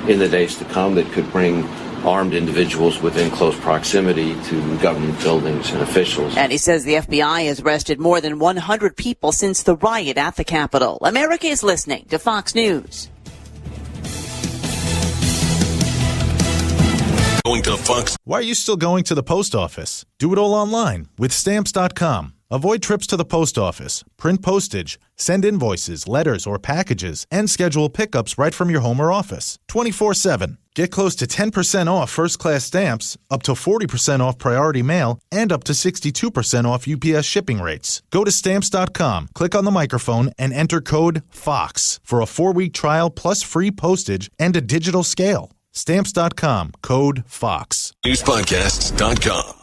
in the days to come that could bring armed individuals within close proximity to government buildings and officials. And he says the FBI has arrested more than 100 people since the riot at the Capitol. America is listening to Fox News. Going to Fox. Why are you still going to the post office? Do it all online with Stamps.com. Avoid trips to the post office, print postage, send invoices, letters, or packages, and schedule pickups right from your home or office, 24/7. Get close to 10% off first-class stamps, up to 40% off priority mail, and up to 62% off UPS shipping rates. Go to Stamps.com, click on the microphone, and enter code FOX for a 4-week trial plus free postage and a digital scale. Stamps.com, code FOX. Newspodcasts.com.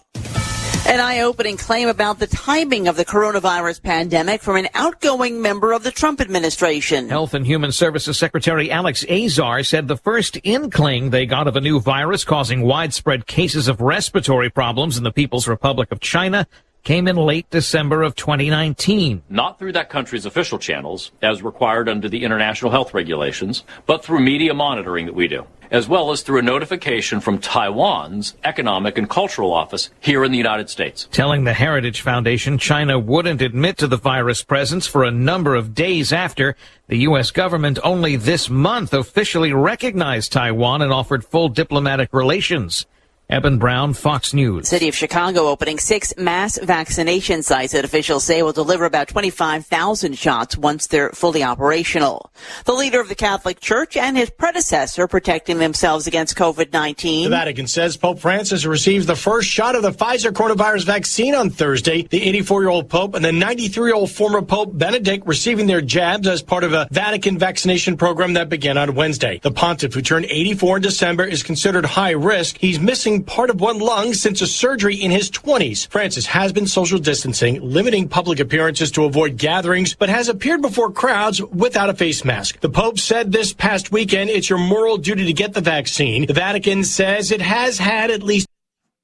An eye-opening claim about the timing of the coronavirus pandemic from an outgoing member of the Trump administration. Health and Human Services Secretary Alex Azar said the first inkling they got of a new virus causing widespread cases of respiratory problems in the People's Republic of China came in late December of 2019. Not through that country's official channels, as required under the international health regulations, but through media monitoring that we do, as well as through a notification from Taiwan's Economic and Cultural Office here in the United States. Telling the Heritage Foundation China wouldn't admit to the virus presence for a number of days after the U.S. government only this month officially recognized Taiwan and offered full diplomatic relations. Eben Brown, Fox News. City of Chicago opening 6 mass vaccination sites that officials say will deliver about 25,000 shots once they're fully operational. The leader of the Catholic Church and his predecessor protecting themselves against COVID-19. The Vatican says Pope Francis received the first shot of the Pfizer coronavirus vaccine on Thursday. The 84-year-old Pope and the 93-year-old former Pope Benedict receiving their jabs as part of a Vatican vaccination program that began on Wednesday. The pontiff, who turned 84 in December, is considered high risk. He's missing part of one lung since a surgery in his 20s. Francis has been social distancing, limiting public appearances to avoid gatherings, but has appeared before crowds without a face mask. The Pope said this past weekend it's your moral duty to get the vaccine. The Vatican says it has had at least.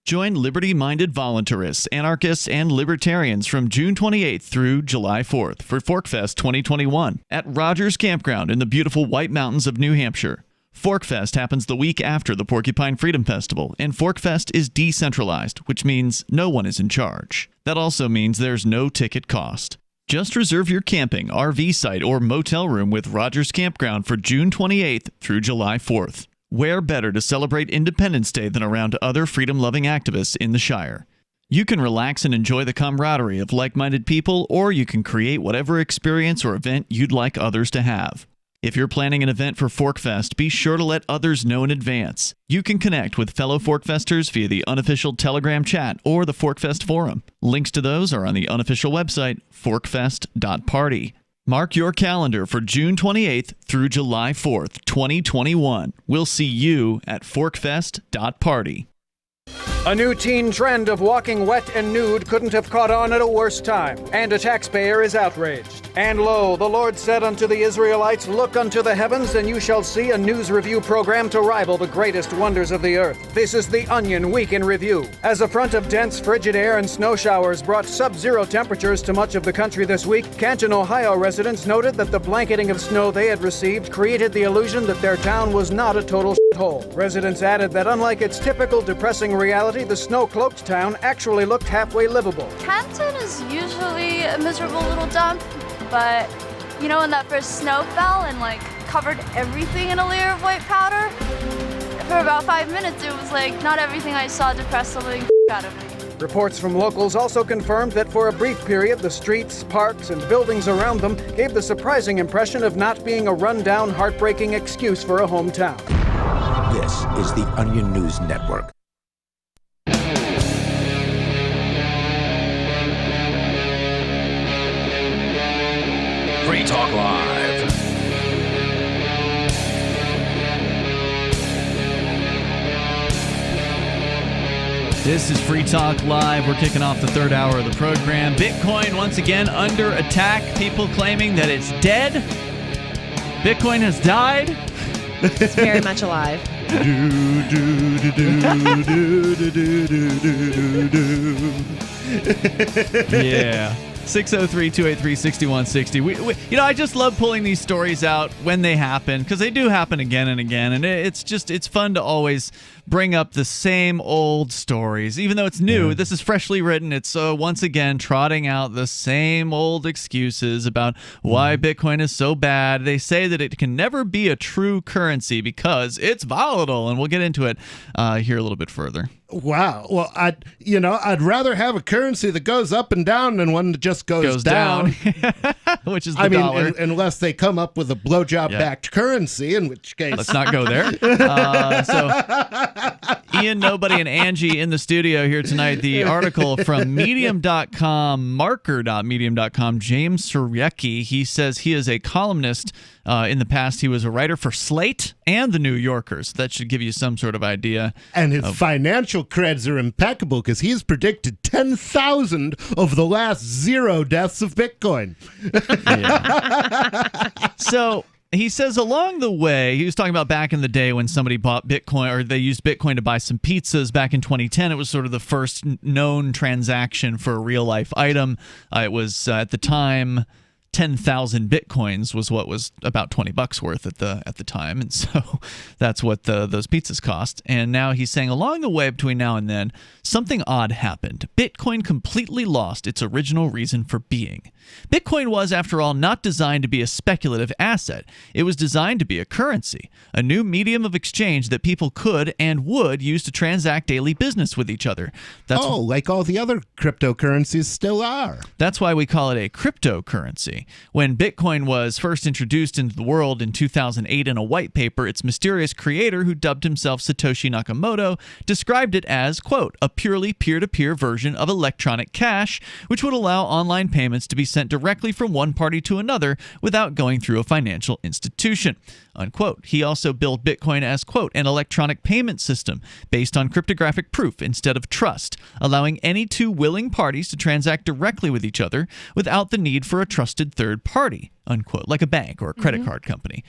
Join liberty-minded voluntarists, anarchists, and libertarians from June 28th through July 4th for ForkFest 2021 at Rogers Campground in the beautiful White Mountains of New Hampshire. ForkFest happens the week after the Porcupine Freedom Festival, and ForkFest is decentralized, which means no one is in charge. That also means there's no ticket cost. Just reserve your camping, RV site, or motel room with Rogers Campground for June 28th through July 4th. Where better to celebrate Independence Day than around other freedom-loving activists in the Shire? You can relax and enjoy the camaraderie of like-minded people, or you can create whatever experience or event you'd like others to have. If you're planning an event for ForkFest, be sure to let others know in advance. You can connect with fellow ForkFesters via the unofficial Telegram chat or the ForkFest forum. Links to those are on the unofficial website, forkfest.party. Mark your calendar for June 28th through July 4th, 2021. We'll see you at forkfest.party. A new teen trend of walking wet and nude couldn't have caught on at a worse time, and a taxpayer is outraged. And lo, the Lord said unto the Israelites, Look unto the heavens, and you shall see a news review program to rival the greatest wonders of the earth. This is the Onion Week in Review. As a front of dense frigid air and snow showers brought sub-zero temperatures to much of the country this week, Canton, Ohio residents noted that the blanketing of snow they had received created the illusion that their town was not a total shithole. Residents added that unlike its typical depressing reality, the snow-cloaked town actually looked halfway livable. Canton is usually a miserable little dump, but you know when that first snow fell and covered everything in a layer of white powder? For about 5 minutes it was like not everything I saw depressed the living out of me. Reports from locals also confirmed that for a brief period the streets, parks, and buildings around them gave the surprising impression of not being a run-down, heartbreaking excuse for a hometown. This is the Onion News Network. Free Talk Live. This is Free Talk Live. We're kicking off the third hour of the program. Bitcoin once again under attack. People claiming that it's dead. Bitcoin has died. It's very much alive. Yeah. 603-283-6160. I just love pulling these stories out when they happen, because they do happen again and again, and it's fun to always bring up the same old stories. Even though it's new, this is freshly written. It's once again trotting out the same old excuses about why Bitcoin is so bad. They say that it can never be a true currency because it's volatile, and we'll get into it here a little bit further. Wow. Well, I'd rather have a currency that goes up and down than one that just goes down. Which is the dollar. Unless they come up with a blowjob-backed currency, in which case... Let's not go there. Ian, Nobody, and Angie in the studio here tonight. The article from Medium.com, marker.medium.com, James Surecki. He says he is a columnist. In the past, he was a writer for Slate and The New Yorker. So that should give you some sort of idea. And his financial creds are impeccable because he's predicted 10,000 of the last 0 deaths of Bitcoin. So he says along the way, he was talking about back in the day when somebody bought Bitcoin, or they used Bitcoin to buy some pizzas back in 2010. It was sort of the first known transaction for a real-life item. It was, at the time, 10,000 Bitcoins was what was about $20 worth at the time, and so that's what those pizzas cost. And now he's saying along the way between now and then, something odd happened. Bitcoin completely lost its original reason for being. Bitcoin was, after all, not designed to be a speculative asset. It was designed to be a currency, a new medium of exchange that people could and would use to transact daily business with each other. Like all the other cryptocurrencies still are. That's why we call it a cryptocurrency. When Bitcoin was first introduced into the world in 2008 in a white paper, its mysterious creator, who dubbed himself Satoshi Nakamoto, described it as, quote, a purely peer-to-peer version of electronic cash, which would allow online payments to be sent directly from one party to another without going through a financial institution, unquote. He also billed Bitcoin as, quote, an electronic payment system based on cryptographic proof instead of trust, allowing any two willing parties to transact directly with each other without the need for a trusted third party, unquote, like a bank or a credit card company.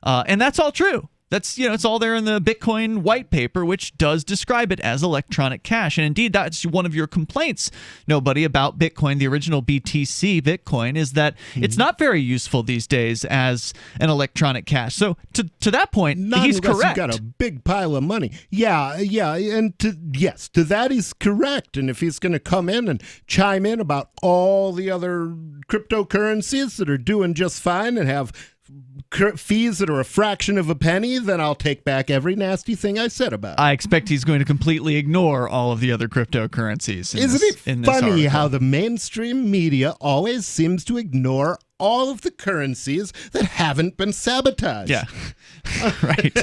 And that's all true. That's, it's all there in the Bitcoin white paper, which does describe it as electronic cash. And indeed, that's one of your complaints, Nobody, about Bitcoin, the original BTC Bitcoin, is that it's not very useful these days as an electronic cash. So to that point, he's correct. You've got a big pile of money. Yeah. And to that he's correct. And if he's going to come in and chime in about all the other cryptocurrencies that are doing just fine and have fees that are a fraction of a penny, then I'll take back every nasty thing I said about it. I expect he's going to completely ignore all of the other cryptocurrencies. Isn't it funny how the mainstream media always seems to ignore all of the currencies that haven't been sabotaged? Yeah, right.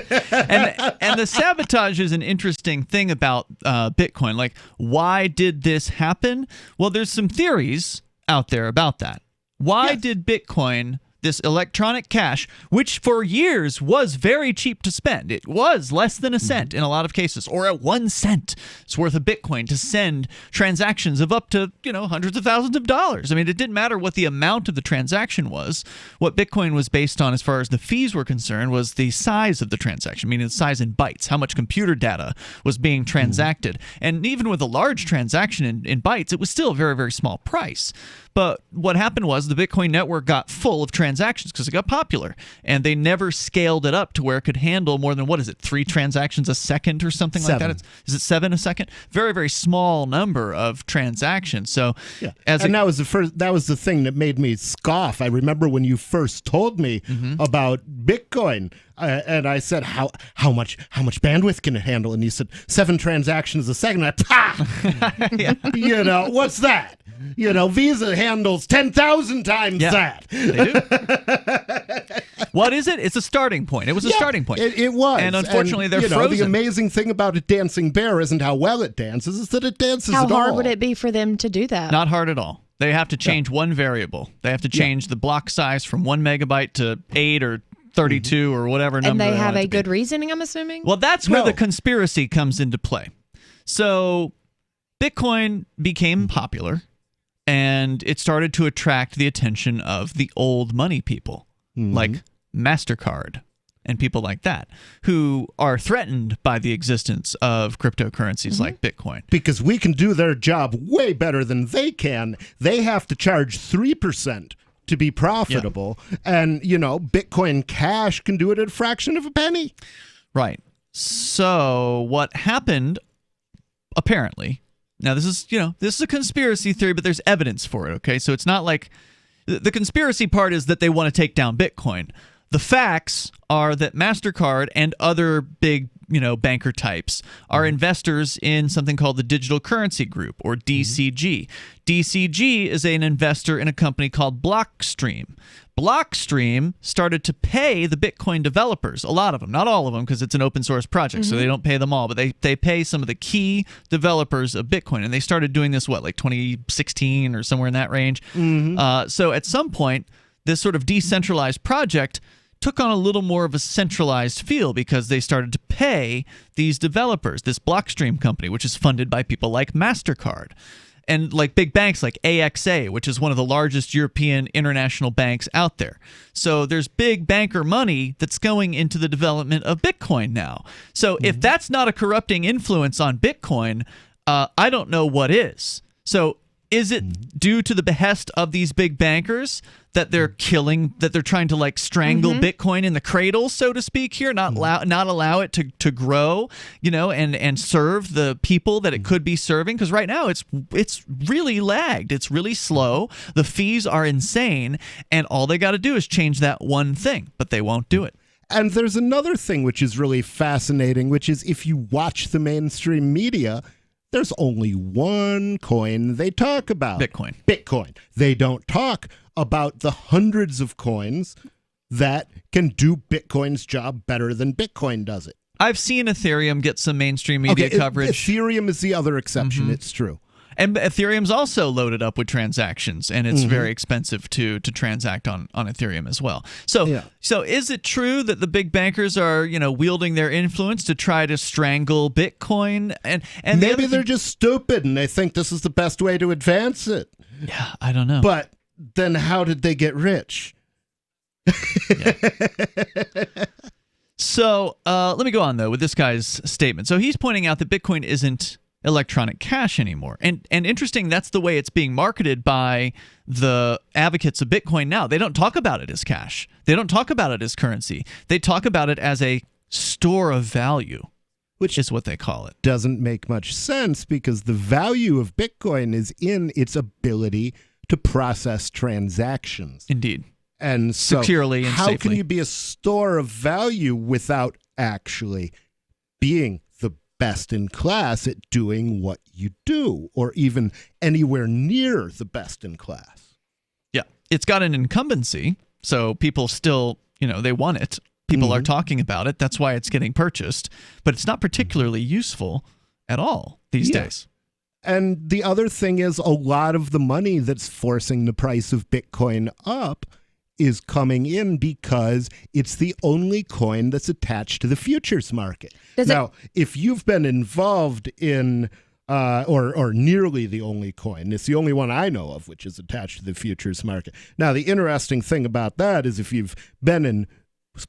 And the sabotage is an interesting thing about Bitcoin. Like, why did this happen? Well, there's some theories out there about that. Why did Bitcoin, this electronic cash, which for years was very cheap to spend. It was less than a cent in a lot of cases, or at 1 cent worth of Bitcoin to send transactions of up to, hundreds of thousands of dollars. I mean, it didn't matter what the amount of the transaction was. What Bitcoin was based on as far as the fees were concerned was the size of the transaction, meaning the size in bytes, how much computer data was being transacted. And even with a large transaction in bytes, it was still a very, very small price. But what happened was the Bitcoin network got full of transactions because it got popular, and they never scaled it up to where it could handle more than, 3 transactions a second or something like that? Is it 7 a second? Very, very small number of transactions. So, that was the thing that made me scoff. I remember when you first told me about Bitcoin, and I said, how much bandwidth can it handle? And you said 7 transactions a second. What's that? Visa handles 10,000 times that. They do. What is it? It's a starting point. It was a starting point. It was. And unfortunately, they're frozen. The amazing thing about a dancing bear isn't how well it dances, it's that it dances How at all. hard would it be for them to do that? Not hard at all. They have to change one variable. They have to change the block size from 1 megabyte to 8 or 32 or whatever number. And they have want it a to be. good reasoning, I'm assuming? Well, that's where the conspiracy comes into play. So Bitcoin became popular, and it started to attract the attention of the old money people, like MasterCard and people like that, who are threatened by the existence of cryptocurrencies like Bitcoin. Because we can do their job way better than they can. They have to charge 3% to be profitable. And, Bitcoin Cash can do it at a fraction of a penny. Right. So what happened, apparently, now this is a conspiracy theory, but there's evidence for it, okay? So it's not like the conspiracy part is that they want to take down Bitcoin. The facts are that MasterCard and other big, banker types are investors in something called the Digital Currency Group, or DCG. DCG is an investor in a company called Blockstream. Blockstream started to pay the Bitcoin developers, a lot of them, not all of them, because it's an open source project, so they don't pay them all, but they pay some of the key developers of Bitcoin, and they started doing this, 2016 or somewhere in that range? So at some point, this sort of decentralized project took on a little more of a centralized feel because they started to pay these developers, this Blockstream company, which is funded by people like MasterCard. And like big banks like AXA, which is one of the largest European international banks out there. So there's big banker money that's going into the development of Bitcoin now. So if that's not a corrupting influence on Bitcoin, I don't know what is. So is it due to the behest of these big bankers that they're trying to strangle Bitcoin in the cradle, so to speak here, not allow it to grow, and serve the people that it could be serving? Because right now it's really lagged. It's really slow. The fees are insane, and all they got to do is change that one thing, but they won't do it. And there's another thing which is really fascinating, which is if you watch the mainstream media, there's only one coin they talk about. Bitcoin. They don't talk about the hundreds of coins that can do Bitcoin's job better than Bitcoin does it. I've seen Ethereum get some mainstream media coverage. Ethereum is the other exception. It's true. And Ethereum's also loaded up with transactions, and it's very expensive to transact on Ethereum as well. So is it true that the big bankers are, wielding their influence to try to strangle Bitcoin? And maybe they're just stupid and they think this is the best way to advance it. Yeah, I don't know. But then how did they get rich? So let me go on, though, with this guy's statement. So he's pointing out that Bitcoin isn't electronic cash anymore. And interesting, that's the way it's being marketed by the advocates of Bitcoin now. They don't talk about it as cash. They don't talk about it as currency. They talk about it as a store of value, which is what they call it. Doesn't make much sense because the value of Bitcoin is in its ability to process transactions. Indeed. And so securely and how safely. can you be a store of value without actually being the best in class at doing what you do, or even anywhere near the best in class? Yeah, it's got an incumbency, so people still, they want it. People are talking about it. That's why it's getting purchased, but it's not particularly useful at all these days. And the other thing is, a lot of the money that's forcing the price of Bitcoin up is coming in because it's the only coin that's attached to the futures market. If you've been involved in, or nearly the only coin, it's the only one I know of which is attached to the futures market. Now, the interesting thing about that is if you've been in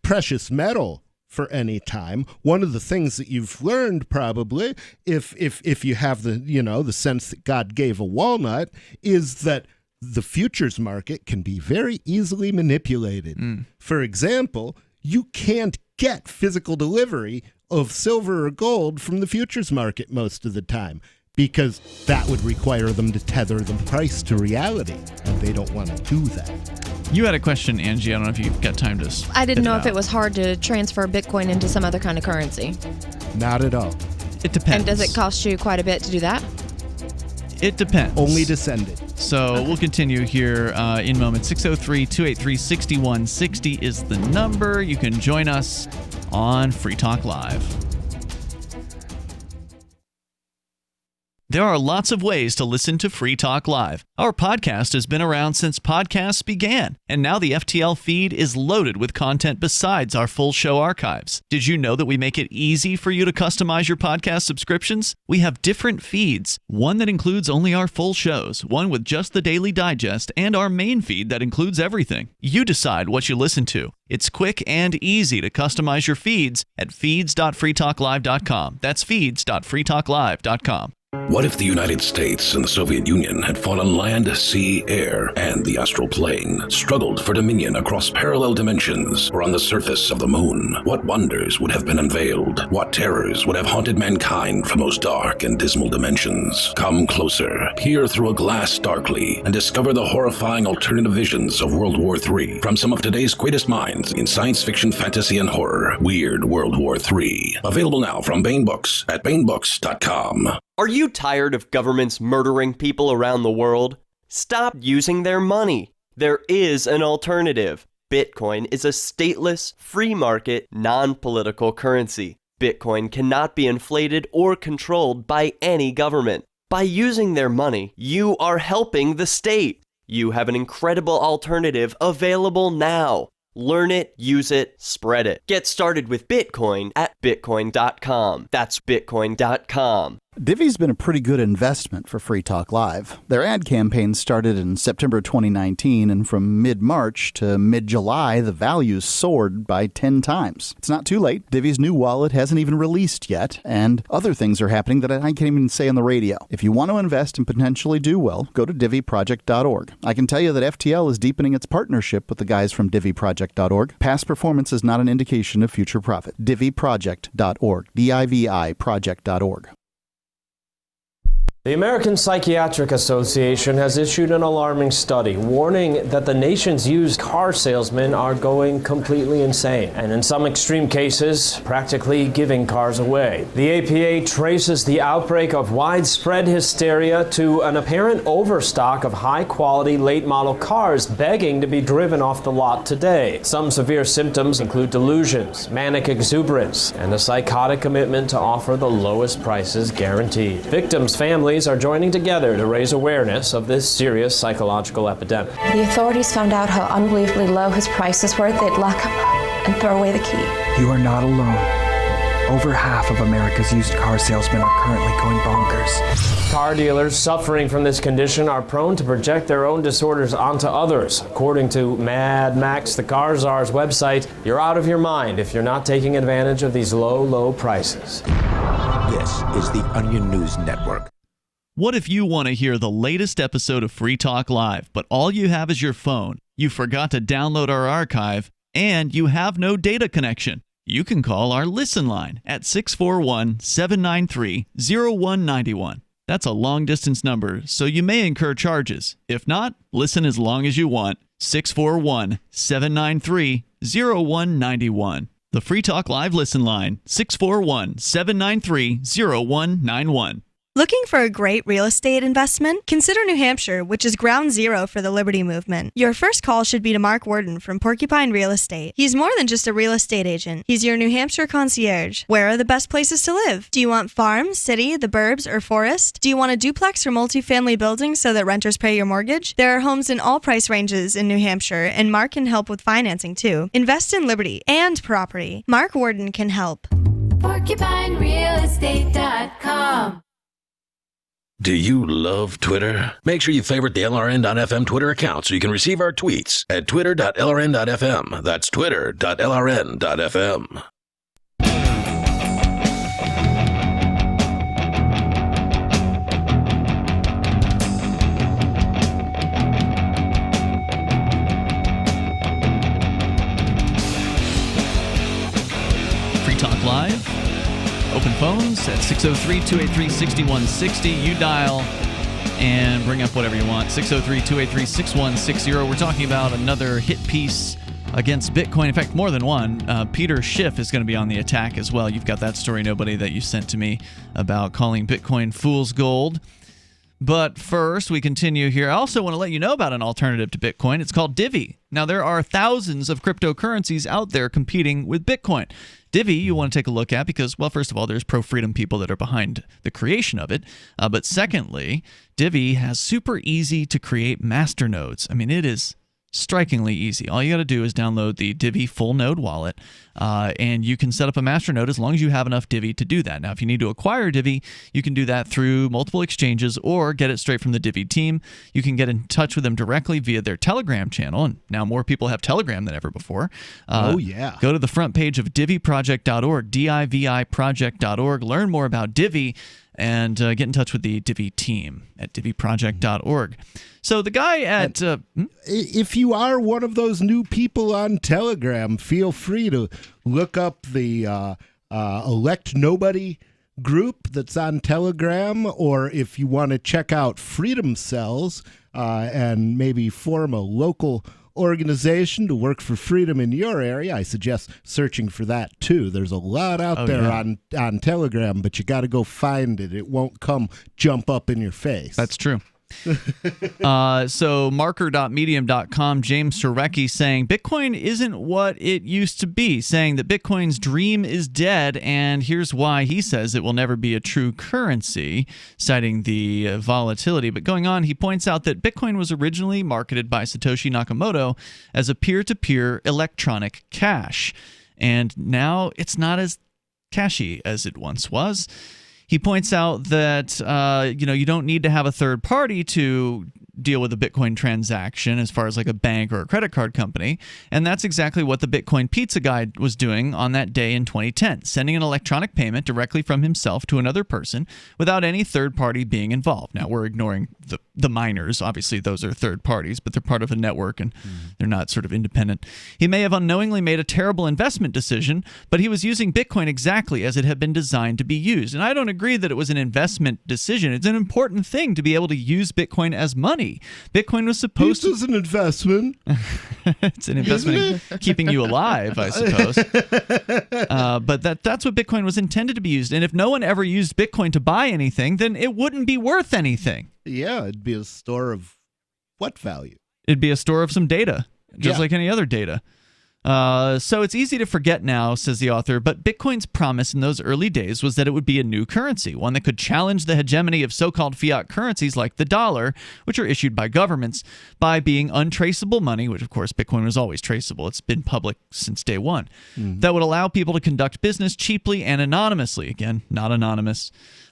precious metal for any time, one of the things that you've learned probably, if you have the sense that God gave a walnut, is that the futures market can be very easily manipulated. For example, you can't get physical delivery of silver or gold from the futures market most of the time because that would require them to tether the price to reality, and they don't want to do that. You had a question, Angie. I don't know if you've got time to I didn't know if it was hard to transfer Bitcoin into some other kind of currency. Not at all. It depends. And does it cost you quite a bit to do that? It depends. Only to send it. So we'll continue here in moments. 603-283-6160 is the number. You can join us on Free Talk Live. There are lots of ways to listen to Free Talk Live. Our podcast has been around since podcasts began, and now the FTL feed is loaded with content besides our full show archives. Did you know that we make it easy for you to customize your podcast subscriptions? We have different feeds, one that includes only our full shows, one with just the Daily Digest, and our main feed that includes everything. You decide what you listen to. It's quick and easy to customize your feeds at feeds.freetalklive.com. That's feeds.freetalklive.com. What if the United States and the Soviet Union had fought on land, sea, air, and the astral plane, struggled for dominion across parallel dimensions or on the surface of the moon? What wonders would have been unveiled? What terrors would have haunted mankind from those dark and dismal dimensions? Come closer, peer through a glass darkly, and discover the horrifying alternative visions of World War III from some of today's greatest minds in science fiction, fantasy, and horror. Weird World War III. Available now from Baen Books at baenbooks.com. Are you tired of governments murdering people around the world? Stop using their money. There is an alternative. Bitcoin is a stateless, free market, non-political currency. Bitcoin cannot be inflated or controlled by any government. By using their money, you are helping the state. You have an incredible alternative available now. Learn it, use it, spread it. Get started with Bitcoin at bitcoin.com. That's bitcoin.com. Divvy's been a pretty good investment for Free Talk Live. Their ad campaign started in September 2019, and from mid-March to mid-July, the values soared by 10 times. It's not too late. Divvy's new wallet hasn't even released yet, and other things are happening that I can't even say on the radio. If you want to invest and potentially do well, go to DivvyProject.org. I can tell you that FTL is deepening its partnership with the guys from DivvyProject.org. Past performance is not an indication of future profit. DivvyProject.org. DIVI Project.org. The American Psychiatric Association has issued an alarming study warning that the nation's used car salesmen are going completely insane, and in some extreme cases, practically giving cars away. The APA traces the outbreak of widespread hysteria to an apparent overstock of high-quality late-model cars begging to be driven off the lot today. Some severe symptoms include delusions, manic exuberance, and a psychotic commitment to offer the lowest prices guaranteed. Victims' families are joining together to raise awareness of this serious psychological epidemic. The authorities found out how unbelievably low his prices were. They'd lock him up and throw away the key. You are not alone. Over half of America's used car salesmen are currently going bonkers. Car dealers suffering from this condition are prone to project their own disorders onto others. According to Mad Max, the Car Czar's website, you're out of your mind if you're not taking advantage of these low prices. This is the Onion News Network. What if you want to hear the latest episode of Free Talk Live, but all you have is your phone, you forgot to download our archive, and you have no data connection? You can call our Listen line at 641-793-0191. That's a long-distance number, so you may incur charges. If not, listen as long as you want. 641-793-0191. The Free Talk Live Listen line, 641-793-0191. Looking for a great real estate investment? Consider New Hampshire, which is ground zero for the Liberty Movement. Your first call should be to Mark Worden from Porcupine Real Estate. He's more than just a real estate agent. He's your New Hampshire concierge. Where are the best places to live? Do you want farm, city, the burbs, or forest? Do you want a duplex or multifamily building so that renters pay your mortgage? There are homes in all price ranges in New Hampshire, and Mark can help with financing too. Invest in liberty and property. Mark Worden can help. PorcupineRealEstate.com. Do you love Twitter? Make sure you favorite the LRN.FM Twitter account so you can receive our tweets at twitter.lrn.fm. That's twitter.lrn.fm. Free Talk Live. Open phones at 603-283-6160. You dial and bring up whatever you want. 603-283-6160. We're talking about another hit piece against Bitcoin. In fact, more than one. Peter Schiff is going to be on the attack as well. You've got that story, nobody, that you sent to me about calling Bitcoin fool's gold. But first, we continue here. I also want to let you know about an alternative to Bitcoin. It's called Divi. Now, there are thousands of cryptocurrencies out there competing with Bitcoin. Divi, you want to take a look at because, well, first of all, there's pro-freedom people that are behind the creation of it. But secondly, Divi has super easy to create masternodes. I mean, it is strikingly easy. All you got to do is download the Divi full node wallet, and you can set up a masternode as long as you have enough Divi to do that. Now, if you need to acquire Divi, you can do that through multiple exchanges or get it straight from the Divi team. You can get in touch with them directly via their Telegram channel, and now more people have Telegram than ever before. Oh, yeah. Go to the front page of diviproject.org, diviproject.org. Learn more about Divi and get in touch with the Divi team at diviproject.org. So the guy at... if you are one of those new people on Telegram, feel free to look up the Elect Nobody group that's on Telegram, or if you want to check out Freedom Cells and maybe form a local organization to work for freedom in your area, I suggest searching for that too. There's a lot out there on Telegram, but you got to go find it. It won't come jump up in your face. That's true. So marker.medium.com, James Surecki saying Bitcoin isn't what it used to be, saying that Bitcoin's dream is dead, and here's why. He says it will never be a true currency, citing the volatility. But going on, he points out that Bitcoin was originally marketed by Satoshi Nakamoto as a peer-to-peer electronic cash, and now it's not as cashy as it once was. He points out that you don't need to have a third party to deal with a Bitcoin transaction as far as like a bank or a credit card company. And that's exactly what the Bitcoin Pizza Guy was doing on that day in 2010, sending an electronic payment directly from himself to another person without any third party being involved. Now, we're ignoring the miners. Obviously, those are third parties, but they're part of a network and they're not sort of independent. He may have unknowingly made a terrible investment decision, but he was using Bitcoin exactly as it had been designed to be used. And I don't agree that it was an investment decision. It's an important thing to be able to use Bitcoin as money. Bitcoin was supposed to... This is an investment. It's an investment in keeping you alive, I suppose. But that's what Bitcoin was intended to be used. And if no one ever used Bitcoin to buy anything, then it wouldn't be worth anything. Yeah, it'd be a store of what value? It'd be a store of some data, just like any other data. So it's easy to forget now, says the author, but Bitcoin's promise in those early days was that it would be a new currency, one that could challenge the hegemony of so-called fiat currencies like the dollar, which are issued by governments, by being untraceable money, which of course Bitcoin was always traceable. It's been public since day one. That would allow people to conduct business cheaply and anonymously. Again, not anonymous.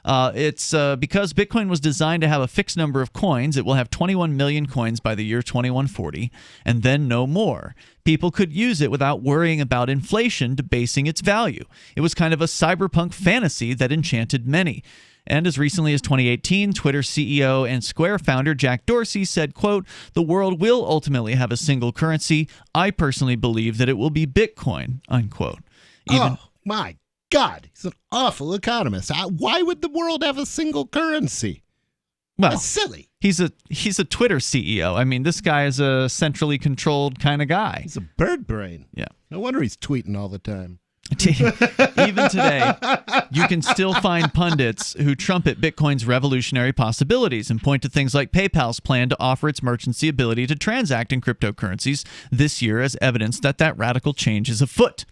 It's because Bitcoin was designed to have a fixed number of coins. It will have 21 million coins by the year 2140, and then no more. People could use it without worrying about inflation debasing its value. It was kind of a cyberpunk fantasy that enchanted many. And as recently as 2018, Twitter CEO and Square founder Jack Dorsey said, quote, "The world will ultimately have a single currency. I personally believe that it will be Bitcoin," unquote. Oh, my God. He's an awful economist. Why would the world have a single currency? Well, that's silly. He's a Twitter CEO. I mean, this guy is a centrally controlled kind of guy. He's a bird brain. Yeah. No wonder he's tweeting all the time. Even today, you can still find pundits who trumpet Bitcoin's revolutionary possibilities and point to things like PayPal's plan to offer its merchants the ability to transact in cryptocurrencies this year as evidence that radical change is afoot.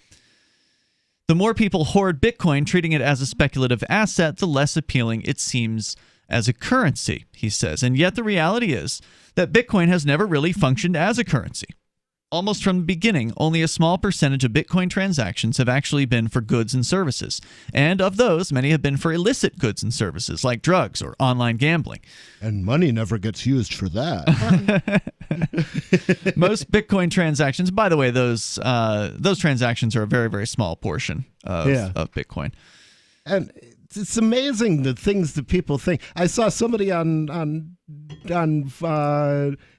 The more people hoard Bitcoin, treating it as a speculative asset, the less appealing it seems as a currency, he says. And yet the reality is that Bitcoin has never really functioned as a currency. Almost from the beginning, only a small percentage of Bitcoin transactions have actually been for goods and services. And of those, many have been for illicit goods and services, like drugs or online gambling. And money never gets used for that. Most Bitcoin transactions, by the way, those transactions are a very, very small portion of Bitcoin. And it's amazing the things that people think. I saw somebody on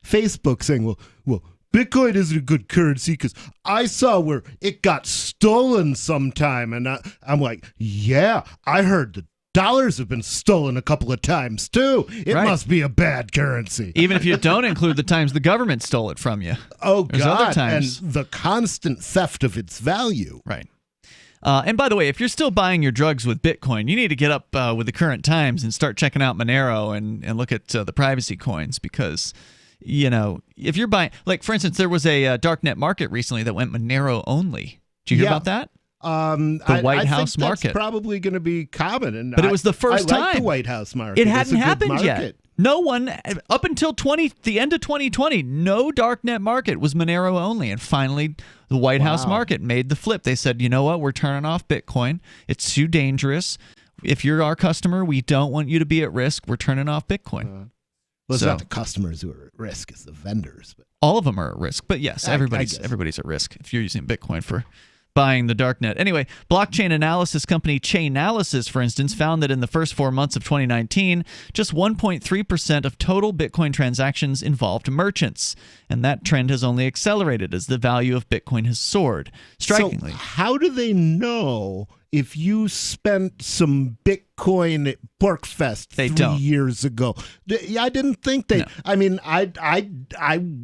Facebook saying, well, Bitcoin isn't a good currency because I saw where it got stolen sometime. And I'm like, yeah, I heard the dollars have been stolen a couple of times too. It must be a bad currency. Even if you don't include the times the government stole it from you. Oh, There's God. other times. And the constant theft of its value. Right. And by the way, if you're still buying your drugs with Bitcoin, you need to get up with the current times and start checking out Monero and look at the privacy coins, because, you know, if you're buying, like, for instance, there was a darknet market recently that went Monero only. Did you hear about that? The White House think market. That's probably going to be common, But it was the first I like time. the White House market. It It's hadn't a good happened yet. market. No one, up until the end of 2020, no darknet market was Monero only. And finally, the White House market made the flip. They said, you know what, we're turning off Bitcoin. It's too dangerous. If you're our customer, we don't want you to be at risk. We're turning off Bitcoin. Well, it's not the customers who are at risk, it's the vendors. But all of them are at risk. But yes, everybody's at risk if you're using Bitcoin for buying the darknet. Anyway, blockchain analysis company Chainalysis, for instance, found that in the first 4 months of 2019, just 1.3% of total Bitcoin transactions involved merchants. And that trend has only accelerated as the value of Bitcoin has soared. Strikingly. So how do they know if you spent some Bitcoin at PorcFest 3 years ago? I didn't think they. No. I mean, I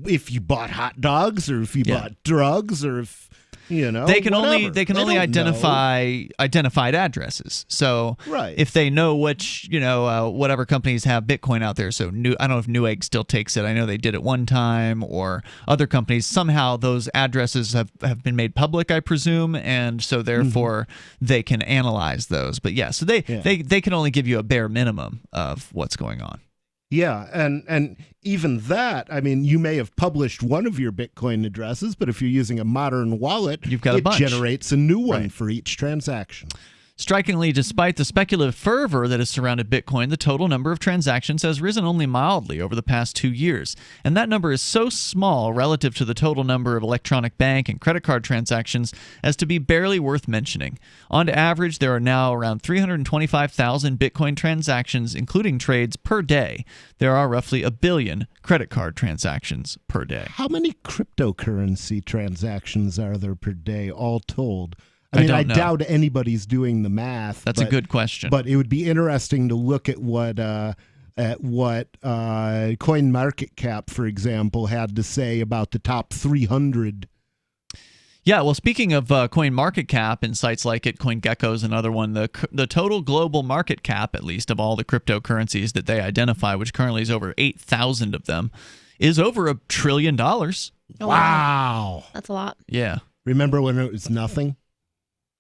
if you bought hot dogs or if you bought drugs or if. You know, they can only identify identified addresses. So if they know which, whatever companies have Bitcoin out there. So I don't know if Newegg still takes it. I know they did at one time, or other companies. Somehow those addresses have been made public, I presume, and so therefore they can analyze those. But so they can only give you a bare minimum of what's going on. Yeah, and even that, I mean, you may have published one of your Bitcoin addresses, but if you're using a modern wallet, you've got a bunch. Generates a new one for each transaction. Strikingly, despite the speculative fervor that has surrounded Bitcoin, the total number of transactions has risen only mildly over the past 2 years. And that number is so small relative to the total number of electronic bank and credit card transactions as to be barely worth mentioning. On average, there are now around 325,000 Bitcoin transactions, including trades, per day. There are roughly 1 billion credit card transactions per day. How many cryptocurrency transactions are there per day, all told? I doubt anybody's doing the math. That's a good question. But it would be interesting to look at what CoinMarketCap, for example, had to say about the top 300. Yeah, well, speaking of CoinMarketCap and sites like it, CoinGecko is another one. The total global market cap, at least, of all the cryptocurrencies that they identify, which currently is over 8,000 of them, is over $1 trillion. Oh, wow. That's a lot. Yeah. Remember when it was nothing?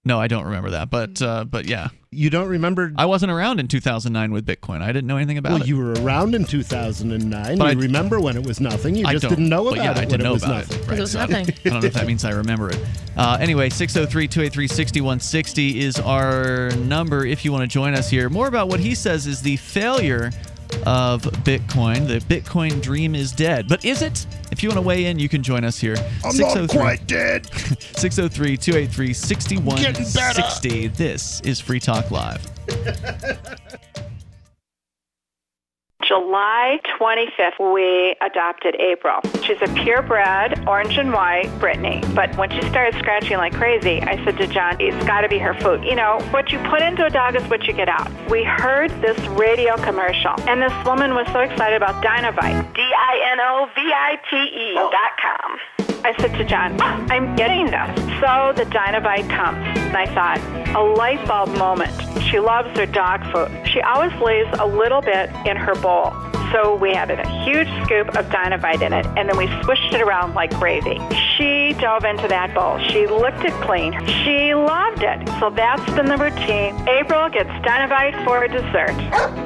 No, I don't remember that, but yeah. You don't remember? I wasn't around in 2009 with Bitcoin. I didn't know anything about it. Well, you were around in 2009. But you remember when it was nothing. You just didn't know about it when it was nothing. Right, it was nothing. I don't know if that means I remember it. Anyway, 603-283-6160 is our number if you want to join us here. More about what he says is the failure of Bitcoin. The Bitcoin dream is dead. But is it? If you want to weigh in, you can join us here. I'm not quite dead. 603-283-6160. This is Free Talk Live. July 25th, we adopted April. She's a purebred, orange and white Brittany. But when she started scratching like crazy, I said to John, it's got to be her food. You know, what you put into a dog is what you get out. We heard this radio commercial, and this woman was so excited about Dinovite, DINOVITE.com. I said to John, I'm getting this. So the Dinovite comes, and I thought, a light bulb moment. She loves her dog food. She always lays a little bit in her bowl. So we added a huge scoop of Dinovite in it, and then we swished it around like gravy. She dove into that bowl. She licked it clean. She loved it. So that's been the routine. April gets Dinovite for dessert.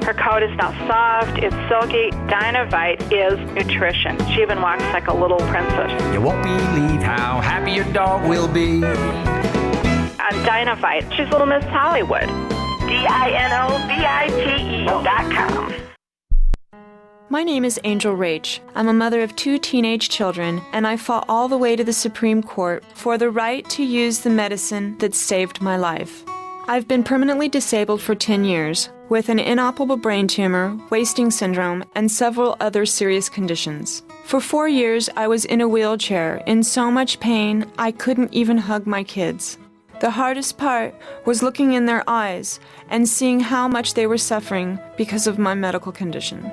Her coat is now soft. It's silky. Dinovite is nutrition. She even walks like a little princess. You won't believe how happy your dog will be. On Dinovite, she's Little Miss Hollywood. DINOVITE.com. My name is Angel Rach. I'm a mother of 2 teenage children, and I fought all the way to the Supreme Court for the right to use the medicine that saved my life. I've been permanently disabled for 10 years, with an inoperable brain tumor, wasting syndrome, and several other serious conditions. For 4 years, I was in a wheelchair, in so much pain, I couldn't even hug my kids. The hardest part was looking in their eyes and seeing how much they were suffering because of my medical condition.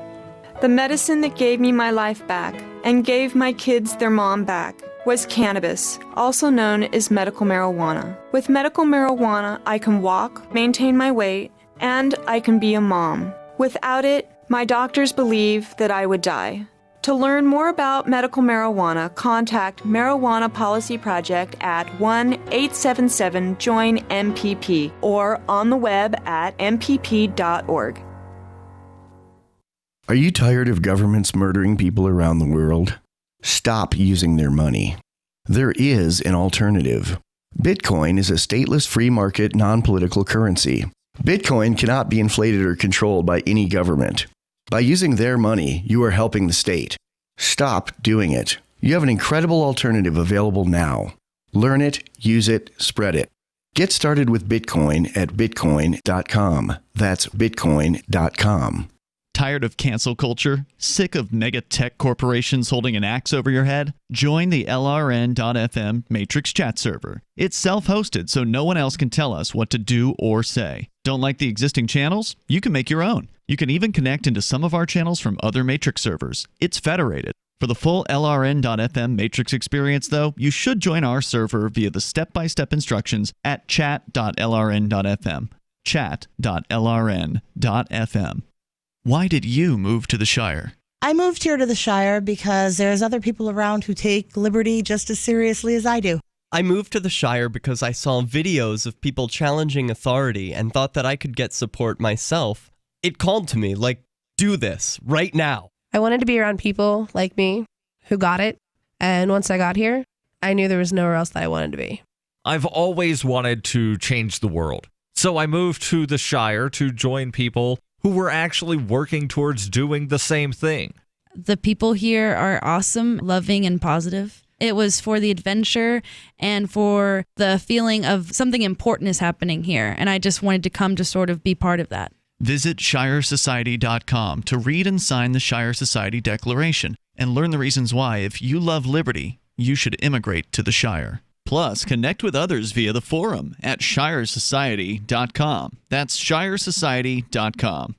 The medicine that gave me my life back and gave my kids their mom back was cannabis, also known as medical marijuana. With medical marijuana, I can walk, maintain my weight, and I can be a mom. Without it, my doctors believe that I would die. To learn more about medical marijuana, contact Marijuana Policy Project at 1-877-JOIN-MPP or on the web at mpp.org. Are you tired of governments murdering people around the world? Stop using their money. There is an alternative. Bitcoin is a stateless free market non-political currency. Bitcoin cannot be inflated or controlled by any government. By using their money, you are helping the state. Stop doing it. You have an incredible alternative available now. Learn it, use it, spread it. Get started with Bitcoin at bitcoin.com. That's bitcoin.com. Tired of cancel culture? Sick of mega tech corporations holding an axe over your head? Join the LRN.FM Matrix chat server. It's self-hosted, so no one else can tell us what to do or say. Don't like the existing channels? You can make your own. You can even connect into some of our channels from other Matrix servers. It's federated. For the full LRN.FM Matrix experience, though, you should join our server via the step-by-step instructions at chat.lrn.fm. Chat.lrn.fm. Why did you move to the Shire? I moved here to the Shire because there's other people around who take liberty just as seriously as I do. I moved to the Shire because I saw videos of people challenging authority and thought that I could get support myself. It called to me, like, do this, right now. I wanted to be around people like me who got it, and once I got here, I knew there was nowhere else that I wanted to be. I've always wanted to change the world, so I moved to the Shire to join people who were actually working towards doing the same thing. The people here are awesome, loving, and positive. It was for the adventure and for the feeling of something important is happening here, and I just wanted to come to sort of be part of that. Visit ShireSociety.com to read and sign the Shire Society Declaration and learn the reasons why, if you love liberty, you should immigrate to the Shire. Plus, connect with others via the forum at ShireSociety.com. That's ShireSociety.com.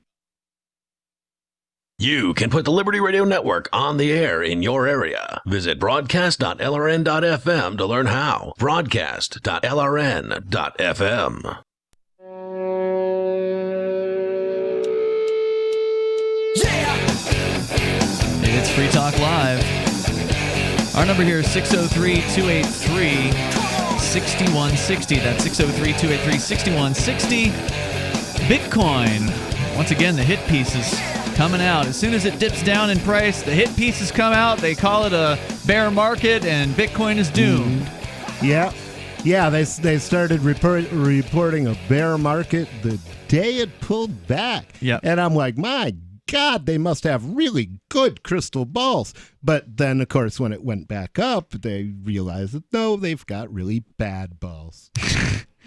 You can put the Liberty Radio Network on the air in your area. Visit broadcast.lrn.fm to learn how. Broadcast.lrn.fm. It's Free Talk Live. Our number here is 603-283-6160. That's 603-283-6160. Bitcoin. Once again, the hit pieces coming out. As soon as it dips down in price, the hit pieces come out. They call it a bear market, and Bitcoin is doomed. Yeah. They started reporting a bear market the day it pulled back. Yeah. And I'm like, my God, they must have really good crystal balls. But then, of course, when it went back up, they realized that, no, they've got really bad balls.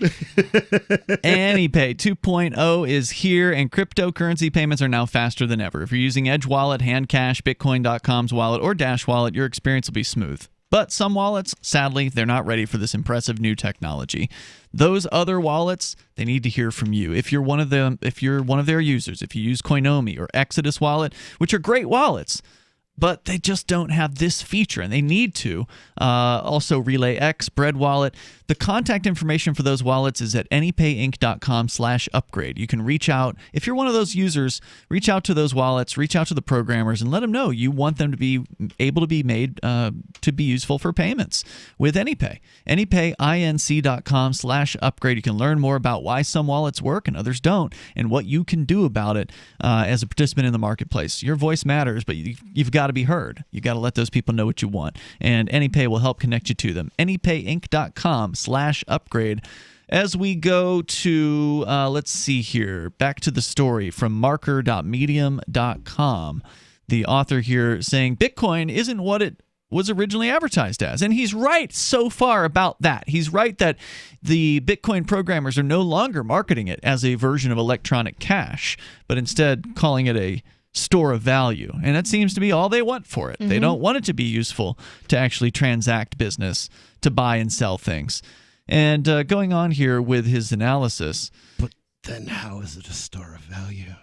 AnyPay 2.0 is here, and cryptocurrency payments are now faster than ever. If you're using Edge Wallet, Handcash, Bitcoin.com's wallet, or Dash Wallet, your experience will be smooth. But some wallets, sadly, they're not ready for this impressive new technology. Those other wallets, they need to hear from you. If you're one of them, if you're one of their users, if you use Coinomi or Exodus Wallet, which are great wallets, but they just don't have this feature, and they need to. Also, RelayX, Bread Wallet. The contact information for those wallets is at anypayinc.com/upgrade. You can reach out. If you're one of those users, reach out to those wallets, reach out to the programmers, and let them know you want them to be able to be made to be useful for payments with AnyPay. anypayinc.com/upgrade. You can learn more about why some wallets work and others don't, and what you can do about it as a participant in the marketplace. Your voice matters, but you've got to be heard. You've got to let those people know what you want, and AnyPay will help connect you to them. anypayinc.com/upgrade. As we go to, let's see here, back to the story from marker.medium.com. The author here saying Bitcoin isn't what it was originally advertised as. And he's right so far about that. He's right that the Bitcoin programmers are no longer marketing it as a version of electronic cash, but instead calling it a store of value. And that seems to be all they want for it. Mm-hmm. They don't want it to be useful to actually transact business, to buy and sell things. And going on here with his analysis. But then how is it a store of value?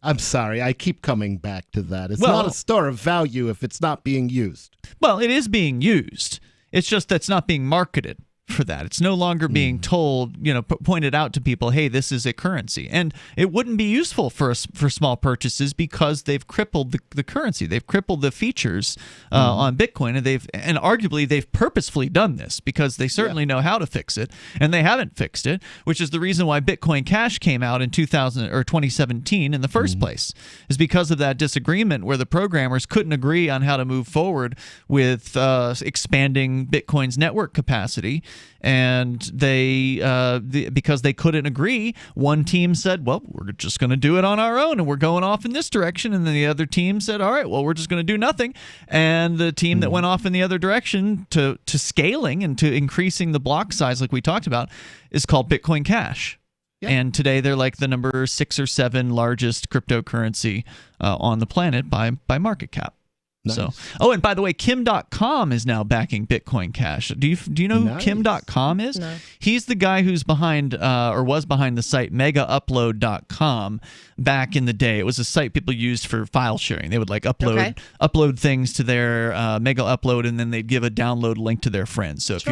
I'm sorry, I keep coming back to that. It's not a store of value if it's not being used. Well, it is being used. It's just that's not being marketed for that. It's no longer being told, pointed out to people, hey, this is a currency. And it wouldn't be useful for small purchases because they've crippled the currency. They've crippled the features on Bitcoin, and arguably they've purposefully done this because they certainly know how to fix it, and they haven't fixed it, which is the reason why Bitcoin Cash came out in 2017 in the first place, is because of that disagreement where the programmers couldn't agree on how to move forward with expanding Bitcoin's network capacity. And because they couldn't agree, one team said, well, we're just going to do it on our own and we're going off in this direction. And then the other team said, all right, well, we're just going to do nothing. And the team that went off in the other direction to scaling and to increasing the block size, like we talked about, is called Bitcoin Cash. Yeah. And today they're like the number 6 or 7 largest cryptocurrency on the planet by market cap. Nice. So, and by the way, Kim.com is now backing Bitcoin Cash. Do you know who Kim.com is? No. He's the guy who's behind or was behind the site megaupload.com back in the day. It was a site people used for file sharing. They would upload things to their Mega Upload, and then they'd give a download link to their friends. So if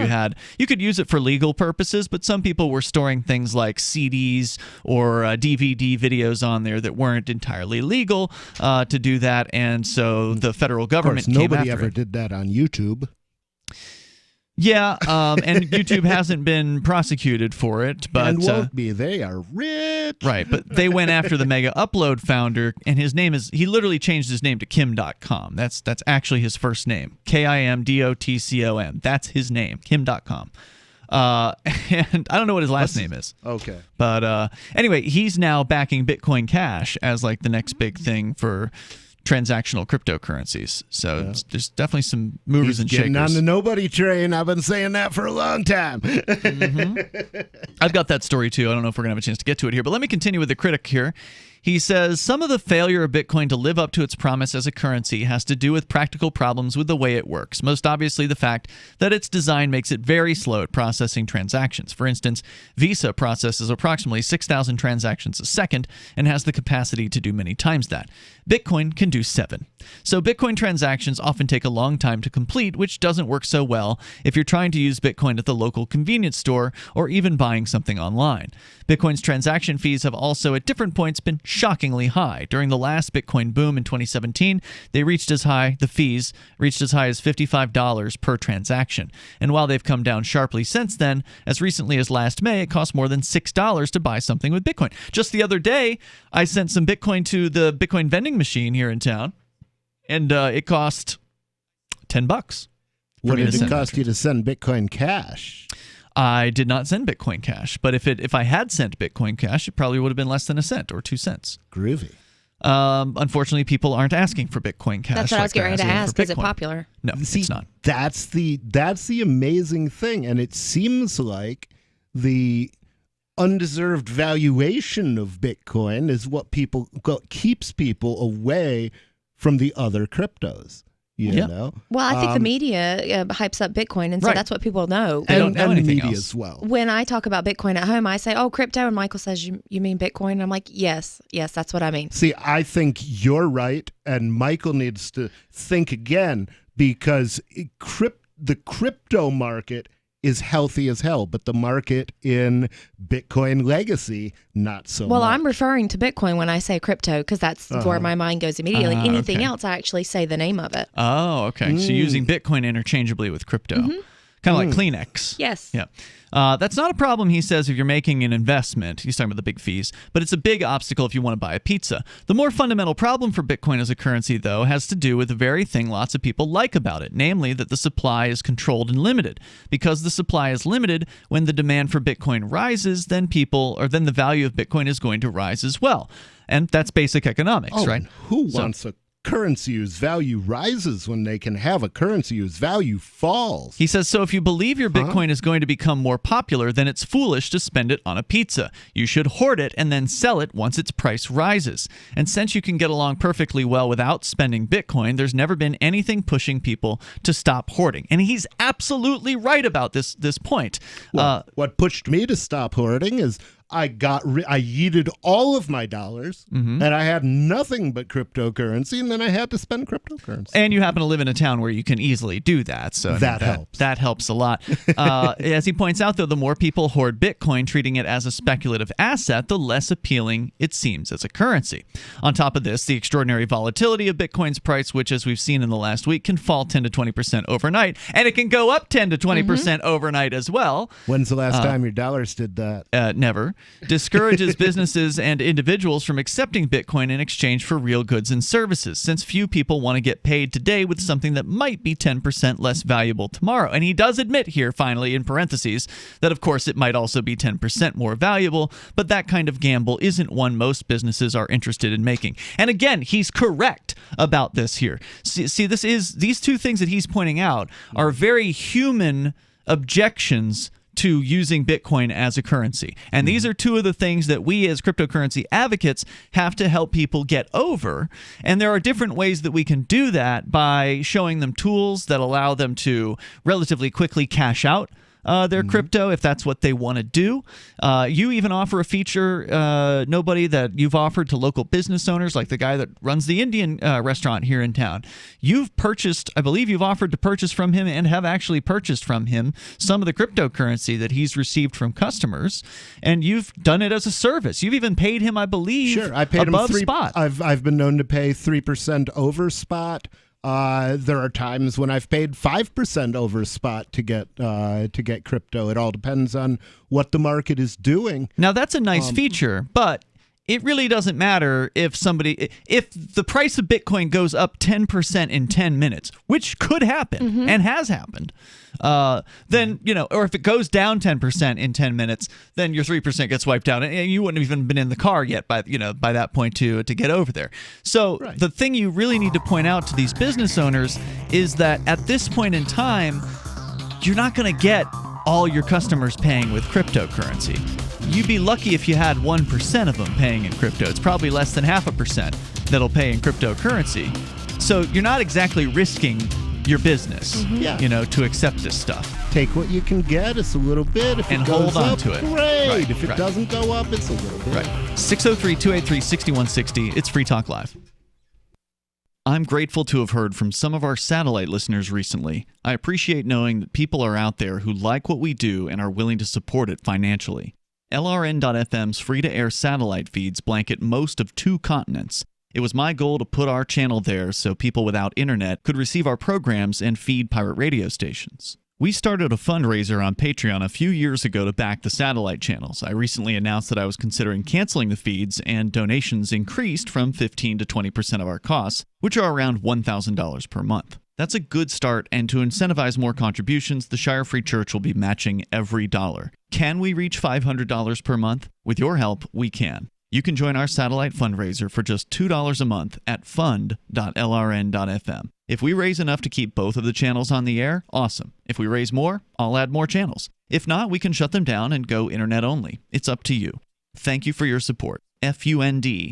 you could use it for legal purposes, but some people were storing things like CDs or DVD videos on there that weren't entirely legal to do that, and so the federal government came after nobody it. ever did that on YouTube. Yeah, and YouTube hasn't been prosecuted for it, but and won't be. They are rich, right? But they went after the Mega Upload founder, and he literally changed his name to Kim.com. That's actually his first name, KIMDOTCOM. That's his name, Kim.com. And I don't know what his last name is. Okay, but anyway, he's now backing Bitcoin Cash as like the next big thing for transactional cryptocurrencies. So there's definitely some movers and shakers. Getting on the nobody train. I've been saying that for a long time. I've got that story too. I don't know if we're going to have a chance to get to it here, but let me continue with the critic here. He says, some of the failure of Bitcoin to live up to its promise as a currency has to do with practical problems with the way it works. Most obviously, the fact that its design makes it very slow at processing transactions. For instance, Visa processes approximately 6,000 transactions a second and has the capacity to do many times that. Bitcoin can do 7. So Bitcoin transactions often take a long time to complete, which doesn't work so well if you're trying to use Bitcoin at the local convenience store or even buying something online. Bitcoin's transaction fees have also at different points been shockingly high. During the last Bitcoin boom in 2017, the fees reached as high as $55 per transaction. And while they've come down sharply since then, as recently as last May, it cost more than $6 to buy something with Bitcoin. Just the other day, I sent some Bitcoin to the Bitcoin vending machine here in town, and it cost $10. What did it cost you to send Bitcoin Cash? I did not send Bitcoin Cash, but if I had sent Bitcoin Cash, it probably would have been less than a cent or 2 cents. Groovy. Unfortunately, people aren't asking for Bitcoin Cash. That's what I was getting ready to ask. Is it popular? No, it's not. That's the amazing thing, and it seems like the undeserved valuation of Bitcoin is what keeps people away from the other cryptos. You know? Well, I think the media hypes up Bitcoin, and so that's what people know. They don't know anything media else. As well. When I talk about Bitcoin at home, I say, "Oh, crypto," and Michael says, "You mean Bitcoin?" And I'm like, "Yes, that's what I mean." See, I think you're right, and Michael needs to think again because the crypto market is healthy as hell, but the market in Bitcoin legacy, not so much. Well, I'm referring to Bitcoin when I say crypto because that's where my mind goes immediately. Anything else, I actually say the name of it. Oh, okay. So using Bitcoin interchangeably with crypto. Mm-hmm. Kind of like Kleenex. Yes. Yeah. That's not a problem, he says, if you're making an investment. He's talking about the big fees. But it's a big obstacle if you want to buy a pizza. The more fundamental problem for Bitcoin as a currency, though, has to do with the very thing lots of people like about it, namely that the supply is controlled and limited. Because the supply is limited, when the demand for Bitcoin rises, then the value of Bitcoin is going to rise as well. And that's basic economics, right? Who wants a currency whose value rises when they can have a currency whose value falls? He says, so if you believe your Bitcoin is going to become more popular, then it's foolish to spend it on a pizza. You should hoard it and then sell it once its price rises. And since you can get along perfectly well without spending Bitcoin, there's never been anything pushing people to stop hoarding. And he's absolutely right about this point. Well, what pushed me to stop hoarding is I yeeted all of my dollars, and I had nothing but cryptocurrency, and then I had to spend cryptocurrency. And you happen to live in a town where you can easily do that, so that helps. That helps a lot. As he points out, though, the more people hoard Bitcoin, treating it as a speculative asset, the less appealing it seems as a currency. On top of this, the extraordinary volatility of Bitcoin's price, which, as we've seen in the last week, can fall 10 to 20% overnight, and it can go up 10 to 20% overnight as well. When's the last time your dollars did that? Never. Discourages businesses and individuals from accepting Bitcoin in exchange for real goods and services, since few people want to get paid today with something that might be 10% less valuable tomorrow. And he does admit here, finally, in parentheses, that of course it might also be 10% more valuable, but that kind of gamble isn't one most businesses are interested in making. And again, he's correct about this here. See, these two things that he's pointing out are very human objections to using Bitcoin as a currency. And these are two of the things that we as cryptocurrency advocates have to help people get over. And there are different ways that we can do that by showing them tools that allow them to relatively quickly cash out their crypto if that's what they want to do. You even offer a feature, Nobody, that you've offered to local business owners, like the guy that runs the Indian restaurant here in town. You've purchased, I believe you've offered to purchase from him and have actually purchased from him some of the cryptocurrency that he's received from customers, and you've done it as a service. You've even paid him, I believe, sure, I paid above him spot. I've been known to pay 3% over spot. There are times when I've paid 5% over spot to get crypto. It all depends on what the market is doing. Now that's a nice feature, but it really doesn't matter if the price of Bitcoin goes up 10% in 10 minutes, which could happen and has happened. Then, or if it goes down 10% in 10 minutes, then your 3% gets wiped out, and you wouldn't have even been in the car yet by that point to get over there. So the thing you really need to point out to these business owners is that at this point in time, you're not going to get all your customers paying with cryptocurrency. You'd be lucky if you had 1% of them paying in crypto. It's probably less than 0.5% that'll pay in cryptocurrency. So you're not exactly risking your business, to accept this stuff. Take what you can get. It's a little bit. If and it goes hold on up, to it. Great. If it doesn't go up, it's a little bit. Right. 603-283-6160. It's Free Talk Live. I'm grateful to have heard from some of our satellite listeners recently. I appreciate knowing that people are out there who like what we do and are willing to support it financially. LRN.FM's free-to-air satellite feeds blanket most of 2 continents. It was my goal to put our channel there so people without internet could receive our programs and feed pirate radio stations. We started a fundraiser on Patreon a few years ago to back the satellite channels. I recently announced that I was considering canceling the feeds, and donations increased from 15 to 20% of our costs, which are around $1,000 per month. That's a good start, and to incentivize more contributions, the Shire Free Church will be matching every dollar. Can we reach $500 per month? With your help, we can. You can join our satellite fundraiser for just $2 a month at fund.lrn.fm. If we raise enough to keep both of the channels on the air, awesome. If we raise more, I'll add more channels. If not, we can shut them down and go internet only. It's up to you. Thank you for your support. fund.lrn.fm.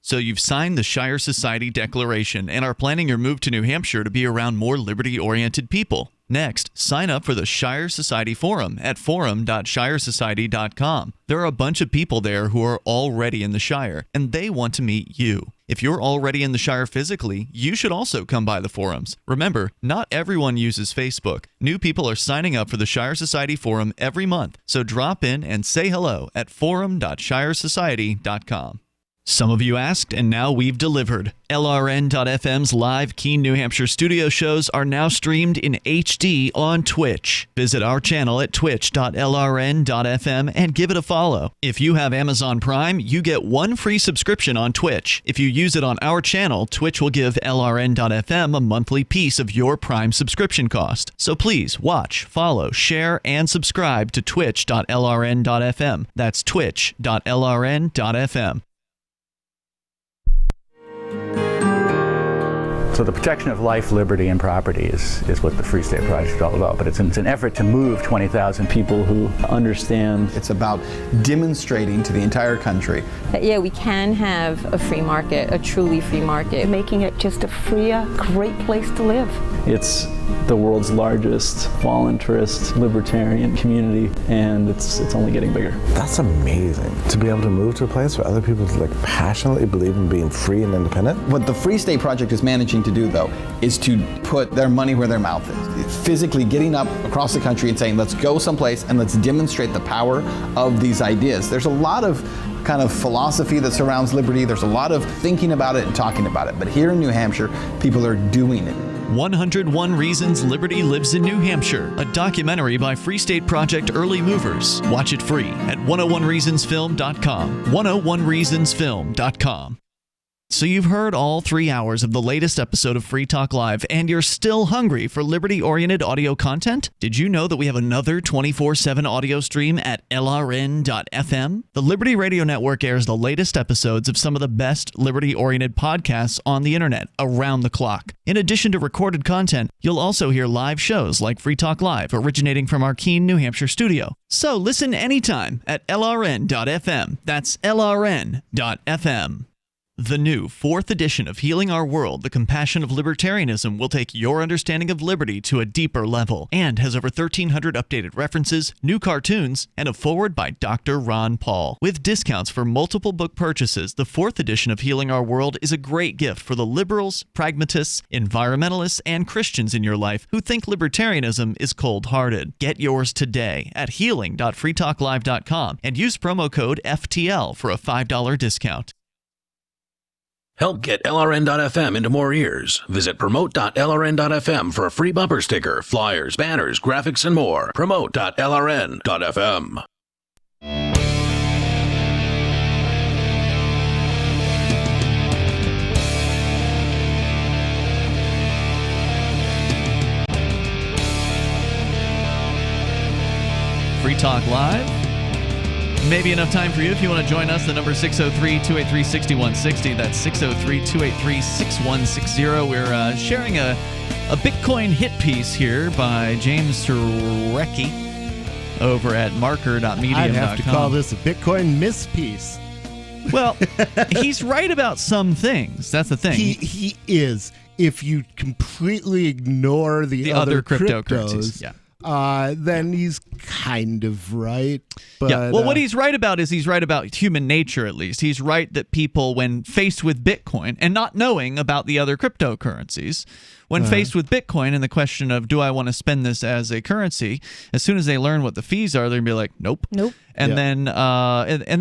So you've signed the Shire Society Declaration and are planning your move to New Hampshire to be around more liberty-oriented people. Next, sign up for the Shire Society Forum at forum.shiresociety.com. There are a bunch of people there who are already in the Shire, and they want to meet you. If you're already in the Shire physically, you should also come by the forums. Remember, not everyone uses Facebook. New people are signing up for the Shire Society Forum every month, so drop in and say hello at forum.shiresociety.com. Some of you asked, and now we've delivered. LRN.FM's live Keene, New Hampshire studio shows are now streamed in HD on Twitch. Visit our channel at twitch.lrn.fm and give it a follow. If you have Amazon Prime, you get 1 free subscription on Twitch. If you use it on our channel, Twitch will give LRN.FM a monthly piece of your Prime subscription cost. So please watch, follow, share, and subscribe to twitch.lrn.fm. That's twitch.lrn.fm. So the protection of life, liberty, and property is what the Free State Project is all about. But it's an effort to move 20,000 people who understand. It's about demonstrating to the entire country that, yeah, we can have a free market, a truly free market. Making it just a freer, great place to live. It's the world's largest voluntarist libertarian community, and it's only getting bigger. That's amazing, to be able to move to a place where other people passionately believe in being free and independent. What the Free State Project is managing to do, though, is to put their money where their mouth is. Physically getting up across the country and saying, let's go someplace and let's demonstrate the power of these ideas. There's a lot of kind of philosophy that surrounds liberty. There's a lot of thinking about it and talking about it. But here in New Hampshire, people are doing it. 101 Reasons Liberty Lives in New Hampshire, a documentary by Free State Project Early Movers. Watch it free at 101reasonsfilm.com. 101reasonsfilm.com. So you've heard all 3 hours of the latest episode of Free Talk Live, and you're still hungry for liberty-oriented audio content? Did you know that we have another 24/7 audio stream at LRN.FM? The Liberty Radio Network airs the latest episodes of some of the best liberty-oriented podcasts on the internet around the clock. In addition to recorded content, you'll also hear live shows like Free Talk Live, originating from our Keene, New Hampshire studio. So listen anytime at LRN.FM. That's LRN.FM. The new 4th edition of Healing Our World, The Compassion of Libertarianism, will take your understanding of liberty to a deeper level and has over 1,300 updated references, new cartoons, and a foreword by Dr. Ron Paul. With discounts for multiple book purchases, the 4th edition of Healing Our World is a great gift for the liberals, pragmatists, environmentalists, and Christians in your life who think libertarianism is cold-hearted. Get yours today at healing.freetalklive.com and use promo code FTL for a $5 discount. Help get LRN.FM into more ears. Visit promote.lrn.fm for a free bumper sticker, flyers, banners, graphics, and more. Promote.lrn.fm. Free Talk Live. Maybe enough time for you if you want to join us. The number is 603-283-6160. That's 603-283-6160. We're sharing a Bitcoin hit piece here by James Surecki over at marker.medium.com. I'd have to call this a Bitcoin miss piece. Well, he's right about some things. That's the thing. He is. If you completely ignore the other cryptocurrencies, yeah. Then he's kind of right. But, yeah. Well, what he's right about is he's right about human nature, at least. He's right that people, when faced with Bitcoin and not knowing about the other cryptocurrencies, when faced with Bitcoin and the question of, do I want to spend this as a currency, as soon as they learn what the fees are, they're going to be like, nope. And then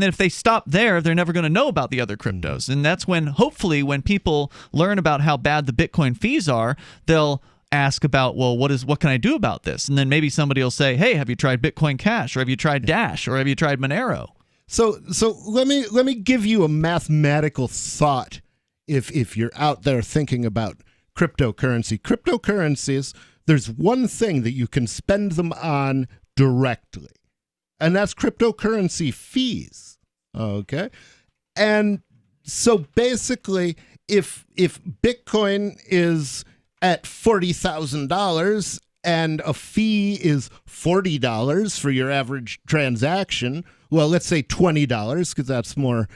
if they stop there, they're never going to know about the other cryptos. And that's when, hopefully, when people learn about how bad the Bitcoin fees are, they'll ask about, well, what can I do about this? And then maybe somebody will say, hey, have you tried Bitcoin Cash, or have you tried Dash, or have you tried Monero? So let me give you a mathematical thought if you're out there thinking about cryptocurrencies, there's one thing that you can spend them on directly, and that's cryptocurrency fees. Okay? And so basically, if Bitcoin is at $40,000 and a fee is $40 for your average transaction, well, let's say $20 because that's more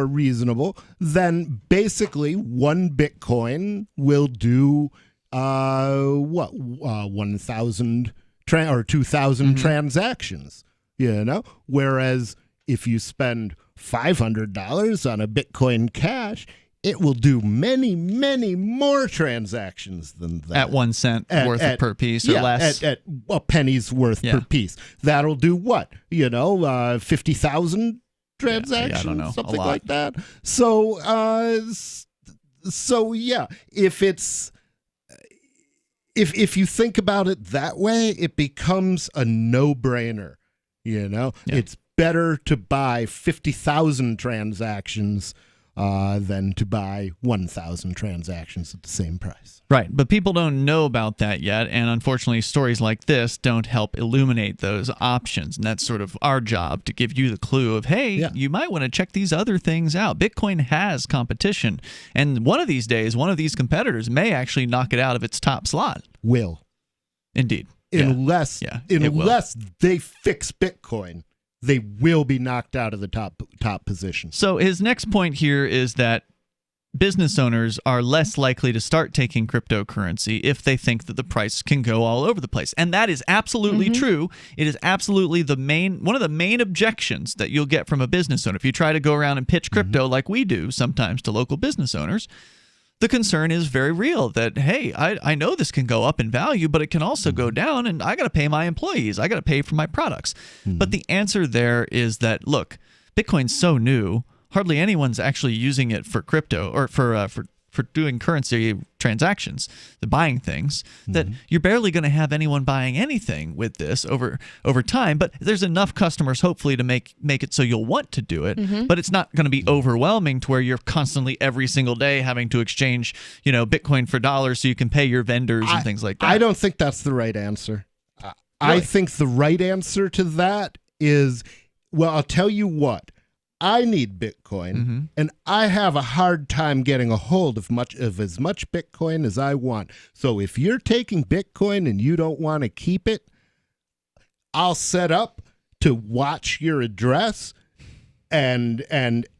reasonable, then basically one Bitcoin will do 1,000 or 2,000 transactions, whereas if you spend $500 on a Bitcoin Cash, it will do many, many more transactions than that. At 1 cent worth per piece or less? At a penny's worth per piece. That'll do what? 50,000 transactions? I don't know. Something like that. So yeah, if you think about it that way, it becomes a no-brainer. It's better to buy 50,000 transactions than to buy 1,000 transactions at the same price. Right, but people don't know about that yet, and unfortunately stories like this don't help illuminate those options, and that's sort of our job, to give you the clue of, hey, you might want to check these other things out. Bitcoin has competition, and one of these days, one of these competitors may actually knock it out of its top slot. Will. Indeed. Unless they fix Bitcoin, they will be knocked out of the top position. So his next point here is that business owners are less likely to start taking cryptocurrency if they think that the price can go all over the place. And that is absolutely true. It is absolutely one of the main objections that you'll get from a business owner. If you try to go around and pitch crypto like we do sometimes to local business owners, the concern is very real that, hey, I know this can go up in value, but it can also go down, and I got to pay my employees. I got to pay for my products. But the answer there is that, look, Bitcoin's so new, hardly anyone's actually using it for crypto or for doing currency transactions, the buying things, that you're barely going to have anyone buying anything with this over time. But there's enough customers, hopefully, to make it so you'll want to do it. But it's not going to be overwhelming to where you're constantly every single day having to exchange, Bitcoin for dollars so you can pay your vendors and things like that. I don't think that's the right answer. I think the right answer to that is, well, I'll tell you what. I need Bitcoin, and I have a hard time getting a hold of as much Bitcoin as I want. So if you're taking Bitcoin and you don't want to keep it, I'll set up to watch your address, and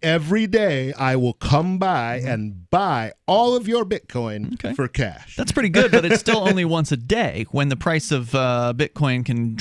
every day I will come by and buy all of your Bitcoin for cash. That's pretty good, but it's still only once a day when the price of Bitcoin can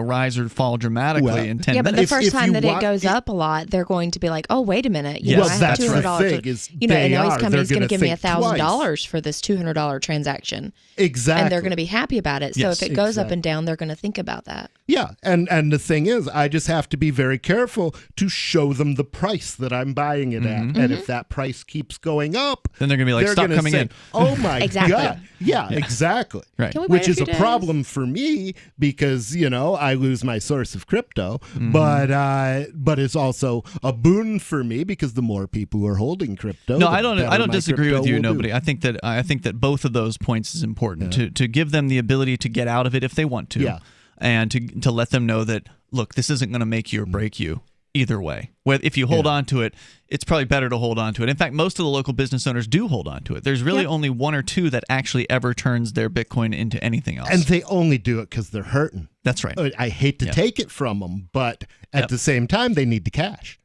rise or fall dramatically in 10 minutes. Yeah, but the first time that it goes up a lot, they're going to be like, oh, wait a minute. I have that's $200. the thing is and this company's going to give me think $1,000 for this $200 transaction. Exactly. And they're going to be happy about it. So if it goes up and down, they're going to think about that. Yeah, and the thing is, I just have to be very careful to show them the price that I'm buying it at. And if that price keeps going up, then they're going to be like, stop coming in. Oh my Exactly. God. Yeah, exactly. Right. Can we buy Which is few a days? problem for me because, I lose my source of crypto, but it's also a boon for me because the more people who are holding crypto, No, the I don't better my disagree with crypto you, will do. nobody. I think that both of those points is important to give them the ability to get out of it if they want to. Yeah. And to let them know that, look, this isn't going to make you or break you either way. If you hold on to it, it's probably better to hold on to it. In fact, most of the local business owners do hold on to it. There's really only one or two that actually ever turns their Bitcoin into anything else. And they only do it because they're hurting. That's right. I hate to take it from them, but at the same time, they need the cash.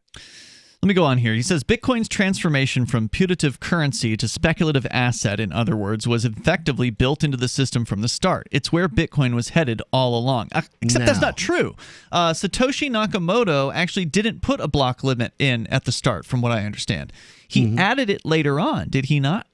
Let me go on here. He says Bitcoin's transformation from putative currency to speculative asset, in other words, was effectively built into the system from the start. It's where Bitcoin was headed all along. Except that's not true. Satoshi Nakamoto actually didn't put a block limit in at the start, from what I understand. He added it later on, did he not?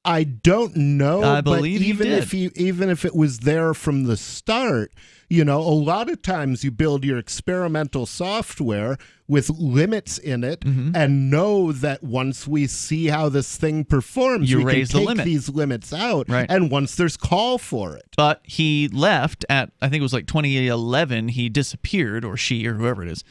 I don't know. I believe but he even did. even if it was there from the start, a lot of times you build your experimental software with limits in it and know that once we see how this thing performs, we raise can the take limit. these limits out. Right. And once there's call for it. But he left at, I think it was like 2011, he disappeared, or she, or whoever it is.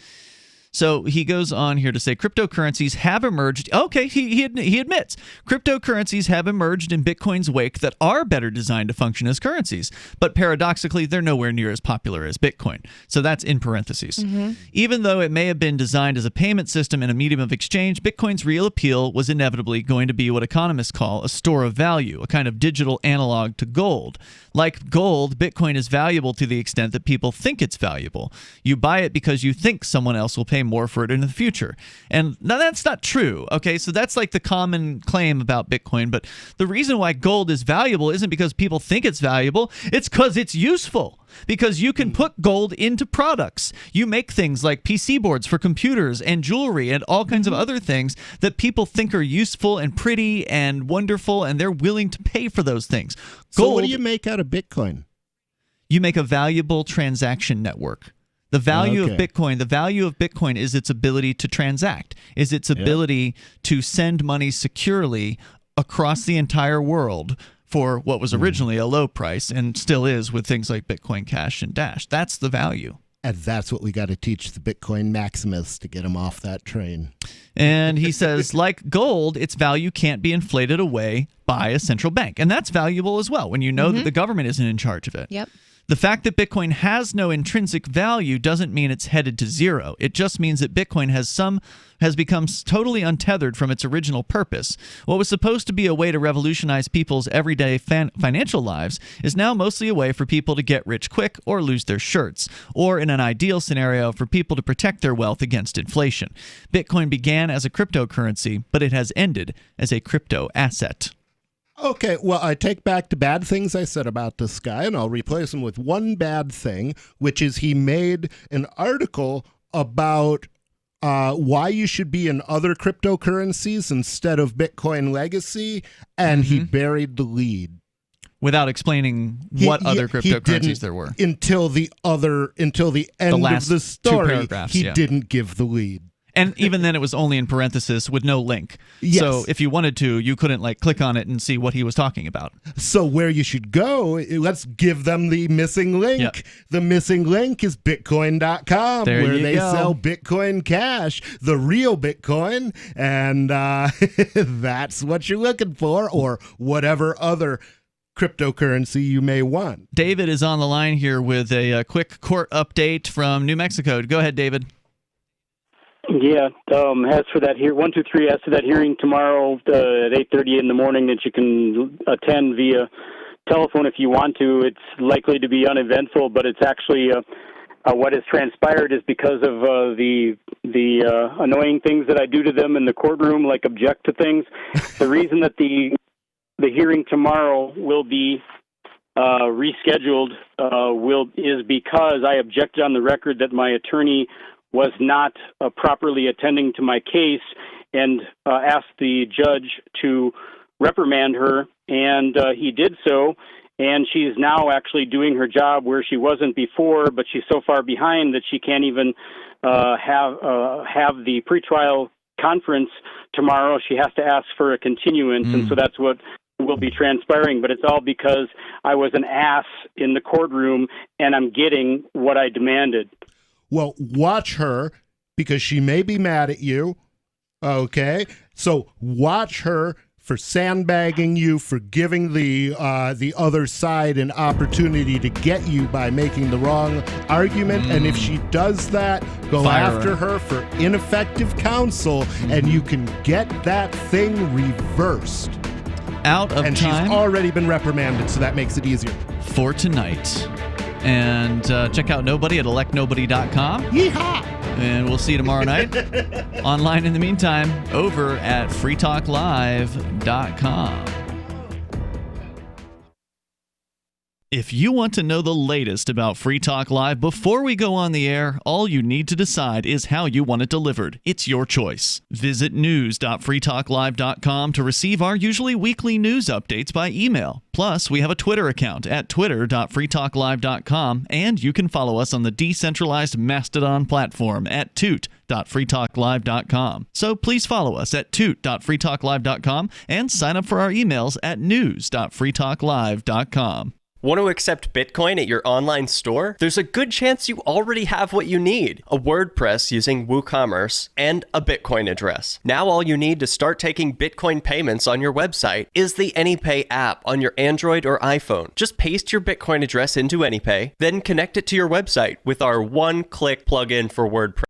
So he goes on here to say cryptocurrencies have emerged. Okay, he admits cryptocurrencies have emerged in Bitcoin's wake that are better designed to function as currencies. But paradoxically, they're nowhere near as popular as Bitcoin. So that's in parentheses. Even though it may have been designed as a payment system and a medium of exchange, Bitcoin's real appeal was inevitably going to be what economists call a store of value, a kind of digital analog to gold. Like gold, Bitcoin is valuable to the extent that people think it's valuable. You buy it because you think someone else will pay more for it in the future. And now that's not true. Okay, so that's like the common claim about Bitcoin. But the reason why gold is valuable isn't because people think it's valuable. It's because it's useful. Because you can put gold into products. You make things like PC boards for computers and jewelry and all kinds of other things that people think are useful and pretty and wonderful, and they're willing to pay for those things. So Gold, what do you make out of Bitcoin? You make a valuable transaction network. The value of Bitcoin is its ability to transact, is its ability to send money securely across the entire world for what was originally a low price and still is with things like Bitcoin Cash and Dash. That's the value. And that's what we got to teach the Bitcoin maximists to get them off that train. And he says, like gold, its value can't be inflated away by a central bank. And that's valuable as well when you know that the government isn't in charge of it. Yep. The fact that Bitcoin has no intrinsic value doesn't mean it's headed to zero. It just means that Bitcoin has become totally untethered from its original purpose. What was supposed to be a way to revolutionize people's everyday financial lives is now mostly a way for people to get rich quick or lose their shirts, or in an ideal scenario, for people to protect their wealth against inflation. Bitcoin began as a cryptocurrency, but it has ended as a crypto asset. Okay, well, I take back the bad things I said about this guy, and I'll replace him with one bad thing, which is he made an article about why you should be in other cryptocurrencies instead of Bitcoin Legacy, and he buried the lead. Without explaining what other cryptocurrencies there were. Until the end of the story, he didn't give the lead. And even then, it was only in parenthesis with no link. Yes. So if you wanted to, you couldn't click on it and see what he was talking about. So where you should go, let's give them the missing link. Yep. The missing link is Bitcoin.com, where they sell Bitcoin Cash, the real Bitcoin, and that's what you're looking for, or whatever other cryptocurrency you may want. David is on the line here with a quick court update from New Mexico. Go ahead, David. Yeah, as for that here, 1, 2, 3, as to that hearing tomorrow at 8:30 in the morning that you can attend via telephone if you want to, it's likely to be uneventful, but it's actually what has transpired is because of the annoying things that I do to them in the courtroom, like object to things. The reason that the hearing tomorrow will be rescheduled is because I objected on the record that my attorney was not properly attending to my case, and asked the judge to reprimand her, and he did so, and she's now actually doing her job where she wasn't before, but she's so far behind that she can't even have the pretrial conference tomorrow. She has to ask for a continuance, and so that's what will be transpiring, but it's all because I was an ass in the courtroom, and I'm getting what I demanded. Well, watch her, because she may be mad at you, okay? So watch her for sandbagging you, for giving the other side an opportunity to get you by making the wrong argument. And if she does that, go after her for ineffective counsel, and you can get that thing reversed. Out of time. And she's already been reprimanded, so that makes it easier. For tonight. And check out Nobody at electnobody.com. Yeehaw! And we'll see you tomorrow night. Online in the meantime, over at freetalklive.com. If you want to know the latest about Free Talk Live before we go on the air, all you need to decide is how you want it delivered. It's your choice. Visit news.freetalklive.com to receive our usually weekly news updates by email. Plus, we have a Twitter account at twitter.freetalklive.com, and you can follow us on the decentralized Mastodon platform at toot.freetalklive.com. So please follow us at toot.freetalklive.com and sign up for our emails at news.freetalklive.com. Want to accept Bitcoin at your online store? There's a good chance you already have what you need: a WordPress using WooCommerce and a Bitcoin address. Now all you need to start taking Bitcoin payments on your website is the AnyPay app on your Android or iPhone. Just paste your Bitcoin address into AnyPay, then connect it to your website with our one-click plugin for WordPress.